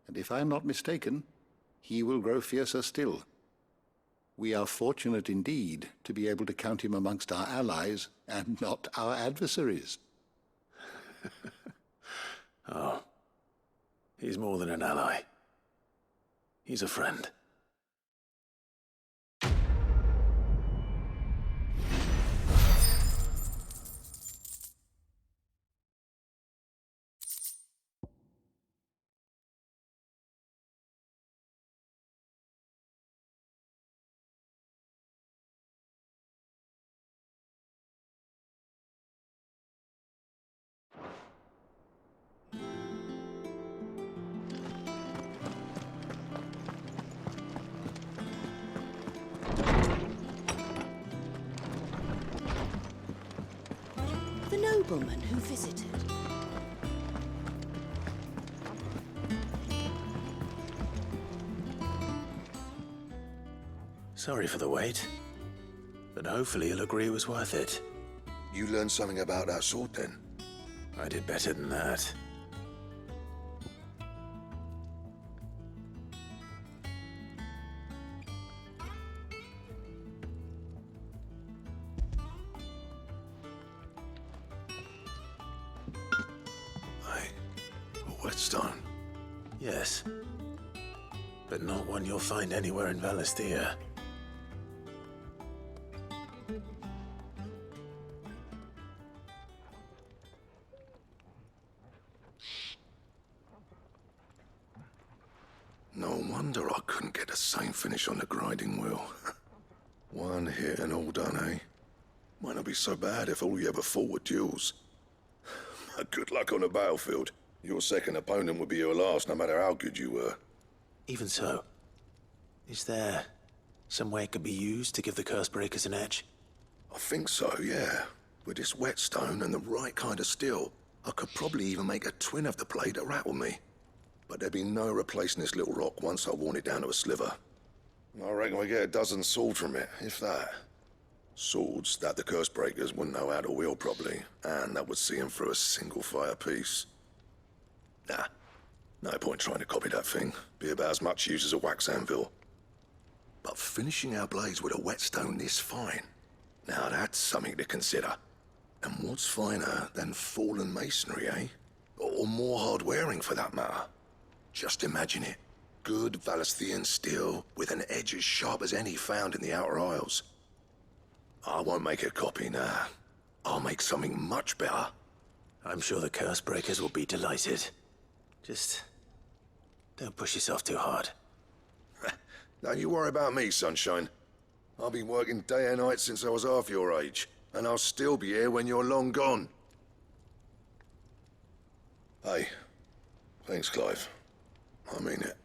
And if I am not mistaken, he will grow fiercer still. We are fortunate indeed to be able to count him amongst our allies and not our adversaries. Oh, he's more than an ally. He's a friend. The nobleman who visited. Sorry for the wait, but hopefully he'll agree it was worth it. You learned something about that sword, then? I did better than that. A whetstone? Yes. But not one you'll find anywhere in Valisthea. No wonder I couldn't get the same finish on the grinding wheel. One hit and all done, eh? Might not be so bad if all you ever fought were duels. Good luck on the battlefield. Your second opponent would be your last, no matter how good you were. Even so, is there some way it could be used to give the curse breakers an edge? I think so, yeah. With this whetstone and the right kind of steel, I could probably even make a twin of the blade to rattle me. But there'd be no replacing this little rock once I worn it down to a sliver. I reckon we get a dozen swords from it, if that. Swords that the curse breakers wouldn't know how to wield properly, and that would see them through a single fire piece. Nah, no point trying to copy that thing. Be about as much use as a wax anvil. But finishing our blades with a whetstone this fine, now that's something to consider. And what's finer than fallen masonry, eh? Or more hard-wearing, for that matter. Just imagine it. Good Valisthian steel with an edge as sharp as any found in the Outer Isles. I won't make a copy, nah. I'll make something much better. I'm sure the curse breakers will be delighted. Just don't push yourself too hard. Don't you worry about me, sunshine. I've been working day and night since I was half your age, and I'll still be here when you're long gone. Hey, thanks, Clive. I mean it.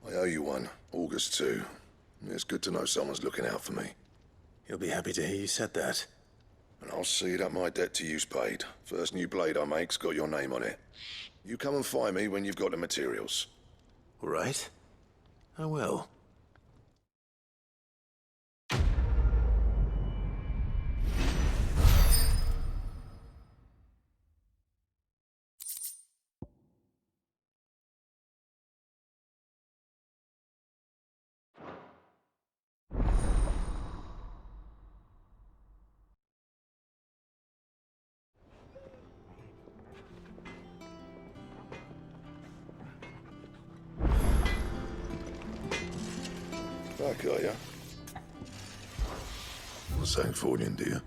I owe you one, August too. It's good to know someone's looking out for me. He'll be happy to hear you said that. And I'll see that my debt to you's paid. First new blade I make's got your name on it. You come and find me when you've got the materials. All right. I will. Back, are ya? Well, something for you, do you?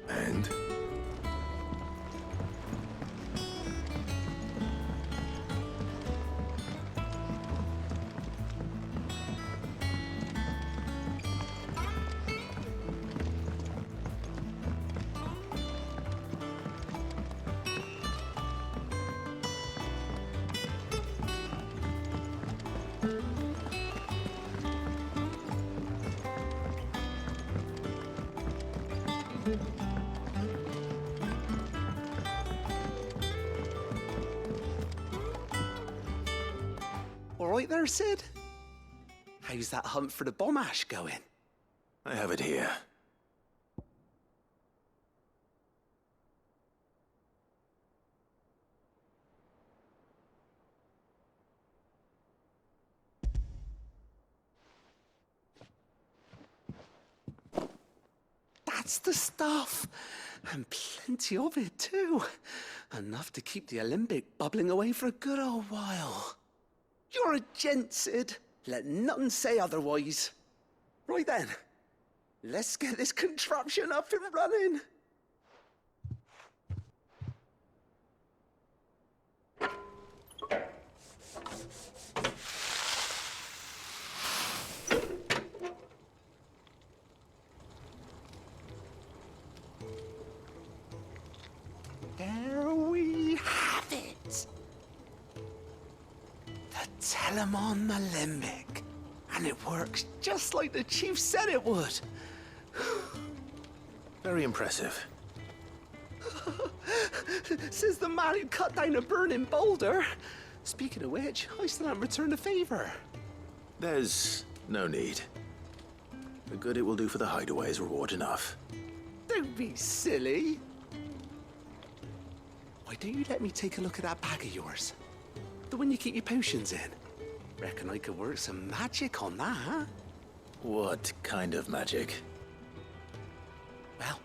And? All right there, Sid? How's that hunt for the bomb ash going? I have it here. That's the stuff. And plenty of it, too. Enough to keep the Olympic bubbling away for a good old while. You're a gent, Sid. Let nothing say otherwise. Right then, let's get this contraption up and running. There we have it. The Telemon Alembic. And it works just like the chief said it would. Very impressive. Says the man who cut down a burning boulder. Speaking of which, I still haven't returned the favor. There's no need. The good it will do for the Hideaway is reward enough. Don't be silly. Why don't you let me take a look at that bag of yours? The one you keep your potions in. Reckon I could work some magic on that, huh? What kind of magic? Well,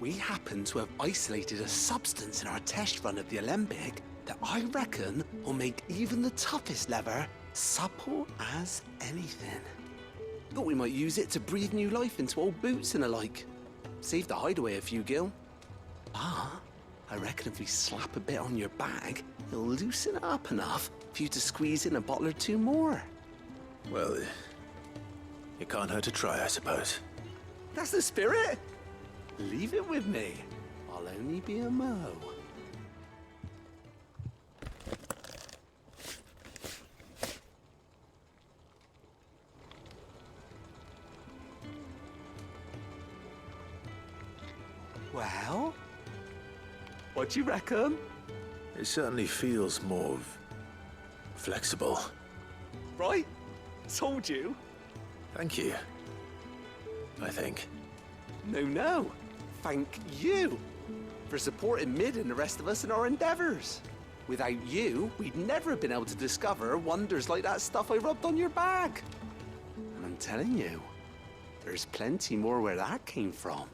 we happen to have isolated a substance in our test run of the Alembic that I reckon will make even the toughest leather supple as anything. Thought we might use it to breathe new life into old boots and the like. Save the Hideaway a few gil. But I reckon if we slap a bit on your bag, it'll loosen it up enough for you to squeeze in a bottle or two more. Well, it can't hurt to try, I suppose. That's the spirit. Leave it with me. I'll only be a mo. Well, what do you reckon? It certainly feels more flexible. Right? Told you. Thank you. I think. No. Thank you for supporting Mid and the rest of us in our endeavors. Without you, we'd never have been able to discover wonders like that stuff I rubbed on your bag. And I'm telling you, there's plenty more where that came from.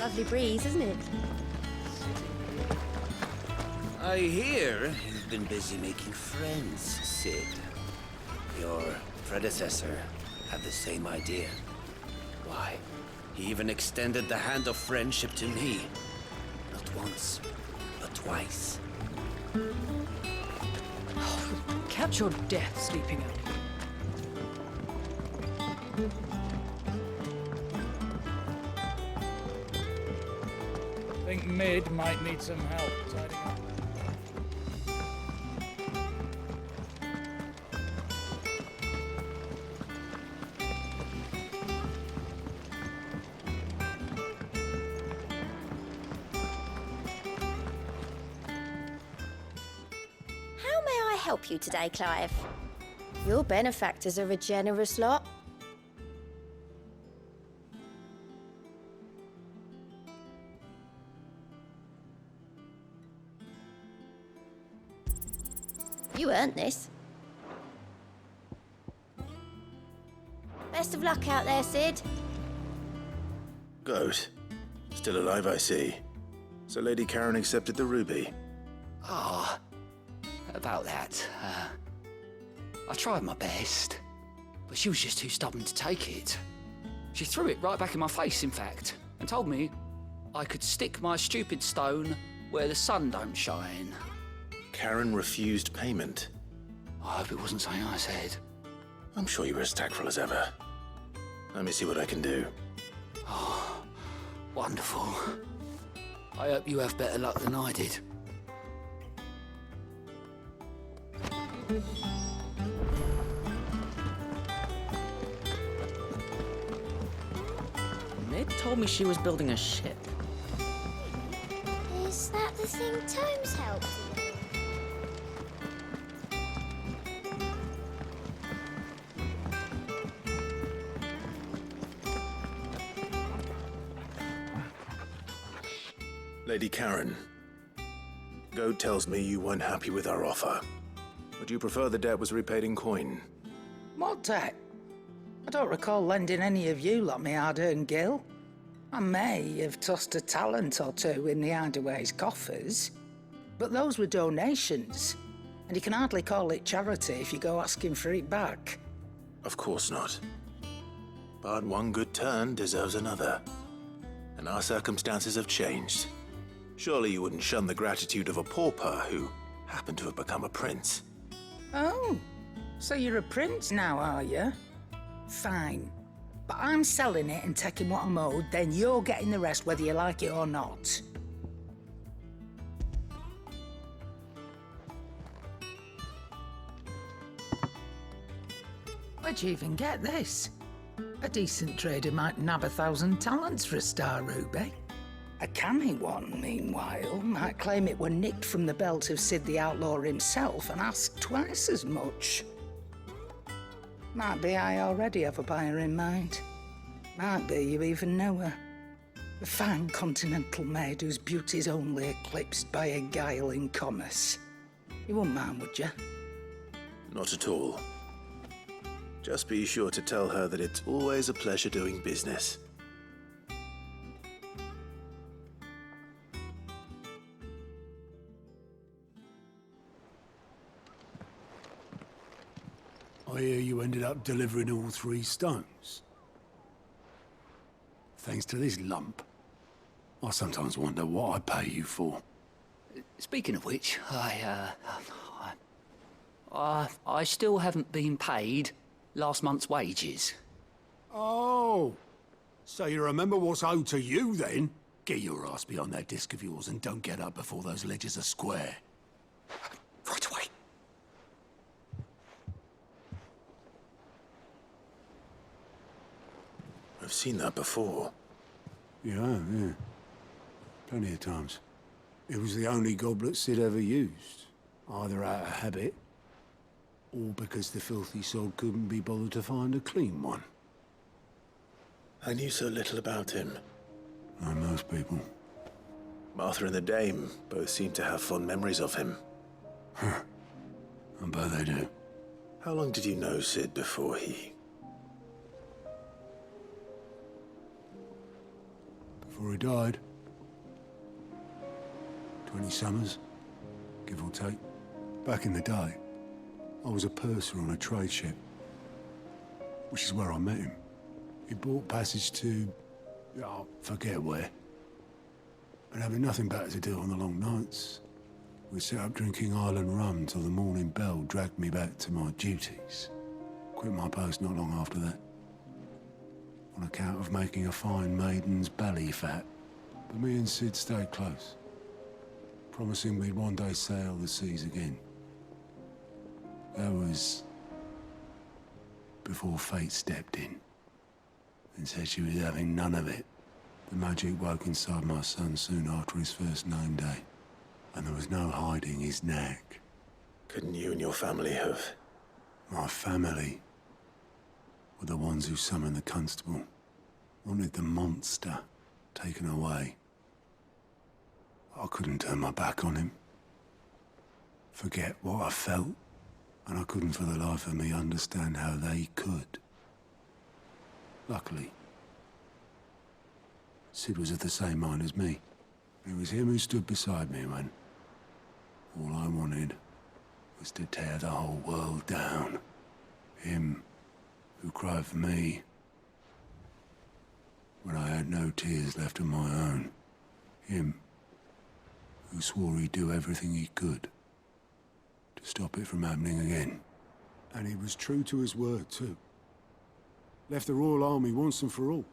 Lovely breeze, isn't it? I hear you've been busy making friends, Sid. Your predecessor had the same idea. Why, he even extended the hand of friendship to me. Not once, but twice. Catch your death, sleeping out. I think Mid might need some help tidying up. How may I help you today, Clive? Your benefactors are a generous lot. You earned this. Best of luck out there, Sid. Good. Still alive, I see. So Lady Karen accepted the ruby. Ah, about that. I tried my best, but she was just too stubborn to take it. She threw it right back in my face, in fact, and told me I could stick my stupid stone where the sun don't shine. Karen refused payment. I hope it wasn't something I said. I'm sure you were as tactful as ever. Let me see what I can do. Oh, wonderful. I hope you have better luck than I did. Mid told me she was building a ship. Is that the thing Tomes helped with? Lady Karen, Goad tells me you weren't happy with our offer. Would you prefer the debt was repaid in coin? What debt? I don't recall lending any of you lot me hard-earned gil. I may have tossed a talent or two in the Hideway's coffers, but those were donations, and you can hardly call it charity if you go asking for it back. Of course not. But one good turn deserves another. And our circumstances have changed. Surely you wouldn't shun the gratitude of a pauper who happened to have become a prince. Oh, so you're a prince now, are you? Fine. But I'm selling it and taking what I'm owed, then you're getting the rest whether you like it or not. Where'd you even get this? A decent trader might nab 1,000 talents for a star ruby. A canny one, meanwhile, might claim it were nicked from the belt of Sid the Outlaw himself and ask twice as much. Might be I already have a buyer in mind. Might be you even know her. A fine continental maid whose beauty's only eclipsed by a guile in commerce. You wouldn't mind, would you? Not at all. Just be sure to tell her that it's always a pleasure doing business. I hear you ended up delivering all 3 stones. Thanks to this lump. I sometimes wonder what I pay you for. Speaking of which, I still haven't been paid last month's wages. Oh, so you remember what's owed to you then? Get your ass behind that disc of yours and don't get up before those ledgers are square. Right away. I've seen that before. Yeah. Plenty of times. It was the only goblet Sid ever used. Either out of habit, or because the filthy sod couldn't be bothered to find a clean one. I knew so little about him. Like most people. Martha and the Dame both seem to have fond memories of him. I bet they do. How long did you know Sid before he... Before he died. 20 summers, give or take. Back in the day, I was a purser on a trade ship, which is where I met him. He bought passage to... I forget where. And having nothing better to do on the long nights, we set up drinking island rum till the morning bell dragged me back to my duties. Quit my post not long after that. On account of making a fine maiden's belly fat. But me and Sid stayed close, promising we'd one day sail the seas again. That was before fate stepped in and said she was having none of it. The magic woke inside my son soon after his first name day, and there was no hiding his knack. Couldn't you and your family have... My family were the ones who summoned the constable, wanted the monster taken away. I couldn't turn my back on him, forget what I felt, and I couldn't for the life of me understand how they could. Luckily, Sid was of the same mind as me. It was him who stood beside me when all I wanted was to tear the whole world down. Him who cried for me when I had no tears left of my own. Him who swore he'd do everything he could to stop it from happening again. And he was true to his word, too. Left the Royal Army once and for all.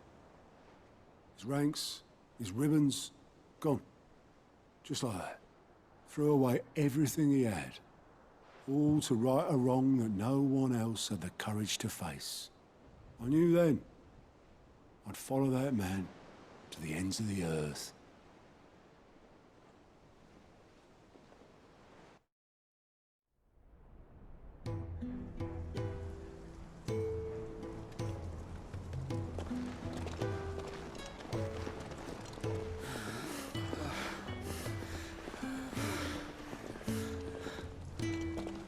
His ranks, his ribbons, gone. Just like that. Threw away everything he had. All to right a wrong that no one else had the courage to face. I knew then I'd follow that man to the ends of the earth.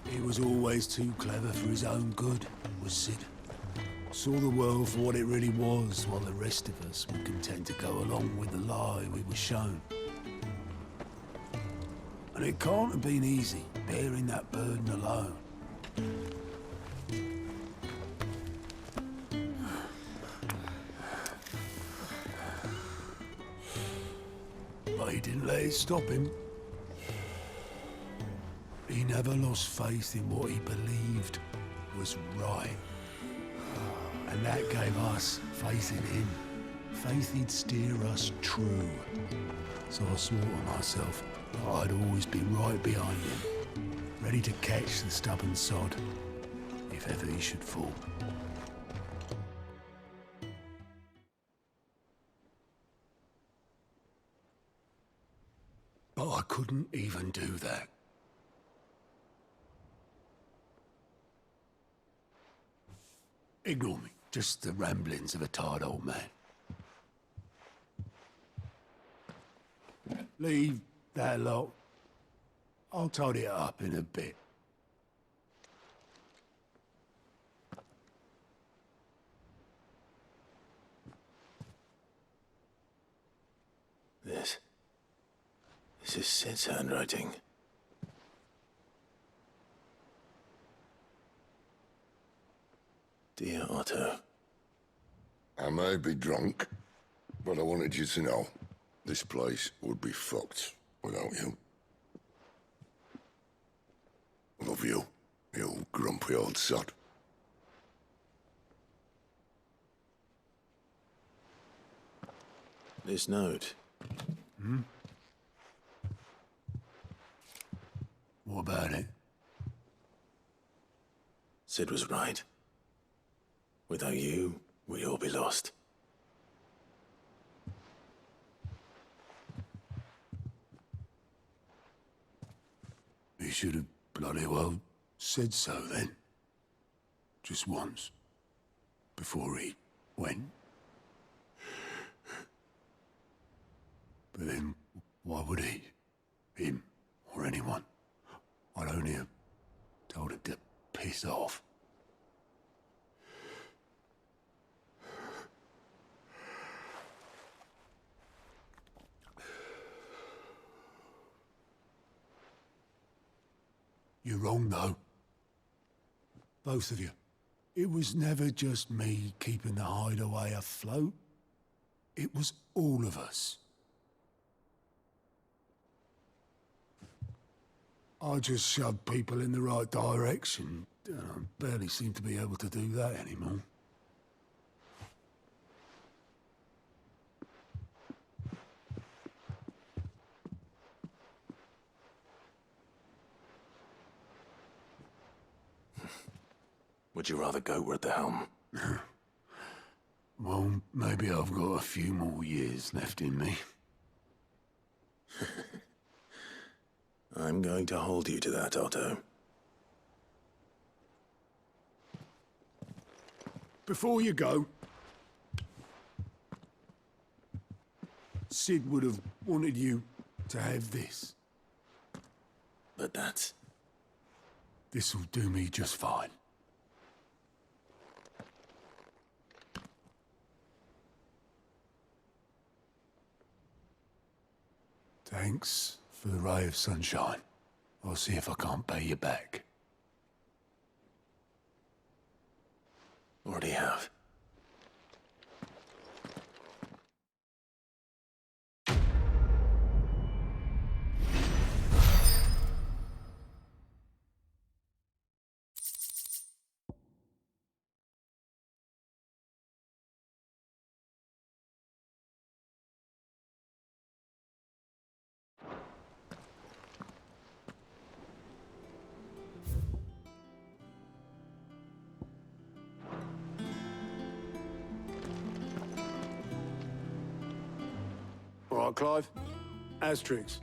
He was always too clever for his own good, was Sid. Saw the world for what it really was, while the rest of us were content to go along with the lie we were shown. And it can't have been easy, bearing that burden alone. But he didn't let it stop him. He never lost faith in what he believed was right. And that gave us faith in him. Faith he'd steer us true. So I swore to myself that I'd always be right behind him, ready to catch the stubborn sod, if ever he should fall. But I couldn't even do that. Ignore me. Just the ramblings of a tired old man. Leave that lot. I'll tidy it up in a bit. This is Sid's handwriting. Dear Otto. I may be drunk, but I wanted you to know this place would be fucked without you. Love you, you grumpy old sod. This note. Hmm? What about it? Sid was right. Without you, we'd all be lost. He should have bloody well said so then. Just once. Before he went. But then, why would he? Him, or anyone? I'd only have told him to piss off. You're wrong, though. Both of you. It was never just me keeping the Hideaway afloat. It was all of us. I just shoved people in the right direction. I barely seem to be able to do that anymore. Would you rather go at the helm? Well, maybe I've got a few more years left in me. I'm going to hold you to that, Otto. Before you go, Sid would have wanted you to have this. But that's... This'll do me just fine. Thanks for the ray of sunshine. I'll see if I can't pay you back. Already have. All right, Clive. Asterix.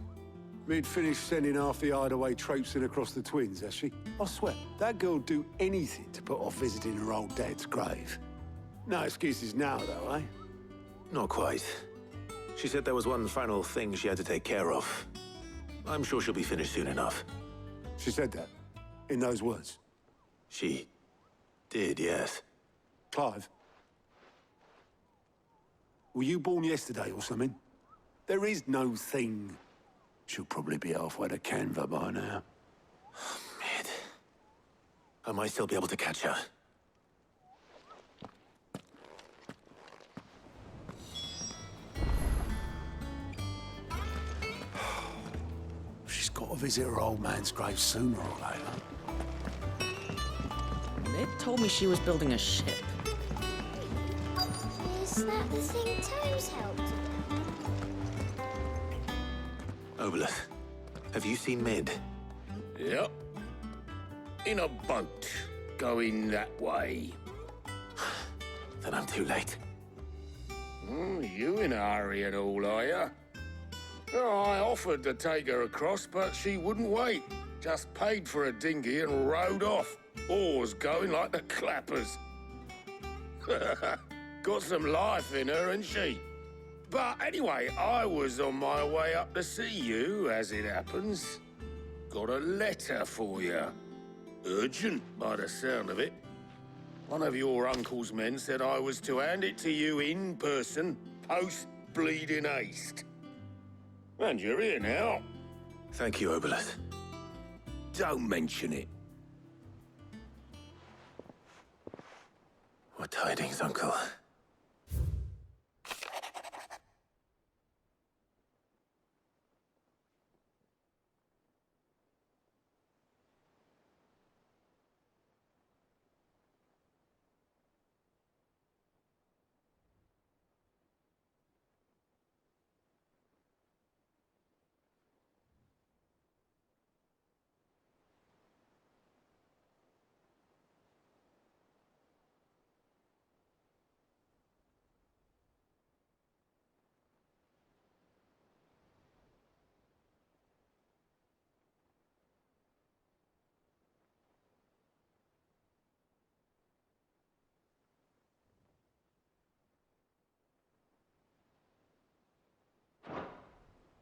We'd finished sending half the Hideaway traipsing across the twins, has she? I swear, that girl'd do anything to put off visiting her old dad's grave. No excuses now, though, eh? Not quite. She said there was one final thing she had to take care of. I'm sure she'll be finished soon enough. She said that? In those words? She did, yes. Clive? Were you born yesterday or something? There is no thing. She'll probably be halfway to Canva by now. Mid. I might still be able to catch her. She's got to visit her old man's grave sooner or later. Ned told me she was building a ship. Is that the thing Tomes helped with? Obolus, have you seen Mid? Yep. In a boat, going that way. Then I'm too late. You in a hurry and all, are you? Oh, I offered to take her across, but she wouldn't wait. Just paid for a dinghy and rowed off. Oars going like the clappers. Got some life in her, ain't she? But anyway, I was on my way up to see you, as it happens. Got a letter for you. Urgent, by the sound of it. One of your uncle's men said I was to hand it to you in person, post-bleeding haste. And you're here now. Thank you, Obolus. Don't mention it. What tidings, Uncle?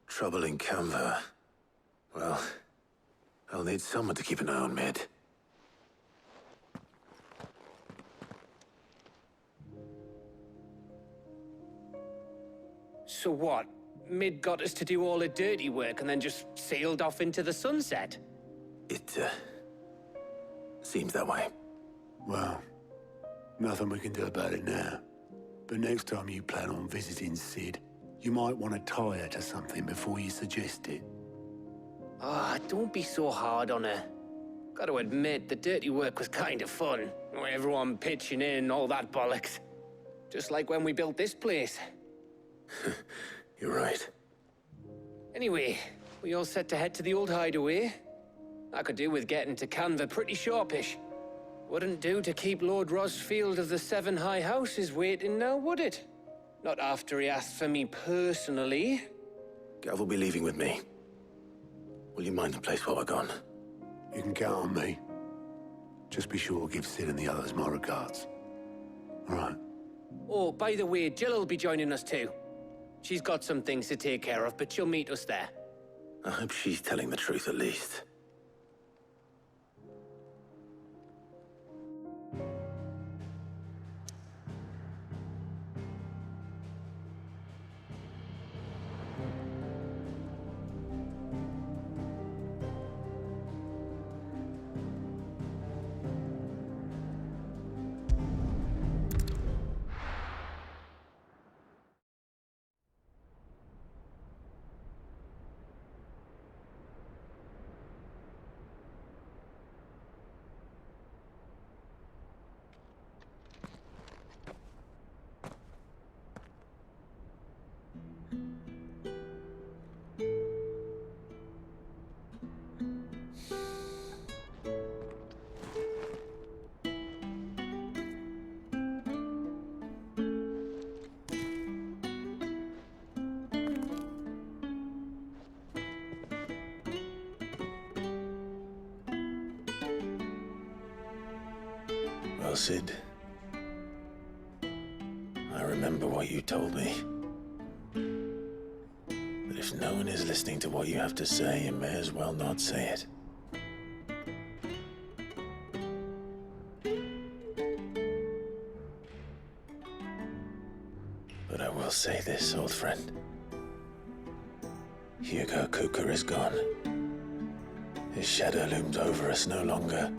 Trouble in Canva. Well, I'll need someone to keep an eye on Mid. So what? Mid got us to do all the dirty work and then just sailed off into the sunset? It, seems that way. Well, nothing we can do about it now. But next time you plan on visiting Sid, you might want to tie her to something before you suggest it. Ah, don't be so hard on her. Gotta admit, the dirty work was kind of fun. Everyone pitching in, all that bollocks. Just like when we built this place. You're right. Anyway, we all set to head to the old hideaway. I could do with getting to Canva pretty sharpish. Wouldn't do to keep Lord Rosfield of the Seven High Houses waiting now, would it? Not after he asked for me personally. Gav will be leaving with me. Will you mind the place while we're gone? You can count on me. Just be sure to give Sid and the others my regards. All right. Oh, by the way, Jill will be joining us too. She's got some things to take care of, but she'll meet us there. I hope she's telling the truth at least. Well, Sid, I remember what you told me. That if no one is listening to what you have to say, you may as well not say it. But I will say this, old friend. Hugo Kupka is gone. His shadow looms over us no longer.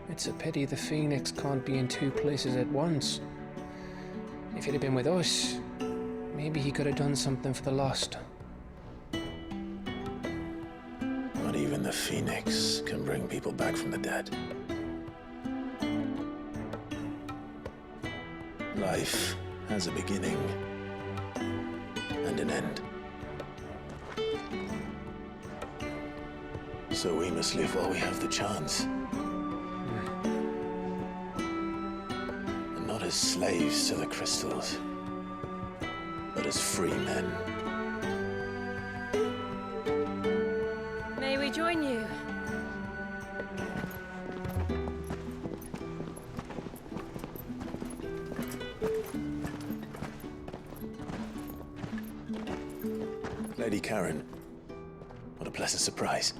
It's a pity the Phoenix can't be in two places at once. If he'd have been with us, maybe he could have done something for the lost. Not even the Phoenix can bring people back from the dead. Life has a beginning and an end. So we must live while we have the chance. And not as slaves to the crystals, but as free men. May we join you? Lady Karen. What a pleasant surprise.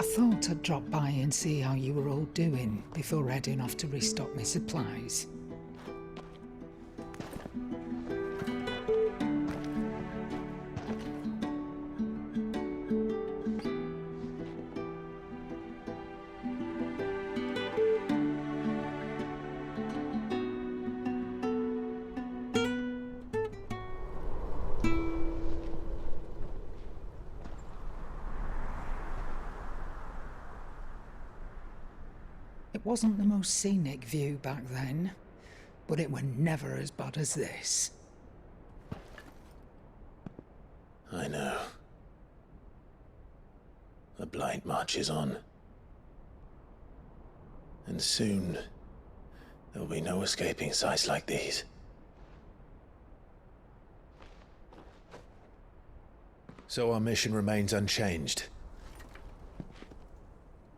I thought I'd drop by and see how you were all doing before heading off to restock my supplies. It wasn't the most scenic view back then, but it were never as bad as this. I know. The Blight marches on. And soon, there'll be no escaping sights like these. So our mission remains unchanged.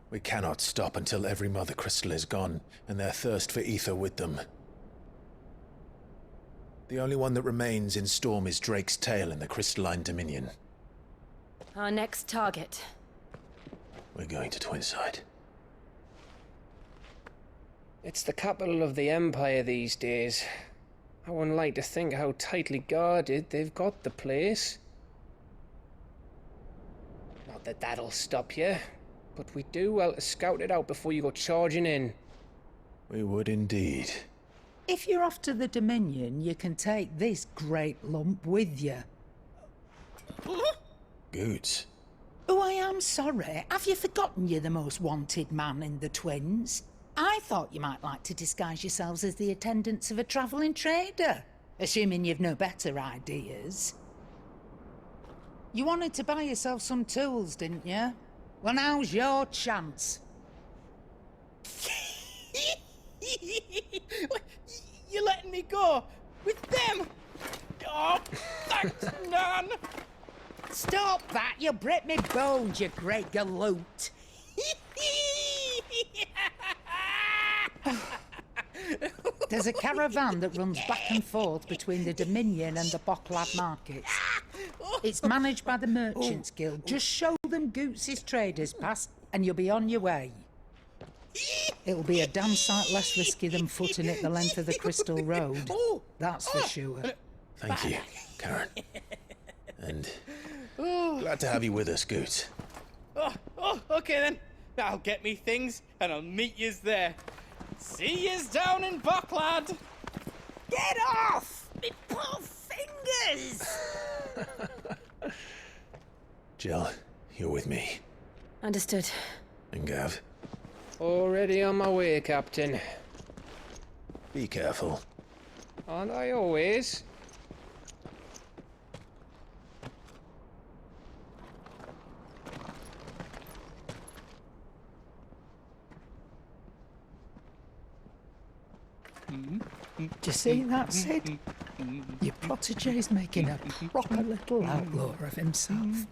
We cannot stop until every Mother Crystal is gone, and their thirst for ether with them. The only one that remains in Storm is Drake's tail in the Crystalline Dominion. Our next target. We're going to Twinside. It's the capital of the Empire these days. I wouldn't like to think how tightly guarded they've got the place. Not that that'll stop you, but we do well to scout it out before you go charging in. We would indeed. If you're off to the Dominion, you can take this great lump with you. Goods. Oh, I am sorry. Have you forgotten you're the most wanted man in the Twins? I thought you might like to disguise yourselves as the attendants of a travelling trader, assuming you've no better ideas. You wanted to buy yourself some tools, didn't you? Well, now's your chance. You're letting me go with them? Oh, thanks, Nan. Stop that! You'll break me bones, you great galoot. There's a caravan that runs back and forth between the Dominion and the Bocklad markets. It's managed by the Merchants Guild. Just show them Goots' traders pass and you'll be on your way. It'll be a damn sight less risky than footing it the length of the Crystal Road. That's for sure. Thank you, Karen. And glad to have you with us, Goots. Okay then. I'll get me things and I'll meet yous there. See yous down in Bocklad. Get off! Me poor fingers! Jill, you're with me. Understood. And Gav. Already on my way, Captain. Be careful. Aren't I always? Do you see that, Sid? Your protege's making a proper little outlaw of himself.